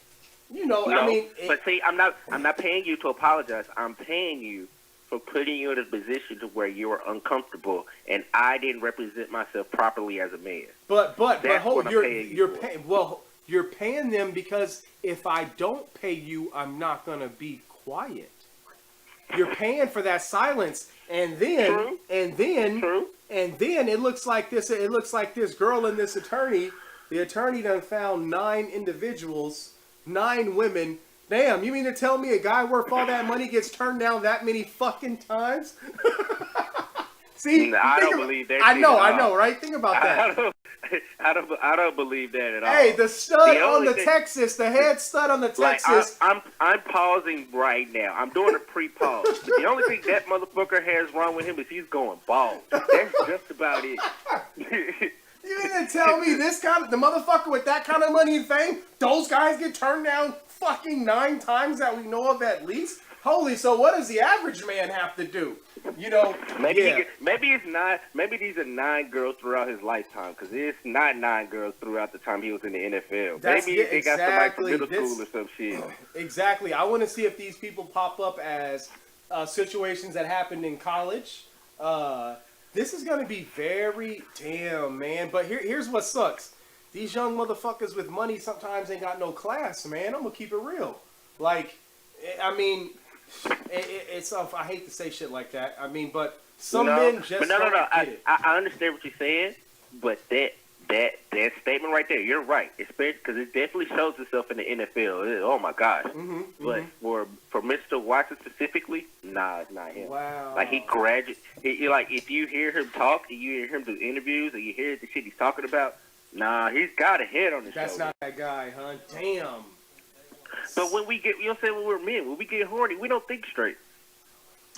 you know, no, I mean. But see, I'm not paying you to apologize. I'm paying you for putting you in a position to where you are uncomfortable, and I didn't represent myself properly as a man. But hold, you're paying them because if I don't pay you, I'm not gonna be quiet. You're paying for that silence, and then it looks like this. It looks like this girl and this attorney. The attorney done found 9 individuals, 9 women. Damn, you mean to tell me a guy worth all that money gets turned down that many fucking times? See, I don't believe that. I know, right? Think about that. I don't believe that at all. Hey, the stud on the Texas, the head stud on the Texas. Like, I'm pausing right now. I'm doing a pre-pause. But the only thing that motherfucker has wrong with him is he's going bald. That's just about it. You mean to tell me the motherfucker with that kind of money and fame, those guys get turned down fucking 9 times that we know of at least? Holy, so what does the average man have to do? You know, maybe it's 9. Maybe these are 9 girls throughout his lifetime, because it's not 9 girls throughout the time he was in the NFL. Maybe they got somebody from middle school or some shit. Exactly. I want to see if these people pop up as situations that happened in college. This is going to be very damn, man. But here's what sucks. These young motherfuckers with money sometimes ain't got no class, man. I'm going to keep it real. Like, I mean, it's I hate to say shit like that. I mean, but Some No, men just but no. don't get I, it. I understand what you're saying, but that statement right there, you're right. Especially because it definitely shows itself in the NFL. Oh my gosh! But for Mr. Watson specifically, nah, it's not him. Wow. Like he like if you hear him talk and you hear him do interviews and you hear the shit he's talking about, nah, he's got a head on his That's shoulder. not that guy, huh? Damn. But when we get, you know what I'm saying, when we're men, when we get horny, we don't think straight.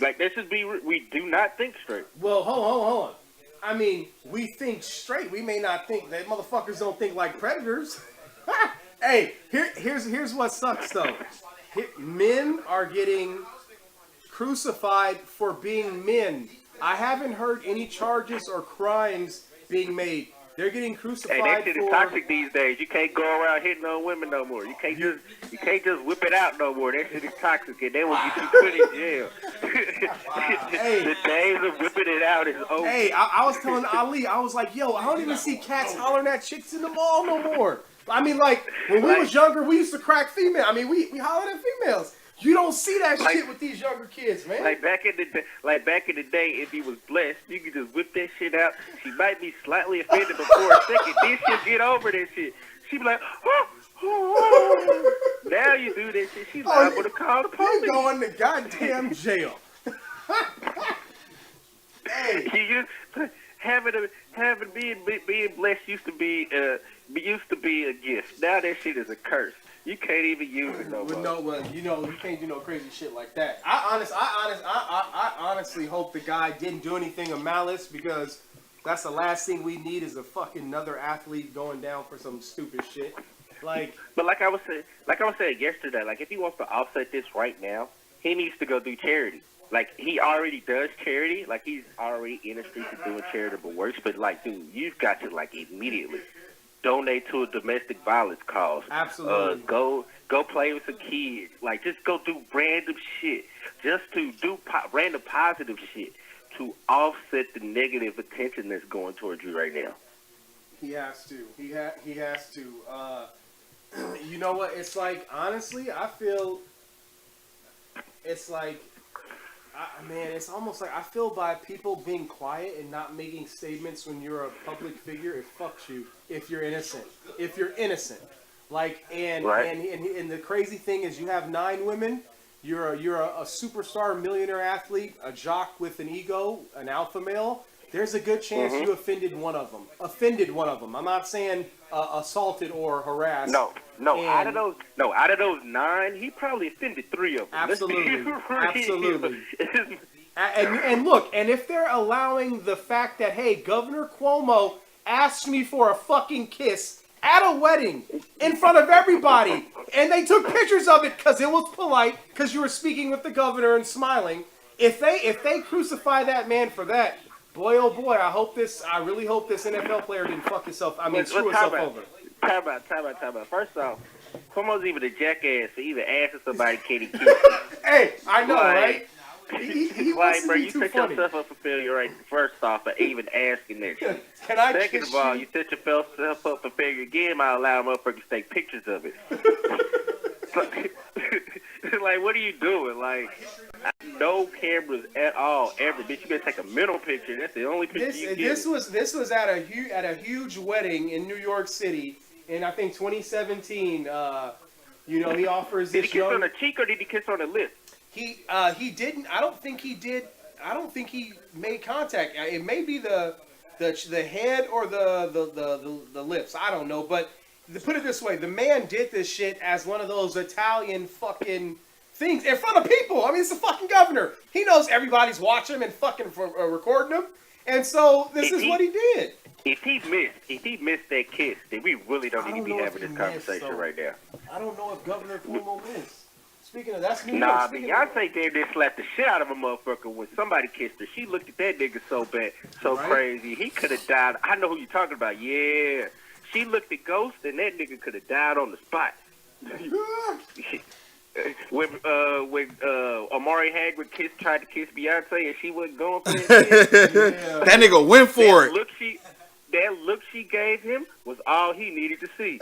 Like, let's just be, we do not think straight. Well, hold on. I mean, we think straight. We may not think that motherfuckers don't think like predators. Hey, here's what sucks though. Men are getting crucified for being men. I haven't heard any charges or crimes being made. They're getting crucified Hey, that shit is for. toxic these days. You can't go around hitting on women no more. You can't just whip it out no more. That shit is toxic, and they will get you put in jail. Hey. The days of whipping it out is over. Hey, I was telling Ali, I was like, yo, I don't even see cats hollering at chicks in the mall no more. I mean, like, when we was younger, we used to crack female. I mean, we hollered at females. You don't see that shit with these younger kids, man. Like back in the day, if you was blessed, you could just whip that shit out. She might be slightly offended before a second. Then she'll get over that shit. She be like, now you do that shit. She liable to call the police. You going to goddamn jail. Hey, You just being blessed used to be a gift. Now that shit is a curse. You can't even use it no more. No, well, you can't do no crazy shit like that. I honestly hope the guy didn't do anything of malice, because that's the last thing we need is a fucking another athlete going down for some stupid shit. Like, but like I was saying yesterday, like if he wants to offset this right now, he needs to go do charity. Like he already does charity. Like he's already in the streets of doing charitable works. But like, dude, you've got to like immediately donate to a domestic violence cause. Absolutely. Go play with some kids. Like, just go do random shit. Just to do random positive shit to offset the negative attention that's going towards you right now. he has to. He has to. You know what? It's like, honestly, I feel it's like, man, it's almost like I feel by people being quiet and not making statements when you're a public figure, it fucks you if you're innocent. If you're innocent, like, and the crazy thing is, you have 9 women. You're a superstar millionaire athlete, a jock with an ego, an alpha male. There's a good chance you offended one of them. I'm not saying assaulted or harassed. No. Out of those 9, he probably offended 3 of them. Absolutely. And look, and if they're allowing the fact that, hey, Governor Cuomo asked me for a fucking kiss at a wedding in front of everybody, and they took pictures of it because it was polite, because you were speaking with the governor and smiling. If they crucify that man for that, boy, oh boy, I really hope this NFL player didn't fuck himself. Screw himself over. Time out. First off, Cuomo's even a jackass for even asking somebody can he kiss you. Hey, I know, Like, right? He like, bro, you you too set funny. yourself up for failure right first off for even asking that shit. Can I Second kiss of all, you? you set yourself up for failure again by allowing motherfuckers to take pictures of it. Like, what are you doing? Like, no cameras at all ever. Bitch, you better take a mental picture. That's the only picture you get. This was at a huge wedding in New York City in, I think, 2017. He offers Did he this kiss young. on the cheek or did he kiss on the lip? He didn't. I don't think he did. I don't think he made contact. It may be the head or the lips. I don't know. But to put it this way, the man did this shit as one of those Italian fucking things in front of people. I mean, it's the fucking governor. He knows everybody's watching him and fucking recording him. And so this is what he did. If he missed that kiss, then we really don't need to be having this conversation right now. I don't know if Governor Cuomo missed. Speaking of, that's New York. Nah, Speaking Beyonce damn near slapped the shit out of a motherfucker when somebody kissed her. She looked at that nigga so bad, so crazy. He could have died. I know who you're talking about. Yeah. She looked at Ghost, and that nigga could have died on the spot. When Amari Hagrid tried to kiss Beyonce and she wasn't going for it. That nigga went for it. That look she gave him was all he needed to see.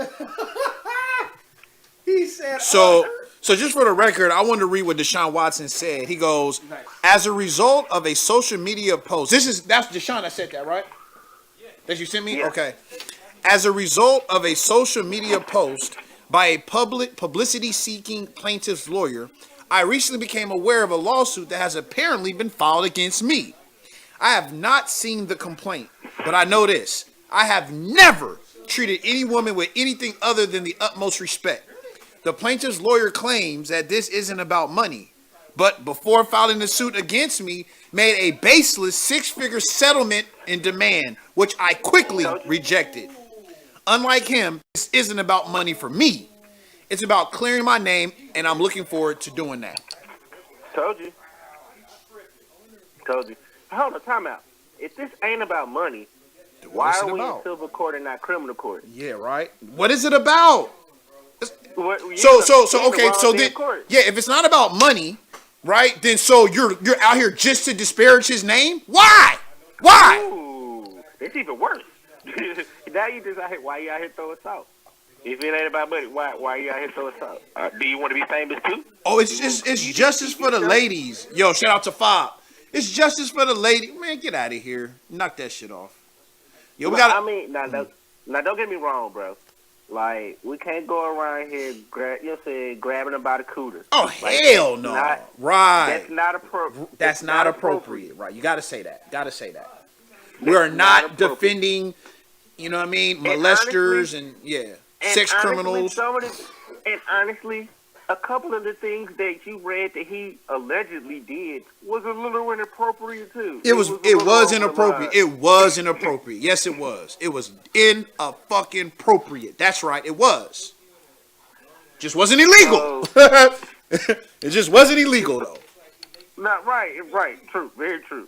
He said, So So just for the record, I wanted to read what Deshaun Watson said. He goes, as a result of a social media post. That's Deshaun that said that, right? That you sent me? Yeah. Okay. As a result of a social media post by a publicity-seeking plaintiff's lawyer, I recently became aware of a lawsuit that has apparently been filed against me. I have not seen the complaint, but I know this. I have never treated any woman with anything other than the utmost respect. The plaintiff's lawyer claims that this isn't about money, but before filing the suit against me, made a baseless six-figure settlement and demand, which I quickly rejected. Unlike him, this isn't about money for me. It's about clearing my name, and I'm looking forward to doing that. Told you. Hold on, time out. If this ain't about money, why are we in civil court and not criminal court? Yeah, right. What is it about? Okay, if it's not about money, right? Then so you're out here just to disparage his name? Why? Ooh, it's even worse. Now you just out here. Why you out here throwing salt? If it ain't about money, why you out here throwing salt? Do you want to be famous too? Oh, it's justice for the ladies. Yo, shout out to Fob. It's justice for the lady. Man, get out of here. Knock that shit off. Yo, we got. I mean, now don't get me wrong, bro. Like, we can't go around here, grabbing them by the cooter. Oh, like, hell no. Right. That's not appropriate. That's not appropriate. Right. You got to say that. We are not defending, you know what I mean, molesters and sex criminals. And honestly, a couple of the things that you read that he allegedly did was a little inappropriate too. It was inappropriate. It was inappropriate. Yes, it was. It was fucking appropriate. That's right. It was. Just wasn't illegal. It just wasn't illegal though. Not right. True. Very true.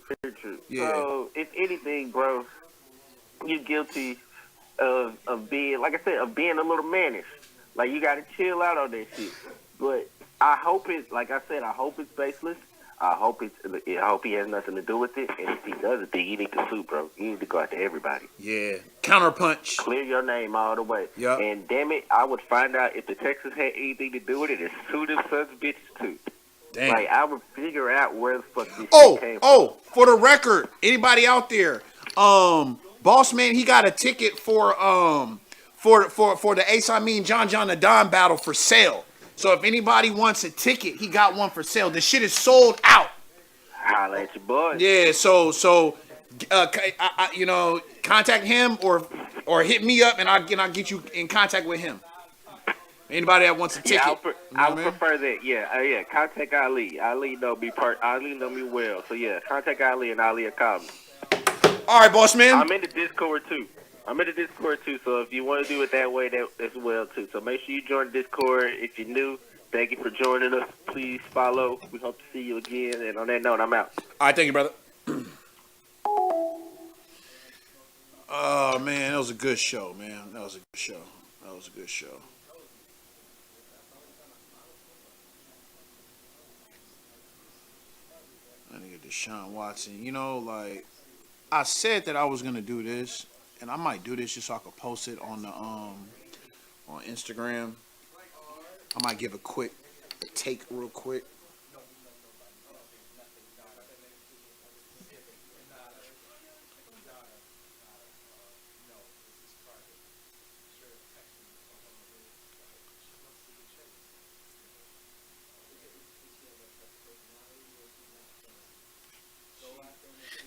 Yeah. So if anything, bro, you're guilty of being, like I said, of being a little mannish. Like, you gotta chill out on that shit. But I hope it's baseless. I hope he has nothing to do with it. And if he does, then you need to sue, bro. You need to go after everybody. Yeah. Counterpunch. Clear your name all the way. Yep. And damn it, I would find out if the Texas had anything to do with it and sue them sons of bitches too. Damn. Like, I would figure out where the fuck this shit came from. For the record, anybody out there, Boss Man, he got a ticket for the Ace Amin John the Don battle for sale. So if anybody wants a ticket, he got one for sale. The shit is sold out. Holla at your boy. Yeah, so contact him or hit me up and I'll get you in contact with him. Anybody that wants a ticket. Yeah, I would prefer that. Yeah. Contact Ali. Ali know me well. So yeah, contact Ali and Ali will call me. All right, boss man. I'm in the Discord too. So if you want to do it that way, that's well too. So make sure you join the Discord. If you're new, thank you for joining us. Please follow. We hope to see you again. And on that note, I'm out. All right, thank you, brother. Oh man, that was a good show, man. That was a good show. I nigga Deshaun Watson. You know, like I said that I was gonna do this. And I might do this just so I could post it on the on Instagram. I might give a quick take real quick.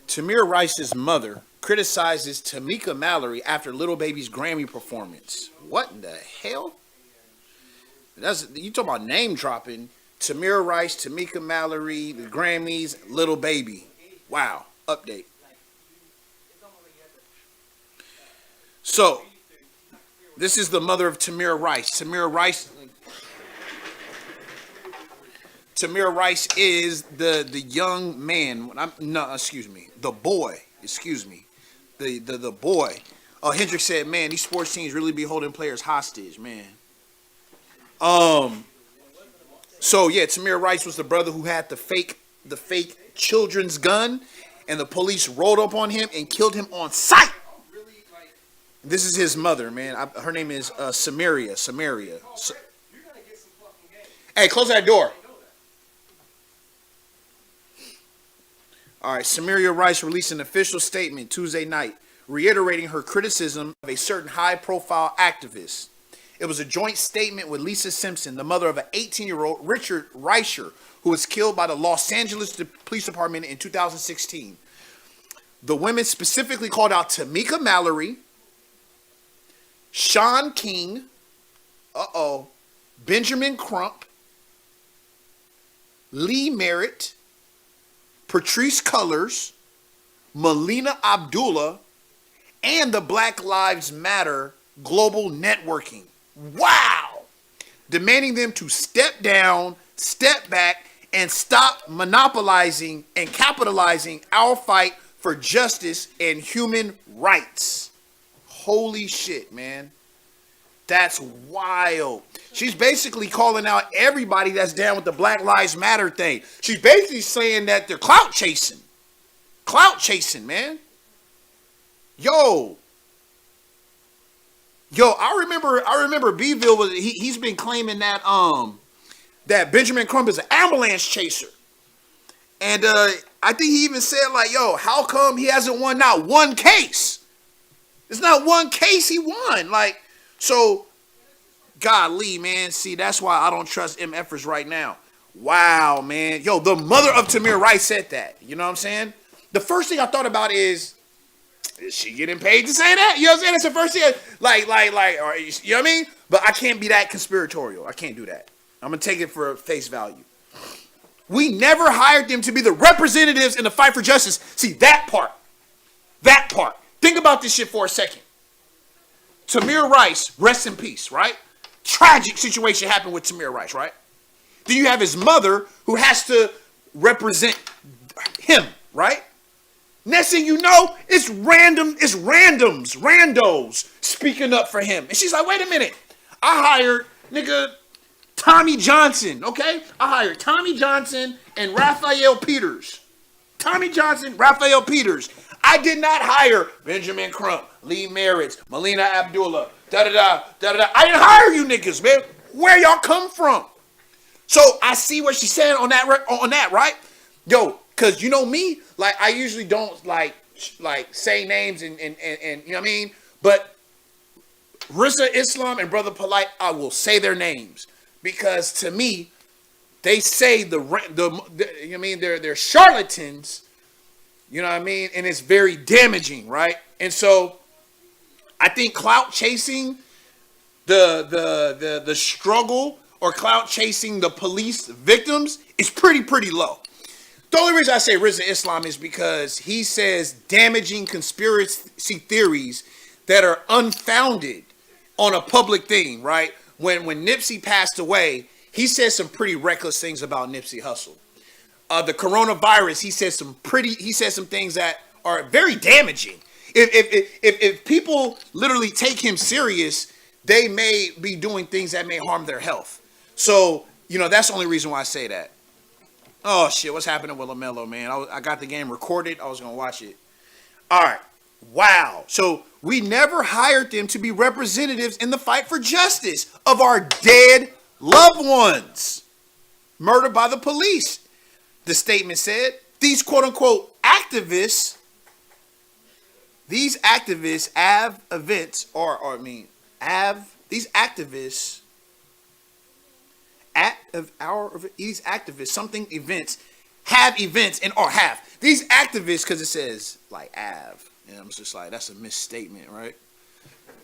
Tamir Rice's mother criticizes Tamika Mallory after Little Baby's Grammy performance. What in the hell? You talking about name dropping? Tamir Rice, Tamika Mallory, the Grammys, Little Baby. Wow. Update. So, this is the mother of Tamir Rice. Tamir Rice is the young man. The boy. The boy. Hendrick said, man, these sports teams really be holding players hostage, man. So yeah, Tamir Rice was the brother who had the fake children's gun, and the police rolled up on him and killed him on sight. This is his mother, man. Her name is Samaria. Hey, close that door. All right, Samaria Rice released an official statement Tuesday night, reiterating her criticism of a certain high-profile activist. It was a joint statement with Lisa Simpson, the mother of an 18-year-old Richard Reicher, who was killed by the Los Angeles Police Department in 2016. The women specifically called out Tamika Mallory, Sean King, Benjamin Crump, Lee Merritt, Patrice Cullors, Melina Abdullah, and the Black Lives Matter global networking. Wow! Demanding them to step down, step back, and stop monopolizing and capitalizing our fight for justice and human rights. Holy shit, man. That's wild. She's basically calling out everybody that's down with the Black Lives Matter thing. She's basically saying that they're clout chasing. Clout chasing, man. Yo, I remember Beville was he's been claiming that that Benjamin Crump is an ambulance chaser. And I think he even said, like, yo, how come he hasn't won not one case? There's not one case he won. Like, so, golly, man. See, that's why I don't trust MFers right now. Wow, man. Yo, the mother of Tamir Rice said that. You know what I'm saying? The first thing I thought about is she getting paid to say that? You know what I'm saying? That's the first thing. Like, or, you know what I mean? But I can't be that conspiratorial. I can't do that. I'm going to take it for face value. We never hired them to be the representatives in the fight for justice. See, that part. That part. Think about this shit for a second. Tamir Rice, rest in peace, right? Tragic situation happened with Tamir Rice, right? Then you have his mother who has to represent him, right? Next thing you know, it's randos speaking up for him. And she's like, wait a minute. I hired nigga Tommy Johnson, okay? I hired Tommy Johnson and Raphael Peters. Tommy Johnson, Raphael Peters. I did not hire Benjamin Crump, Lee Merritt, Melina Abdullah, da-da-da, da-da-da. I didn't hire you niggas, man. Where y'all come from? So I see what she's saying on that, right? Yo, because you know me, like, I usually don't, like say names and you know what I mean? But Rissa Islam and Brother Polite, I will say their names. Because to me, they say you know what I mean, they're charlatans. You know what I mean? And it's very damaging, right? And so I think clout chasing the struggle or clout chasing the police victims is pretty low. The only reason I say Rizza Islam is because he says damaging conspiracy theories that are unfounded on a public thing, right? When Nipsey passed away, he said some pretty reckless things about Nipsey Hussle. The coronavirus, he said some things that are very damaging. If people literally take him serious, they may be doing things that may harm their health. So, you know, that's the only reason why I say that. Oh shit, what's happening with LaMelo, man? I got the game recorded. I was gonna watch it. All right. Wow. So we never hired them to be representatives in the fight for justice of our dead loved ones murdered by the police. The statement said these quote unquote activists, these activists have events these activists have events and or have these activists, because it says like have. And I'm just like, that's a misstatement, right?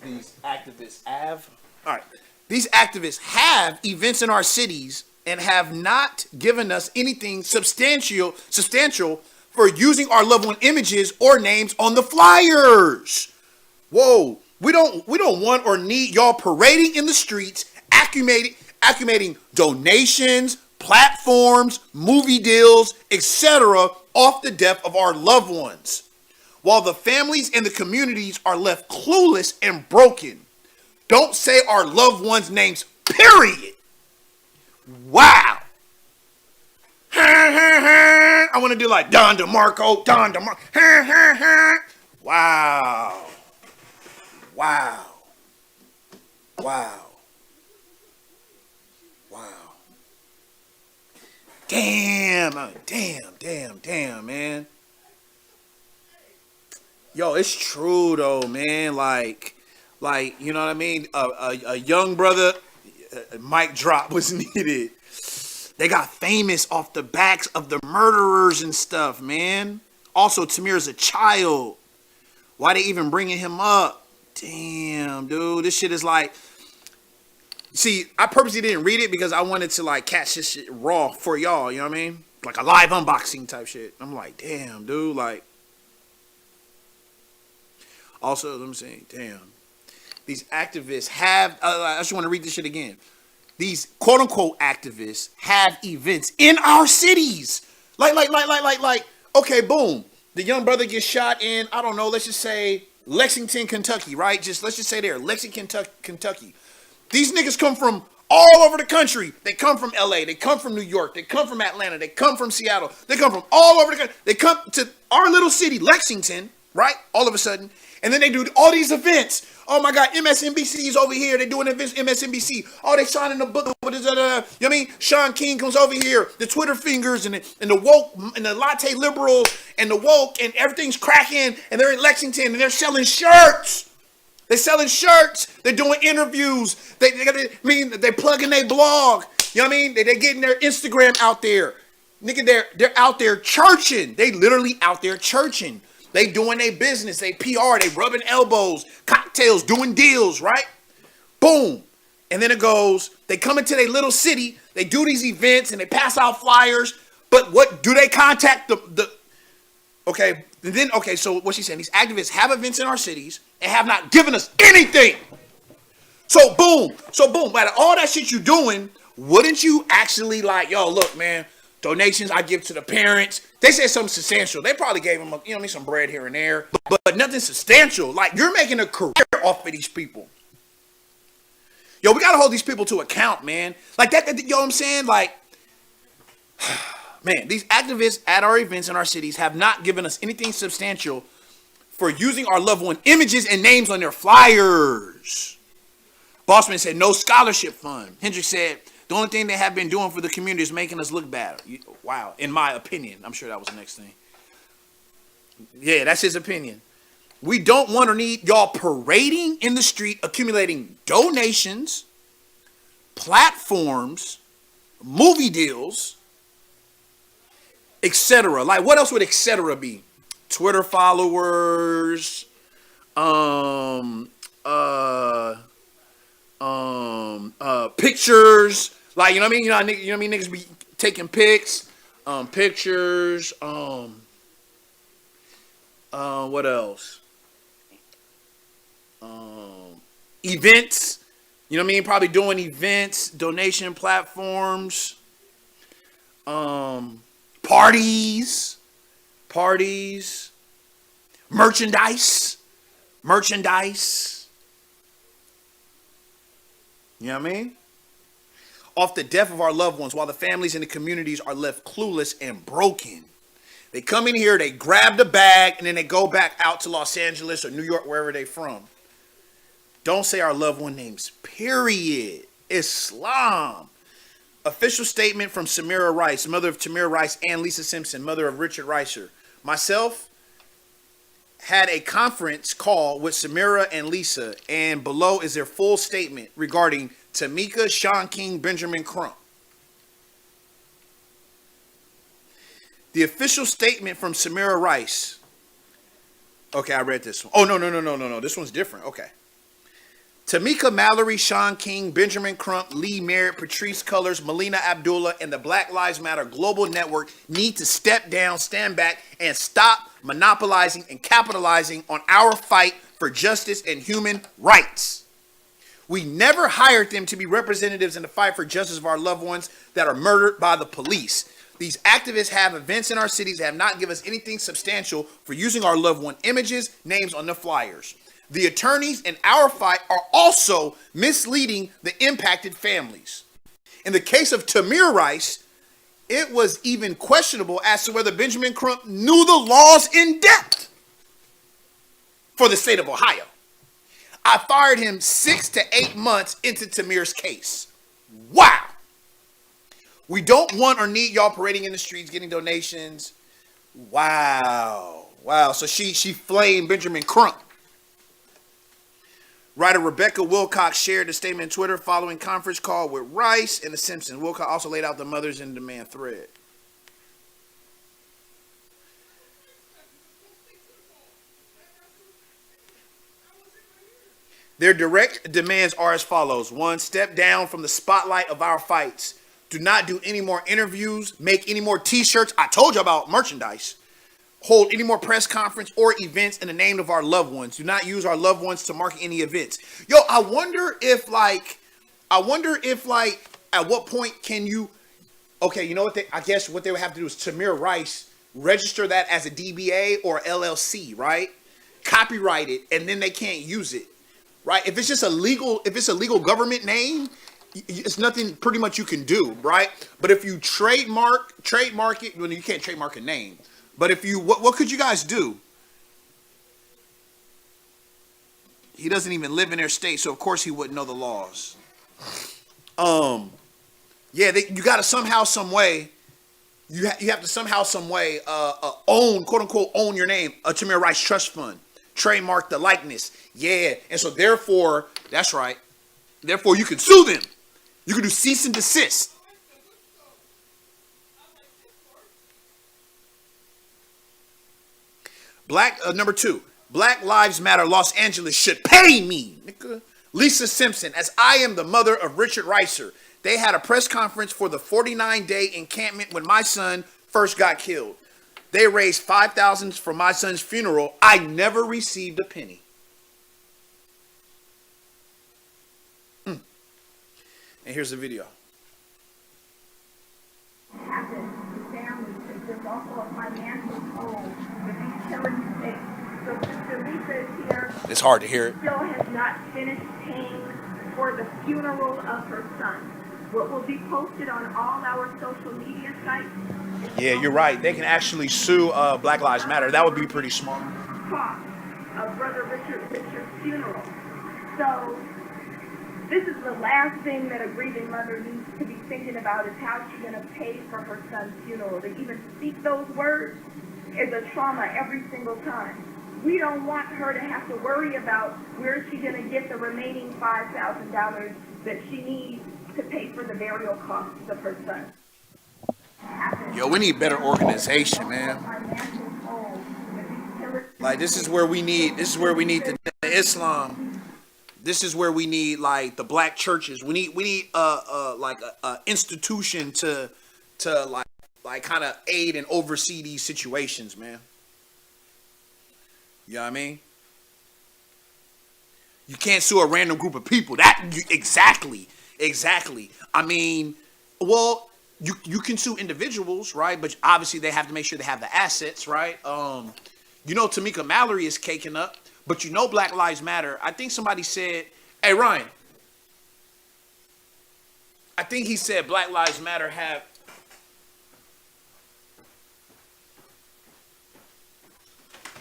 These activists have. All right. These activists have events in our cities and have not given us anything substantial for using our loved one images or names on the flyers. Whoa. We don't want or need y'all parading in the streets, accumulating donations, platforms, movie deals, etc. off the death of our loved ones, while the families and the communities are left clueless and broken. Don't say our loved ones' names, period. Wow. I want to do like Don DeMarco. Wow. Wow. Damn, man. Yo, it's true though, man. Like, you know what I mean? A young brother, mic drop was needed. They got famous off the backs of the murderers and stuff, man. Also, Tamir's a child. Why they even bringing him up? Damn, dude, this shit is like. See, I purposely didn't read it because I wanted to like catch this shit raw for y'all. You know what I mean? Like a live unboxing type shit. I'm like, damn, dude, like. Also, let me say, damn. These activists have, I just want to read this shit again. These quote unquote activists have events in our cities. Like, okay, boom. The young brother gets shot in, I don't know, let's just say Lexington, Kentucky, right? Let's just say there, Lexington, Kentucky. These niggas come from all over the country. They come from LA, they come from New York, they come from Atlanta, they come from Seattle, they come from all over the country. They come to our little city, Lexington, right? All of a sudden. And then they do all these events. Oh my God, MSNBC is over here. They're doing events, MSNBC. Oh, they signing the book. You know what I mean? Sean King comes over here. The Twitter fingers and the woke and the latte liberals and the woke and everything's cracking. And they're in Lexington and they're selling shirts. They're selling shirts. They're doing interviews. They're plugging their blog. You know what I mean? They're getting their Instagram out there. Nigga, they're out there churching. They literally out there churching. They doing their business, they PR, they rubbing elbows, cocktails, doing deals, right? Boom. And then it goes, they come into their little city, they do these events and they pass out flyers, but what do they contact so what she's saying, these activists have events in our cities and have not given us anything. So boom, out of all that shit you doing, wouldn't you actually like, yo, look, man, donations I give to the parents. They said something substantial. They probably gave them, some bread here and there, but nothing substantial. Like, you're making a career off of these people. Yo, we gotta hold these people to account, man. Like that, you know what I'm saying? Like, man, these activists at our events in our cities have not given us anything substantial for using our loved one images and names on their flyers. Bossman said, no scholarship fund. Hendricks said, the only thing they have been doing for the community is making us look bad. Wow, in my opinion. I'm sure that was the next thing. Yeah, that's his opinion. We don't want or need y'all parading in the street, accumulating donations, platforms, movie deals, etc. Like, what else would etc. be? Twitter followers, pictures. Like, you know what I mean? You know what I mean? Niggas be taking pics, pictures, what else? Events. You know what I mean? Probably doing events, donation platforms, parties, merchandise. You know what I mean? Off the death of our loved ones, while the families and the communities are left clueless and broken. They come in here, they grab the bag, and then they go back out to Los Angeles or New York, wherever they from. Don't say our loved one names, period. Islam. Official statement from Samira Rice, mother of Tamir Rice and Lisa Simpson, mother of Richard Ricer. Myself had a conference call with Samira and Lisa, and below is their full statement regarding Tamika, Sean King, Benjamin Crump. The official statement from Samira Rice. Okay, I read this one. Oh, no. This one's different. Okay. Tamika Mallory, Sean King, Benjamin Crump, Lee Merritt, Patrice Cullors, Melina Abdullah, and the Black Lives Matter Global Network need to step down, stand back, and stop monopolizing and capitalizing on our fight for justice and human rights. We never hired them to be representatives in the fight for justice of our loved ones that are murdered by the police. These activists have events in our cities that have not given us anything substantial for using our loved one images, names on the flyers. The attorneys in our fight are also misleading the impacted families. In the case of Tamir Rice, it was even questionable as to whether Benjamin Crump knew the laws in depth for the state of Ohio. I fired him 6 to 8 months into Tamir's case. Wow. We don't want or need y'all parading in the streets, getting donations. Wow. Wow. So she flamed Benjamin Crump. Writer Rebecca Wilcox shared a statement on Twitter following conference call with Rice and The Simpsons. Wilcox also laid out the Mothers in Demand thread. Their direct demands are as follows. 1, step down from the spotlight of our fights. Do not do any more interviews, make any more t-shirts. I told you about merchandise. Hold any more press conference or events in the name of our loved ones. Do not use our loved ones to market any events. Yo, I wonder if at what point can you, okay, you know what I guess what they would have to do is Tamir Rice register that as a DBA or LLC, right? Copyright it, and then they can't use it. Right? If it's just a legal government name, it's nothing pretty much you can do, right? But if you trademark it, well, you can't trademark a name. But if you, what could you guys do? He doesn't even live in their state, so of course he wouldn't know the laws. Yeah, you got to somehow, some way, you have to somehow, some way, own, quote unquote, own your name, a Tamir Rice Trust Fund. Trademark the likeness. Yeah. And so therefore, that's right. Therefore, you can sue them. You can do cease and desist. Number 2. Black Lives Matter Los Angeles should pay me. Nigga. Lisa Simpson, as I am the mother of Richard Ricer. They had a press conference for the 49-day encampment when my son first got killed. They raised $5,000 for my son's funeral. I never received a penny. And here's the video. There's also a financial toll with these killing states. So Sister Lisa is here. It's hard to hear it. Still has not finished paying for the funeral of her son. What will be posted on all our social media sites. Yeah, you're right. They can actually sue Black Lives Matter. That would be pretty smart. Cost of Brother Richard's funeral. So this is the last thing that a grieving mother needs to be thinking about is how she's going to pay for her son's funeral. To even speak those words is a trauma every single time. We don't want her to have to worry about where she's going to get the remaining $5,000 that she needs to pay for the burial costs of her son. Yo, we need better organization, man. Like this is where we need the Islam. This is where we need like the black churches. We need like a institution to like kind of aid and oversee these situations, man. You know what I mean? You can't sue a random group of people. Exactly. I mean, well, you can sue individuals, right? But obviously they have to make sure they have the assets, right? You know, Tamika Mallory is caking up, but you know Black Lives Matter. I think somebody said, hey, Ryan, I think he said Black Lives Matter have,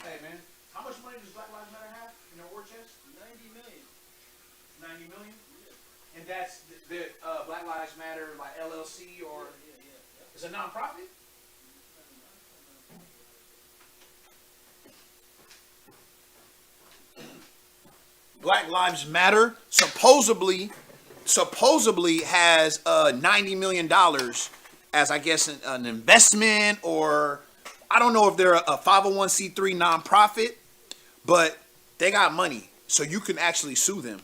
hey, man, how much money does Black Lives Matter have in their war chest? 90 million. 90 million? Yeah. And that's the Black Lives Matter, like LLC, or it's a nonprofit? Black Lives Matter supposedly has $90 million as, I guess, an investment, or I don't know if they're a 501c3 nonprofit, but they got money, so you can actually sue them.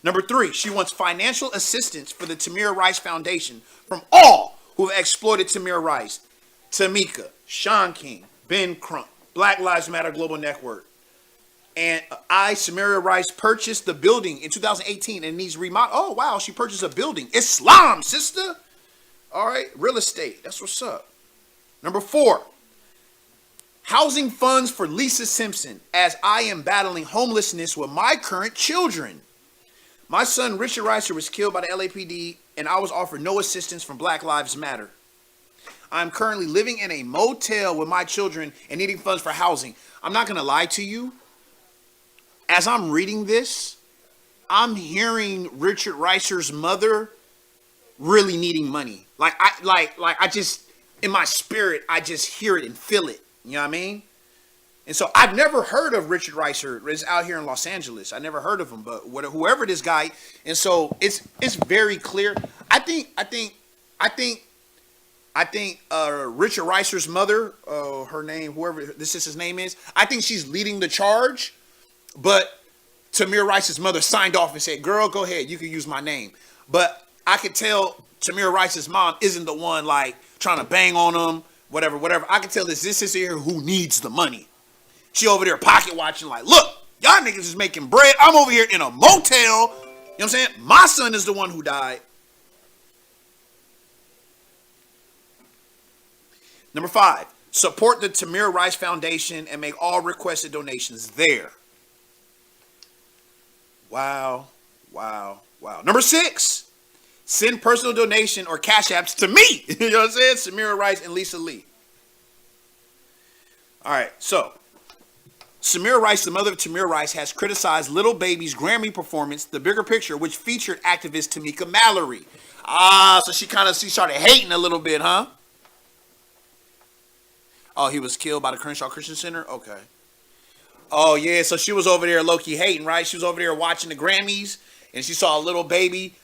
Number 3, she wants financial assistance for the Tamir Rice Foundation from all who have exploited Tamir Rice. Tamika, Sean King, Ben Crump, Black Lives Matter Global Network. And Samira Rice purchased the building in 2018 and needs remodel. Oh, wow, she purchased a building. Islam, sister. All right, real estate. That's what's up. Number 4, housing funds for Lisa Simpson as I am battling homelessness with my current children. My son, Richard Ricer, was killed by the LAPD, and I was offered no assistance from Black Lives Matter. I'm currently living in a motel with my children and needing funds for housing. I'm not going to lie to you. As I'm reading this, I'm hearing Richard Ricer's mother really needing money. Like I just, in my spirit, I just hear it and feel it. You know what I mean? And so I've never heard of Richard Ricer. Is out here in Los Angeles. I never heard of him, but whoever this guy. And so it's very clear. I think Richard Ricer's mother, her name, whoever this is his name is, I think she's leading the charge. But Tamir Rice's mother signed off and said, "Girl, go ahead, you can use my name." But I could tell Tamir Rice's mom isn't the one like trying to bang on him, whatever. I can tell this sister here who needs the money. She over there pocket watching like, look, y'all niggas is making bread. I'm over here in a motel. You know what I'm saying? My son is the one who died. Number 5, support the Tamir Rice Foundation and make all requested donations there. Wow. Number 6, send personal donation or cash apps to me. You know what I'm saying? Samira Rice and Lisa Lee. All right, so Samira Rice, the mother of Tamir Rice, has criticized Little Baby's Grammy performance, The Bigger Picture, which featured activist Tamika Mallory. So she started hating a little bit, huh? Oh, he was killed by the Crenshaw Christian Center? Okay. Oh, yeah, so she was over there low-key hating, right? She was over there watching the Grammys, and she saw a Little Baby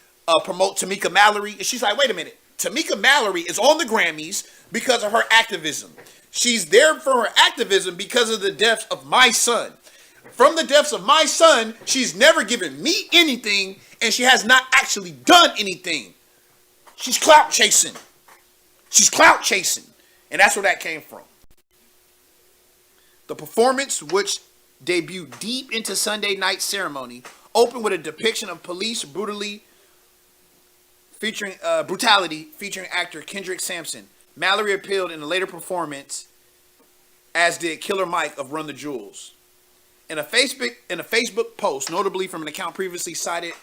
promote Tamika Mallory, and she's like, wait a minute. Tamika Mallory is on the Grammys because of her activism. She's there for her activism because of the deaths of my son. From the deaths of my son, she's never given me anything, and she has not actually done anything. She's clout chasing. And that's where that came from. The performance, which debuted deep into Sunday night ceremony, opened with a depiction of police brutality featuring actor Kendrick Sampson. Mallory appealed in a later performance, as did Killer Mike of Run the Jewels. In a Facebook post, notably from an account previously cited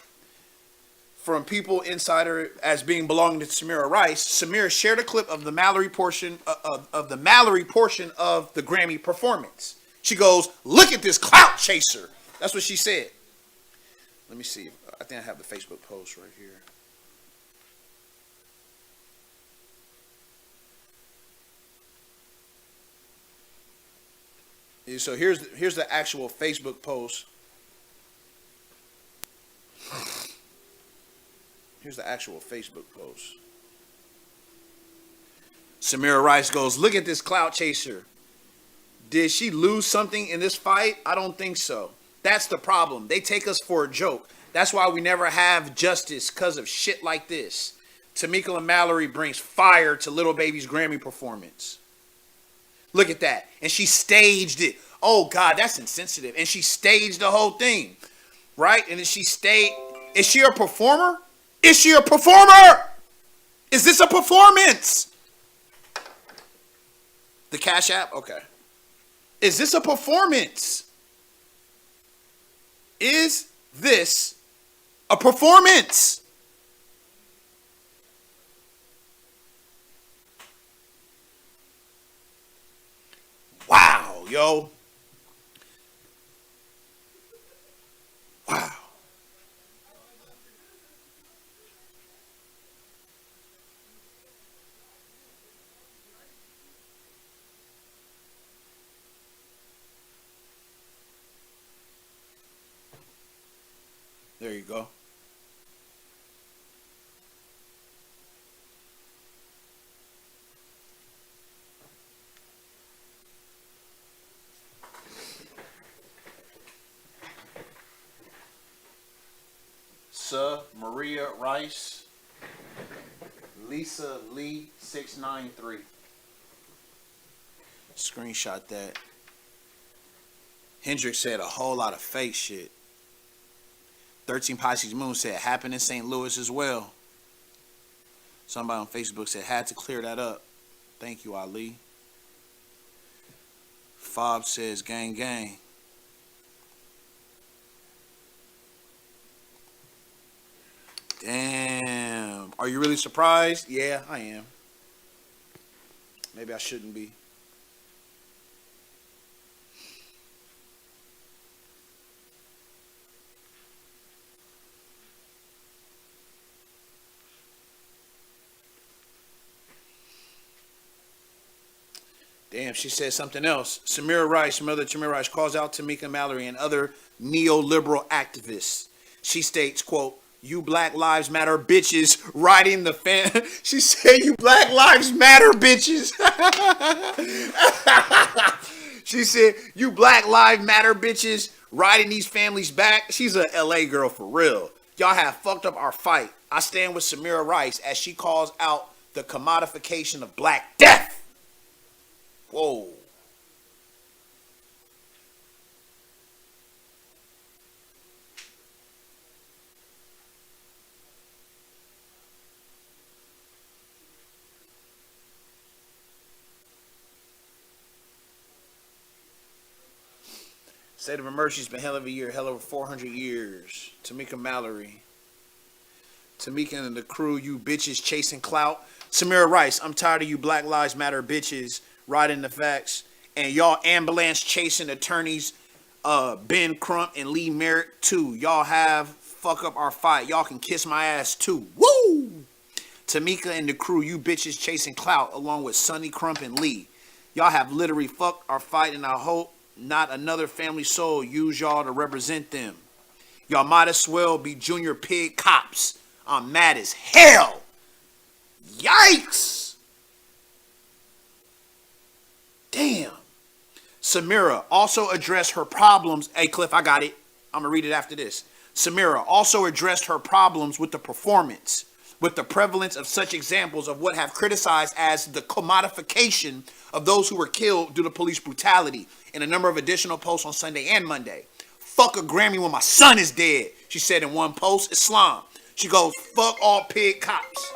from People Insider as being belonging to Samira Rice, Samira shared a clip of the Mallory portion of the Grammy performance. She goes, "Look at this clout chaser." That's what she said. Let me see. I think I have the Facebook post right here. So here's the actual Facebook post. Here's the actual Facebook post. Samira Rice goes, "Look at this clout chaser. Did she lose something in this fight? I don't think so. That's the problem. They take us for a joke. That's why we never have justice, because of shit like this. Tamika Mallory brings fire to Little Baby's Grammy performance. Look at that. And she staged it. Oh, God, that's insensitive. And she staged the whole thing. Right? And then she stayed. Is she a performer? Is she a performer? Is this a performance? The Cash App? Okay. Is this a performance? Is this a performance? Wow, yo. Wow. There you go. Maria Rice, Lisa Lee 693. Screenshot that. Hendrix said a whole lot of fake shit. 13 Pisces Moon said happened in St. Louis as well. Somebody on Facebook said had to clear that up. Thank you, Ali. Fob says gang gang. Damn. Are you really surprised? Yeah, I am. Maybe I shouldn't be. Damn, she said something else. Samira Rice, mother Tamir Rice, calls out Tamika Mallory and other neoliberal activists. She states, quote, "You Black Lives Matter bitches riding the fan." She said, "You Black Lives Matter bitches." She said, "You Black Lives Matter bitches riding these families back." She's a LA girl for real. Y'all have fucked up our fight. I stand with Samira Rice as she calls out the commodification of Black death. Whoa. State of emergency's been hell of a year, hell over 400 years. Tamika Mallory. Tamika and the crew, you bitches chasing clout. Samira Rice, I'm tired of you Black Lives Matter bitches riding the facts. And y'all ambulance chasing attorneys, Ben Crump and Lee Merritt too. Y'all have fuck up our fight. Y'all can kiss my ass too. Woo! Tamika and the crew, you bitches chasing clout along with Sonny Crump and Lee. Y'all have literally fucked our fight, and I hope not another family soul use y'all to represent them. Y'all might as well be junior pig cops. I'm mad as hell. Yikes. Damn. Samira also addressed her problems. Hey, Cliff, I got it. I'm going to read it after this. Samira also addressed her problems with the performance, with the prevalence of such examples of what have criticized as the commodification of those who were killed due to police brutality in a number of additional posts on Sunday and Monday. Fuck a Grammy when my son is dead, she said in one post. Islam. She goes, fuck all pig cops.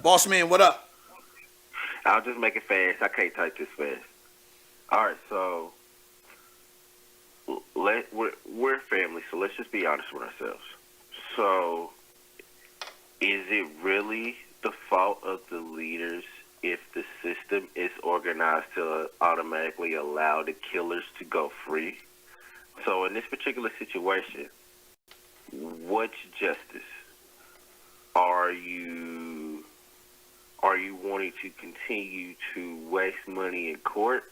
Boss man, what up? I'll just make it fast. I can't type this fast. All right, so we're family, so let's just be honest with ourselves. So is it really the fault of the leaders if the system is organized to automatically allow the killers to go free? So in this particular situation, what's justice? Are you wanting to continue to waste money in court,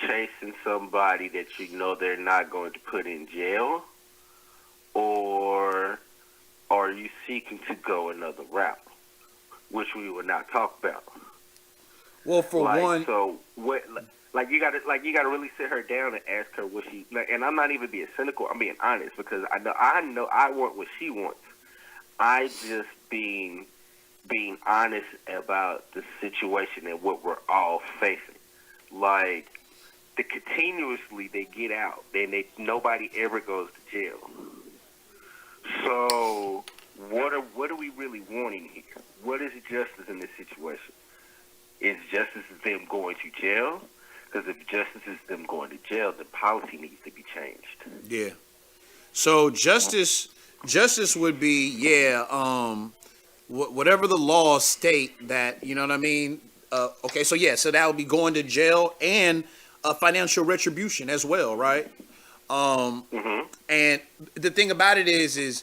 chasing somebody that you know they're not going to put in jail? Or are you seeking to go another route, which we will not talk about? Well, for one, so what? Like you gotta really sit her down and ask her what she. And I'm not even being cynical. I'm being honest because I know I want what she wants. I just being honest about the situation and what we're all facing. Like continuously they get out, then nobody ever goes to jail. So what are we really wanting here? What is justice in this situation? Is justice them going to jail? Because if justice is them going to jail, then policy needs to be changed. Yeah. So justice would be, whatever the laws state that, you know what I mean? Okay, so yeah, so that would be going to jail and financial retribution as well, right? And the thing about it is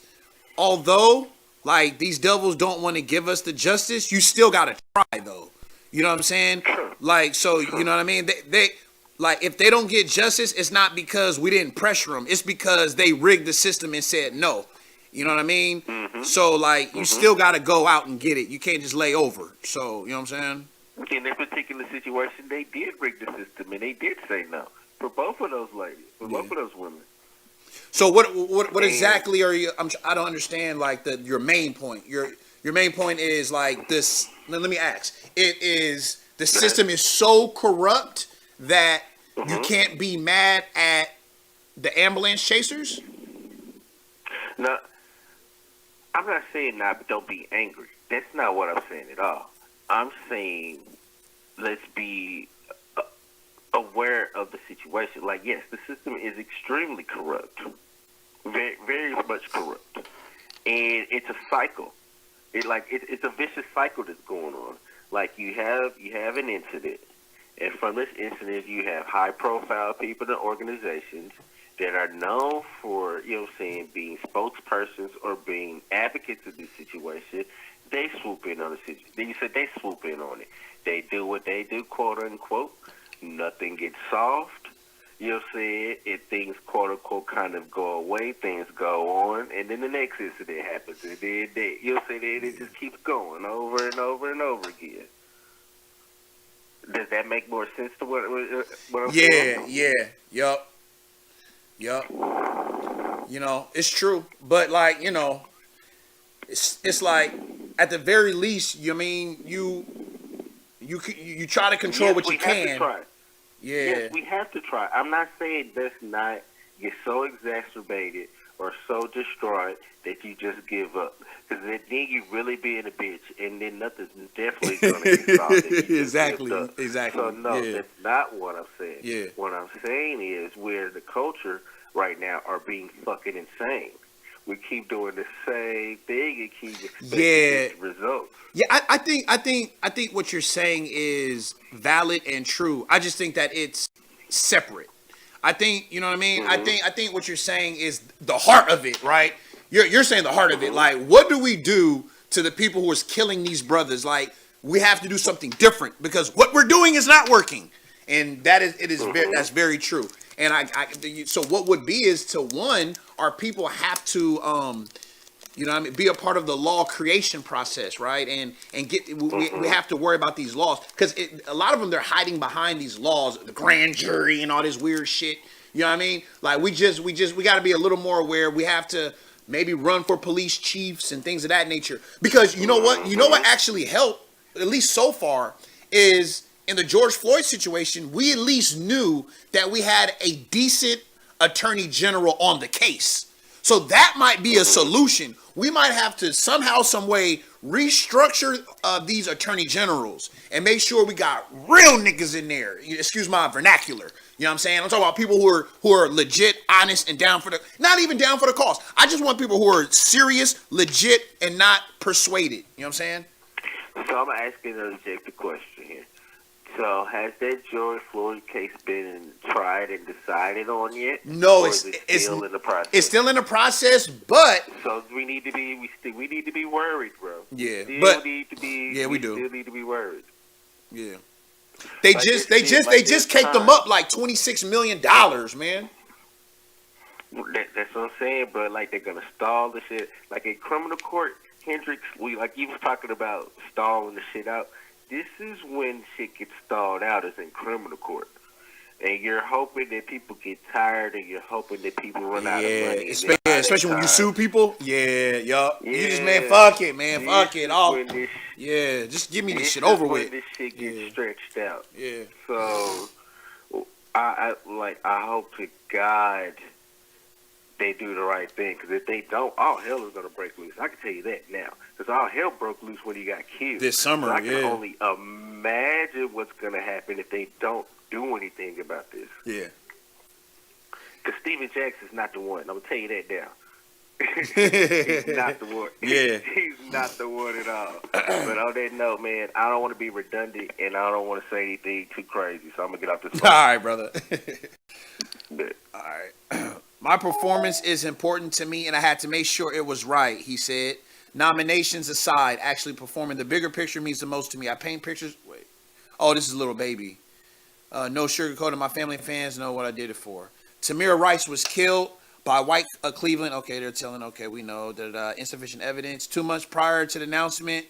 although like these devils don't want to give us the justice, you still gotta try though. You know what I'm saying? Like, so you know what I mean? They like if they don't get justice, it's not because we didn't pressure them. It's because they rigged the system and said no. You know what I mean? So like you still gotta go out and get it. You can't just lay over. So you know what I'm saying? In this particular situation, they did rig the system and they did say no for both of those ladies, for both of those women. So what exactly are you? I don't understand. Like your main point. Your main point is like this. Let me ask. It is the system is so corrupt that you can't be mad at the ambulance chasers. No, I'm not saying not, don't be angry. That's not what I'm saying at all. I'm saying let's be aware of the situation. Like, yes, the system is extremely corrupt, very, very much corrupt, and it's a cycle. It's a vicious cycle that's going on. Like you have an incident, and from this incident you have high-profile people and organizations, that are known for, you know what I'm saying, being spokespersons or being advocates of this situation, they swoop in on the situation. Then you said they swoop in on it. They do what they do, quote unquote. Nothing gets solved. You know what I'm saying? If things, quote unquote, kind of go away, things go on, and then the next incident happens, and then you know what I'm saying? It just keeps going over and over and over again. Does that make more sense to what I'm saying? Yup. You know, it's true, but like, you know, it's like at the very least, you mean you try to control what you can. To try. Yeah. Yes, we have to try. I'm not saying let's not get so exacerbated or so destroyed that you just give up. Because then you really being a bitch, and then nothing's definitely going to get solved. Exactly. So, no, that's not what I'm saying. Yeah. What I'm saying is we're the culture right now are being fucking insane. We keep doing the same thing and keep expecting results. Yeah, I think what you're saying is valid and true. I just think that it's separate. I think, you know what I mean? Mm-hmm. I think what you're saying is the heart of it, right? You're saying the heart of it. Like, what do we do to the people who is killing these brothers? Like, we have to do something different because what we're doing is not working, and that's very true. And so what would be is to one, our people have to you know what I mean, be a part of the law creation process, right? And we have to worry about these laws because a lot of them, they're hiding behind these laws, the grand jury and all this weird shit. You know what I mean? Like we got to be a little more aware. We have to maybe run for police chiefs and things of that nature because you know what actually helped, at least so far, is in the George Floyd situation, we at least knew that we had a decent attorney general on the case. So that might be a solution. We might have to somehow, some way restructure these attorney generals and make sure we got real niggas in there. Excuse my vernacular. You know what I'm saying? I'm talking about people who are legit, honest, and down for not even down for the cause. I just want people who are serious, legit, and not persuaded. You know what I'm saying? So I'm asking an objective question here. So has that George Floyd case been tried and decided on yet? No, it's still in the process. It's still in the process, but so we need to be worried, bro. Yeah, we do. Still need to be worried. Yeah, they just caked them up like $26 million, man. That's what I'm saying, bro. Like they're gonna stall the shit. Like in criminal court, Hendricks, like you was talking about stalling the shit out. This is when shit gets stalled out, is in criminal court. And you're hoping that people get tired and you're hoping that people run out of money. Especially when you sue people. You just, man, fuck it, man. Fuck it. Just give me this shit over with. This shit gets stretched out. Yeah. So, I hope to God they do the right thing. Because if they don't, all hell is going to break loose. I can tell you that now. Because all hell broke loose when he got killed. This summer, I can only imagine what's going to happen if they don't do anything about this. Yeah. Because Steven Jackson's not the one. I'm going to tell you that now. He's not the one. Yeah. He's not the one at all. But on that note, man, I don't want to be redundant and I don't want to say anything too crazy. So I'm going to get off this phone. All right, brother. All right. My performance is important to me and I had to make sure it was right, he said. Nominations aside, actually performing the bigger picture means the most to me. I paint pictures. Wait. Oh, this is Little Baby. No sugarcoating. My family and fans know what I did it for. Tamir Rice was killed by white Cleveland. Okay, they're telling. Okay, we know that insufficient evidence. 2 months prior to the announcement,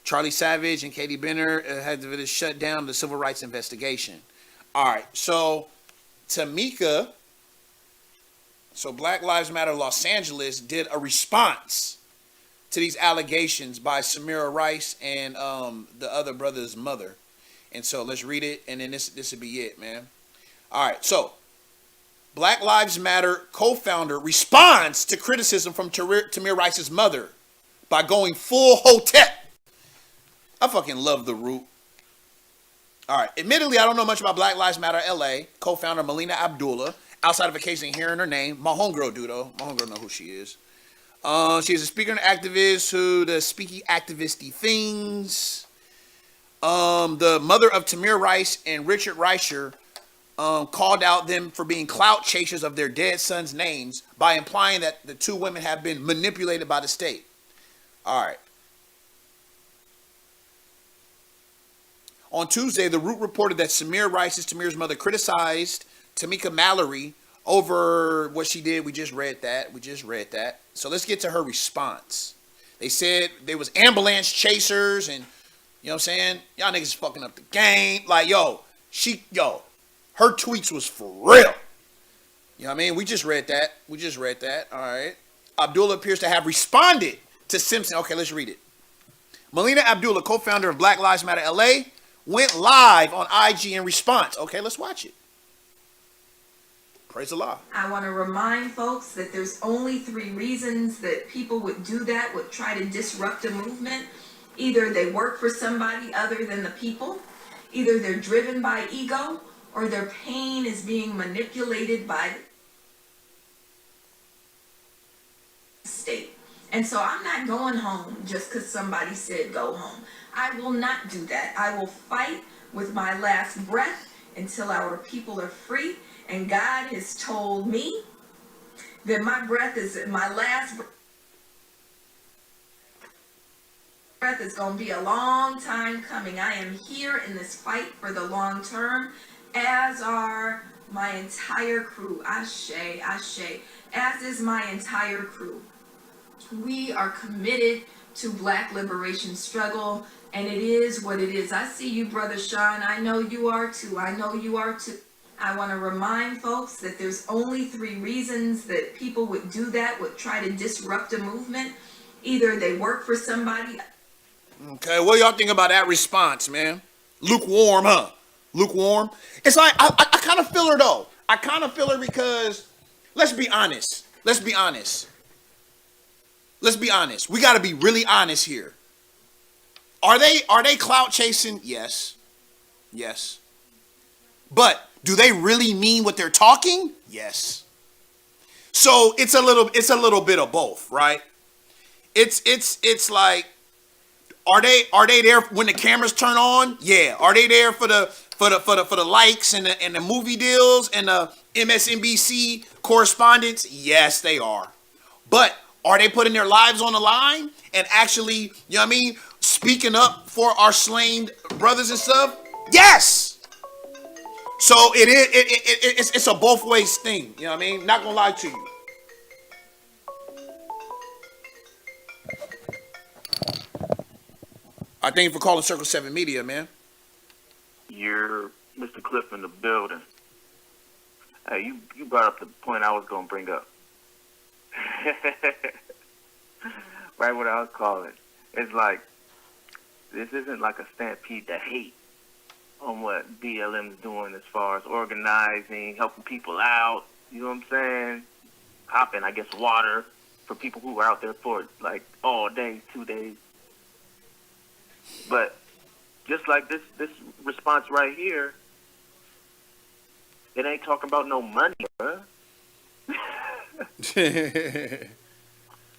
Charlie Savage and Katie Benner had to shut down the civil rights investigation. All right, so Tamika. So Black Lives Matter Los Angeles did a response to these allegations by Samira Rice and the other brother's mother. And so let's read it, and then this will be it, man. All right, so Black Lives Matter co-founder responds to criticism from Tamir Rice's mother by going full hotep. I fucking love the root. All right, admittedly, I don't know much about Black Lives Matter LA. Co-founder Melina Abdullah, outside of occasionally hearing her name. My homegirl do, though. My homegirl know who she is. She's a speaker and activist who does speaky activisty things. The mother of Tamir Rice and Richard Reicher called out them for being clout chasers of their dead sons' names by implying that the two women have been manipulated by the state. All right. On Tuesday, The Root reported that Samir Rice's Tamir's mother criticized Tamika Mallory over what she did. We just read that. So let's get to her response. They said there was ambulance chasers and, you know what I'm saying? Y'all niggas fucking up the game. Like, her tweets was for real. You know what I mean? We just read that. All right. Abdullah appears to have responded to Simpson. Okay, let's read it. Melina Abdullah, co-founder of Black Lives Matter LA, went live on IG in response. Okay, let's watch it. Praise Allah. I want to remind folks that there's only 3 reasons that people would do that, would try to disrupt a movement. Either they work for somebody other than the people, either they're driven by ego, or their pain is being manipulated by the state. And so I'm not going home just because somebody said go home. I will not do that. I will fight with my last breath until our people are free. And God has told me that my last breath is going to be a long time coming. I am here in this fight for the long term, as are my entire crew. Ashe, as is my entire crew. We are committed to Black liberation struggle, and it is what it is. I see you, Brother Sean. I know you are too. I want to remind folks that there's only 3 reasons that people would do that, would try to disrupt a movement. Either they work for somebody. Okay, what y'all think about that response, man? Lukewarm, huh? Lukewarm. It's like, I kind of feel her, though. I kind of feel her because, let's be honest. We got to be really honest here. Are they clout chasing? Yes. But do they really mean what they're talking? Yes. So it's a little bit of both, right? It's like, are they there when the cameras turn on? Yeah. Are they there for the likes and the movie deals and the MSNBC correspondence? Yes, they are. But are they putting their lives on the line and actually, you know what I mean, speaking up for our slain brothers and stuff? Yes. So it's a both ways thing. You know what I mean? Not gonna lie to you. I thank you for calling Circle 7 Media, man. You're Mr. Cliff in the building. Hey, you brought up the point I was gonna bring up. Right what I was calling. It's like, this isn't like a stampede to hate on what BLM is doing as far as organizing, helping people out, you know what I'm saying? Hopping, I guess, water for people who are out there for like all day, 2 days. But just like this response right here, it ain't talking about no money, bruh.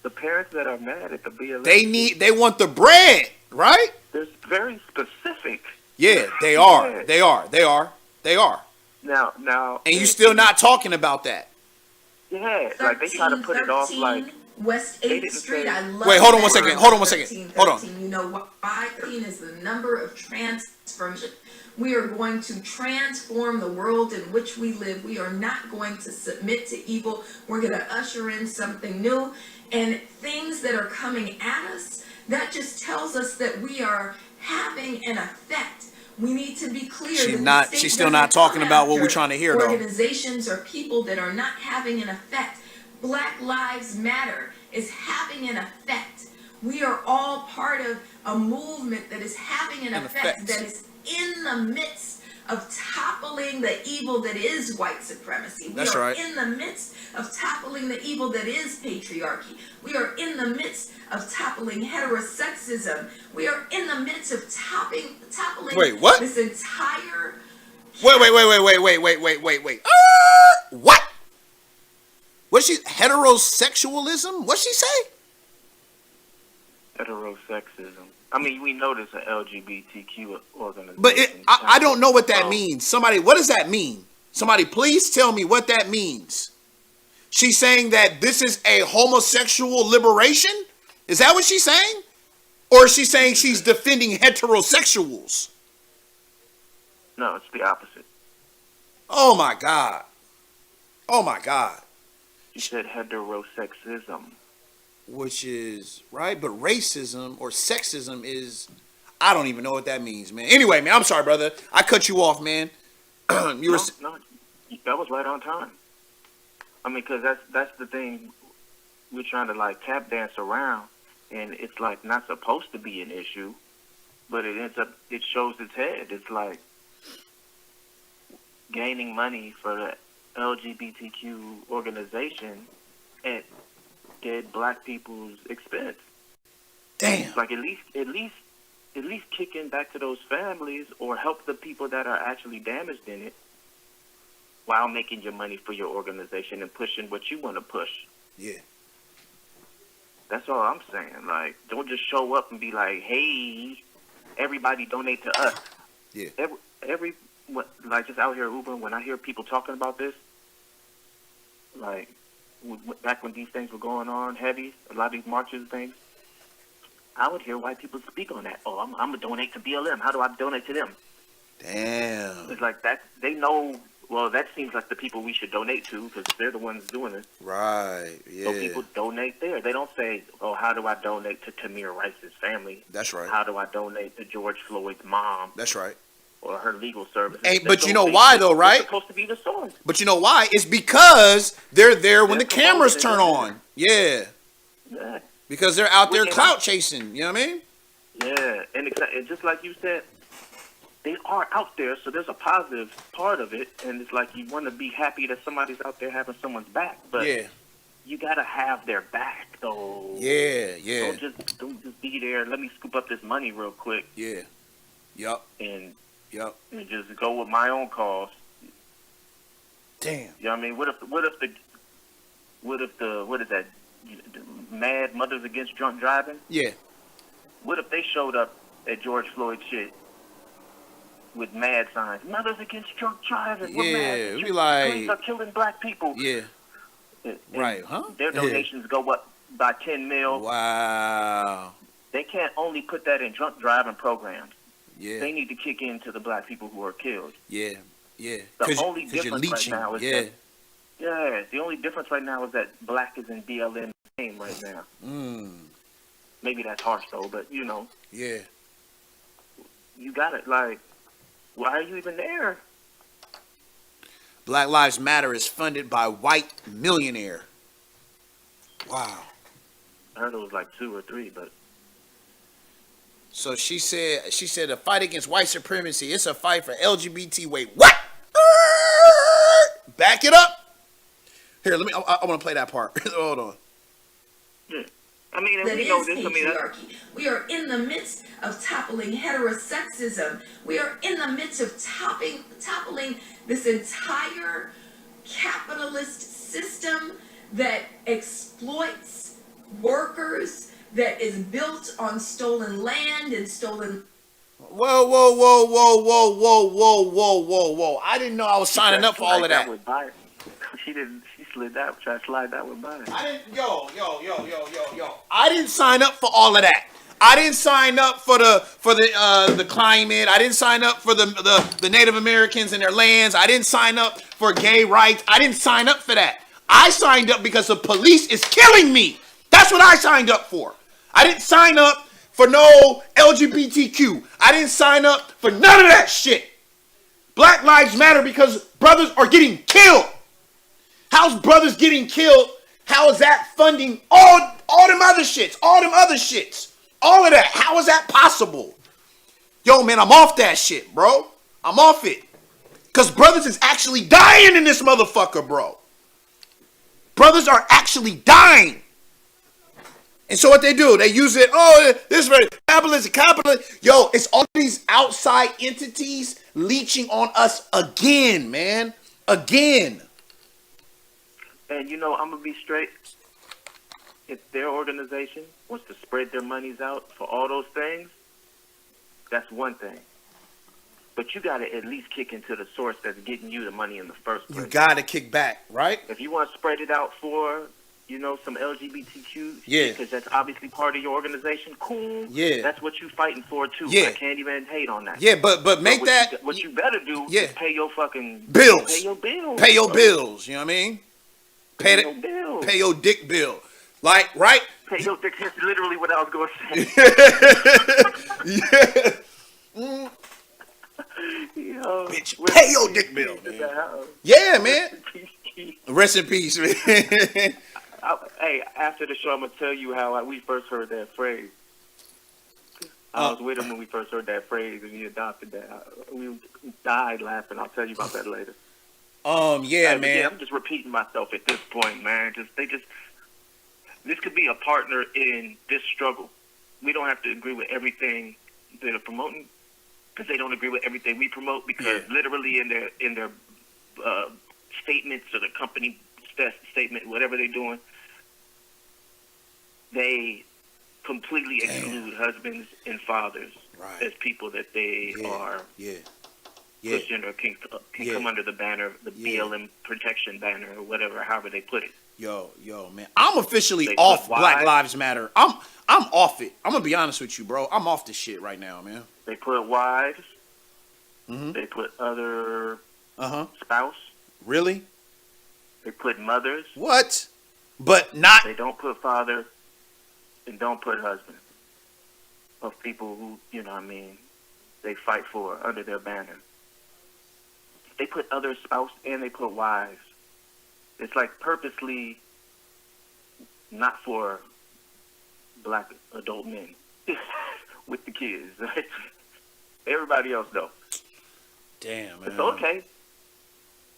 The parents that are mad at the BLM, they want the bread, right? They're very specific. Yeah, they are. They are. Now. And you still not talking about that. Yeah, like they try to put it off like West 8th Street. I love. Wait, hold on 1 second. Hold on. You know what? 13 is the number of transformation. We are going to transform the world in which we live. We are not going to submit to evil. We're going to usher in something new. And things that are coming at us, that just tells us that we are having an effect. We need to be clear. She's still not talking about what we're trying to hear, though. Organizations or people that are not having an effect. Black Lives Matter is having an effect. We are all part of a movement that is having an effect, that is in the midst of toppling the evil that is white supremacy. We are in the midst of toppling the evil that is patriarchy. We are in the midst of toppling heterosexism. We are in the midst of toppling this entire... Wait. What? What's she... Heterosexualism? What'd she say? Heterosexism. I mean, we know this an LGBTQ organization. But I don't know what that means. Somebody, what does that mean? Somebody please tell me what that means. She's saying that this is a homosexual liberation? Is that what she's saying? Or is she saying she's defending heterosexuals? No, it's the opposite. Oh my God. Oh my God. She said heterosexism. Which is, right? But racism or sexism is, I don't even know what that means, man. Anyway, man, I'm sorry, brother. I cut you off, man. You were... No, that was right on time. I mean, because that's the thing. We're trying to, like, tap dance around, and it's, like, not supposed to be an issue, but it shows its head. It's like gaining money for the LGBTQ organization at dead black people's expense. Damn. It's like at least kicking back to those families or help the people that are actually damaged in it while making your money for your organization and pushing what you want to push. Yeah. That's all I'm saying. Like, don't just show up and be like, hey, everybody donate to us. Yeah. Like, just out here Ubering, when I hear people talking about this, like, back when these things were going on heavy, a lot of these marches and things, I would hear white people speak on that. Oh, I'm going to donate to BLM. How do I donate to them? Damn. It's like that. They know, well, that seems like the people we should donate to because they're the ones doing it. Right, yeah. So people donate there. They don't say, oh, how do I donate to Tamir Rice's family? That's right. How do I donate to George Floyd's mom? That's right. Or her legal services. Hey, but you know why though, right? It's supposed to be the source. But you know why? It's because they're there when the cameras turn on. Yeah. Yeah. Because they're out there clout chasing. You know what I mean? Yeah, and just like you said, they are out there, so there's a positive part of it, and it's like you want to be happy that somebody's out there having someone's back, but yeah, you gotta have their back, though. Yeah, yeah. Don't just be there. Let me scoop up this money real quick. Yeah. Yup. And just go with my own cause. Damn. You know what I mean? What is that? Mad Mothers Against Drunk Driving? Yeah. What if they showed up at George Floyd's shit with mad signs? Mothers Against Drunk Driving. We're mad. We like... Police are killing black people. Yeah. And right, huh? Their donations go up by 10 mil. Wow. They can't only put that in drunk driving programs. Yeah. They need to kick into the black people who are killed. Yeah, yeah. The only difference right now is yeah. that, the only difference right now is that black is in BLM name right now. Maybe that's harsh though, but you know. Yeah. You got it. Like, why are you even there? Black Lives Matter is funded by white millionaire. Wow. I heard it was like 2 or 3, but. So she said a fight against white supremacy. It's a fight for LGBT. Wait, what? Back it up. Here, let me. I want to play that part. Hold on. Yeah. I mean, and that we is know this. patriarchy. We are in the midst of toppling heterosexism. We are in the midst of toppling this entire capitalist system that exploits workers, that is built on stolen land and stolen. Whoa. I didn't know I was signing up for all of that. She slid that, tried to slide that one by. Yo. I didn't sign up for all of that. I didn't sign up for the climate. I didn't sign up for the Native Americans and their lands. I didn't sign up for gay rights. I didn't sign up for that. I signed up because the police is killing me. That's what I signed up for. I didn't sign up for no LGBTQ. I didn't sign up for none of that shit. Black Lives Matter because brothers are getting killed. How's brothers getting killed? How is that funding all them other shits? All of that. How is that possible? Yo, man, I'm off that shit, bro. I'm off it. Because brothers is actually dying in this motherfucker, bro. Brothers are actually dying. And so what they do, they use it, this is very capitalist. Yo, it's all these outside entities leeching on us again, man. Again. And you know, I'm going to be straight. If their organization wants to spread their monies out for all those things, that's one thing. but you got to at least kick into the source that's getting you the money in the first place. You gotta kick back, right? If you want to spread it out for, you know, some LGBTQ, Yeah. because that's obviously part of your organization, cool. Yeah. That's what you fighting for, too. Yeah. I can't even hate on that. Yeah, but make that. What you better do Yeah. is pay your fucking Bills. Pay your bills. Pay your bro. bills. You know what I mean? Pay your bills. Pay your dick bill. Like, right? Pay your dick. That's literally what I was going to say. Yeah. Yo, Bitch, pay your dick bill, man. Yeah, man. Rest in peace, man. Hey, after the show, I'm gonna tell you how we first heard that phrase. I was with him when we first heard that phrase, and he adopted that. We died laughing. I'll tell you about that later. Yeah, man. Yeah, I'm just repeating myself at this point, man. This could be a partner in this struggle. We don't have to agree with everything they're promoting, because they don't agree with everything we promote. Because literally in their statements or the company statement, whatever they're doing, they completely exclude husbands and fathers as people that they are pushing or can come under the banner, the BLM protection banner, or whatever, however they put it. Yo, man. I'm officially off Black Lives Matter. I'm off it. I'm gonna be honest with you, bro. I'm off this shit right now, man. They put wives. They put other spouse. Really? They put mothers. What? But not. They don't put father, and don't put husband. Of people who, you know what I mean, they fight for under their banner. They put other spouse and they put wives. It's like purposely not for black adult men with the kids. Everybody else though. Damn, man. It's okay.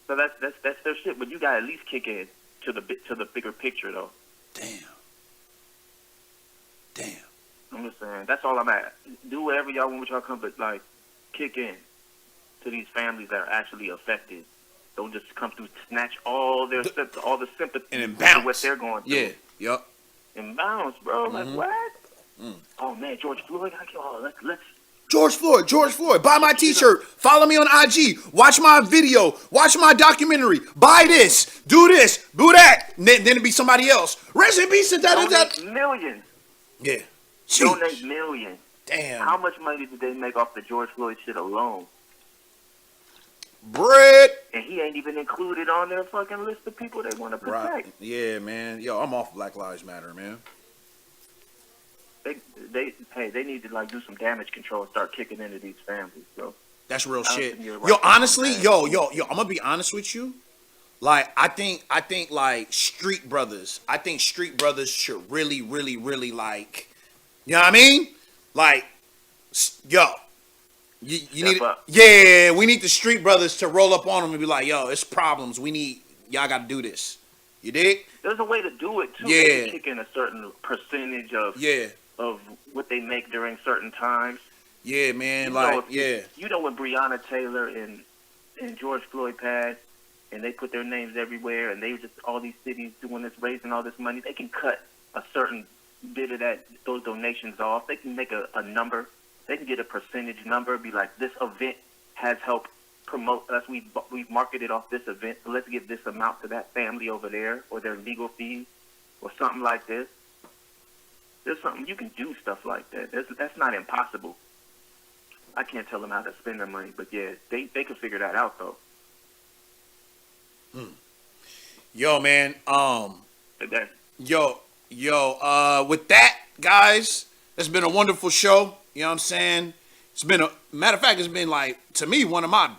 So that's their shit. But you gotta at least kick in to the bigger picture though. Damn. I'm just saying. That's all I'm at. Do whatever y'all want with y'all come, but like kick in to these families that are actually affected. Don't just come through, snatch all the sympathy and then for what they're going through. Yeah. Yup. And bounce, bro. Like what? Oh man, George Floyd. Let's. George Floyd, buy my t-shirt, follow me on IG, watch my video, watch my documentary, buy this, do that, and then it'd be somebody else. Rest in peace and Donate millions. Yeah. Donate millions. Damn. How much money did they make off the George Floyd shit alone? Bread. And he ain't even included on their fucking list of people they want to protect. Right. Yeah, man. Yo, I'm off Black Lives Matter, man. They need to like do some damage control and start kicking into these families, bro. That's real shit. Right, yo, honestly, yo, I'm gonna be honest with you. Like, I think like street brothers should really, really, really like, you know what I mean? Like, yo, you need, we need the street brothers to roll up on them and be like, yo, it's problems. Y'all got to do this. You dig? There's a way to do it too. Yeah. They kick in a certain percentage of what they make during certain times. Yeah, man. You know when Breonna Taylor and George Floyd passed, and they put their names everywhere, and they were just all these cities doing this, raising all this money. They can cut a certain bit of those donations off. They can make a number. They can get a percentage number. Be like, this event has helped promote us. We've marketed off this event, so let's give this amount to that family over there, or their legal fees, or something like this. There's something you can do stuff like that. That's not impossible. I can't tell them how to spend their money, but yeah, they can figure that out though. Yo, man. With that, guys, it's been a wonderful show. You know what I'm saying? It's been matter of fact, it's been like, to me, one of my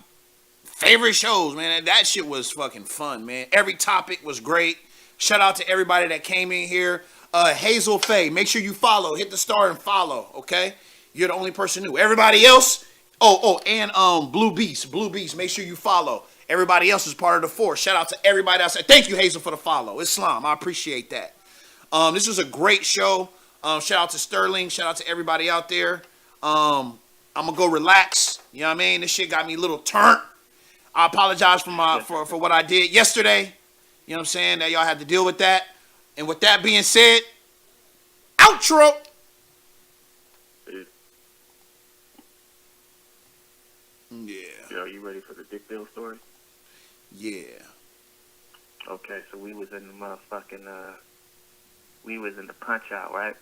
favorite shows, man. That shit was fucking fun, man. Every topic was great. Shout out to everybody that came in here. Hazel Faye, make sure you follow. Hit the star and follow, okay? You're the only person new. Everybody else, and Blue Beast, make sure you follow. Everybody else is part of the force. Shout out to everybody else. Thank you, Hazel, for the follow. Islam, I appreciate that. This was a great show. Shout out to Sterling. Shout out to everybody out there. I'm gonna go relax. You know what I mean? This shit got me a little turnt. I apologize for what I did yesterday. You know what I'm saying? That y'all had to deal with that. And with that being said, outro. Yeah. Yo, you ready for the Dick Bill story? Yeah. Okay, so we was in the motherfucking we was in the punch out, right?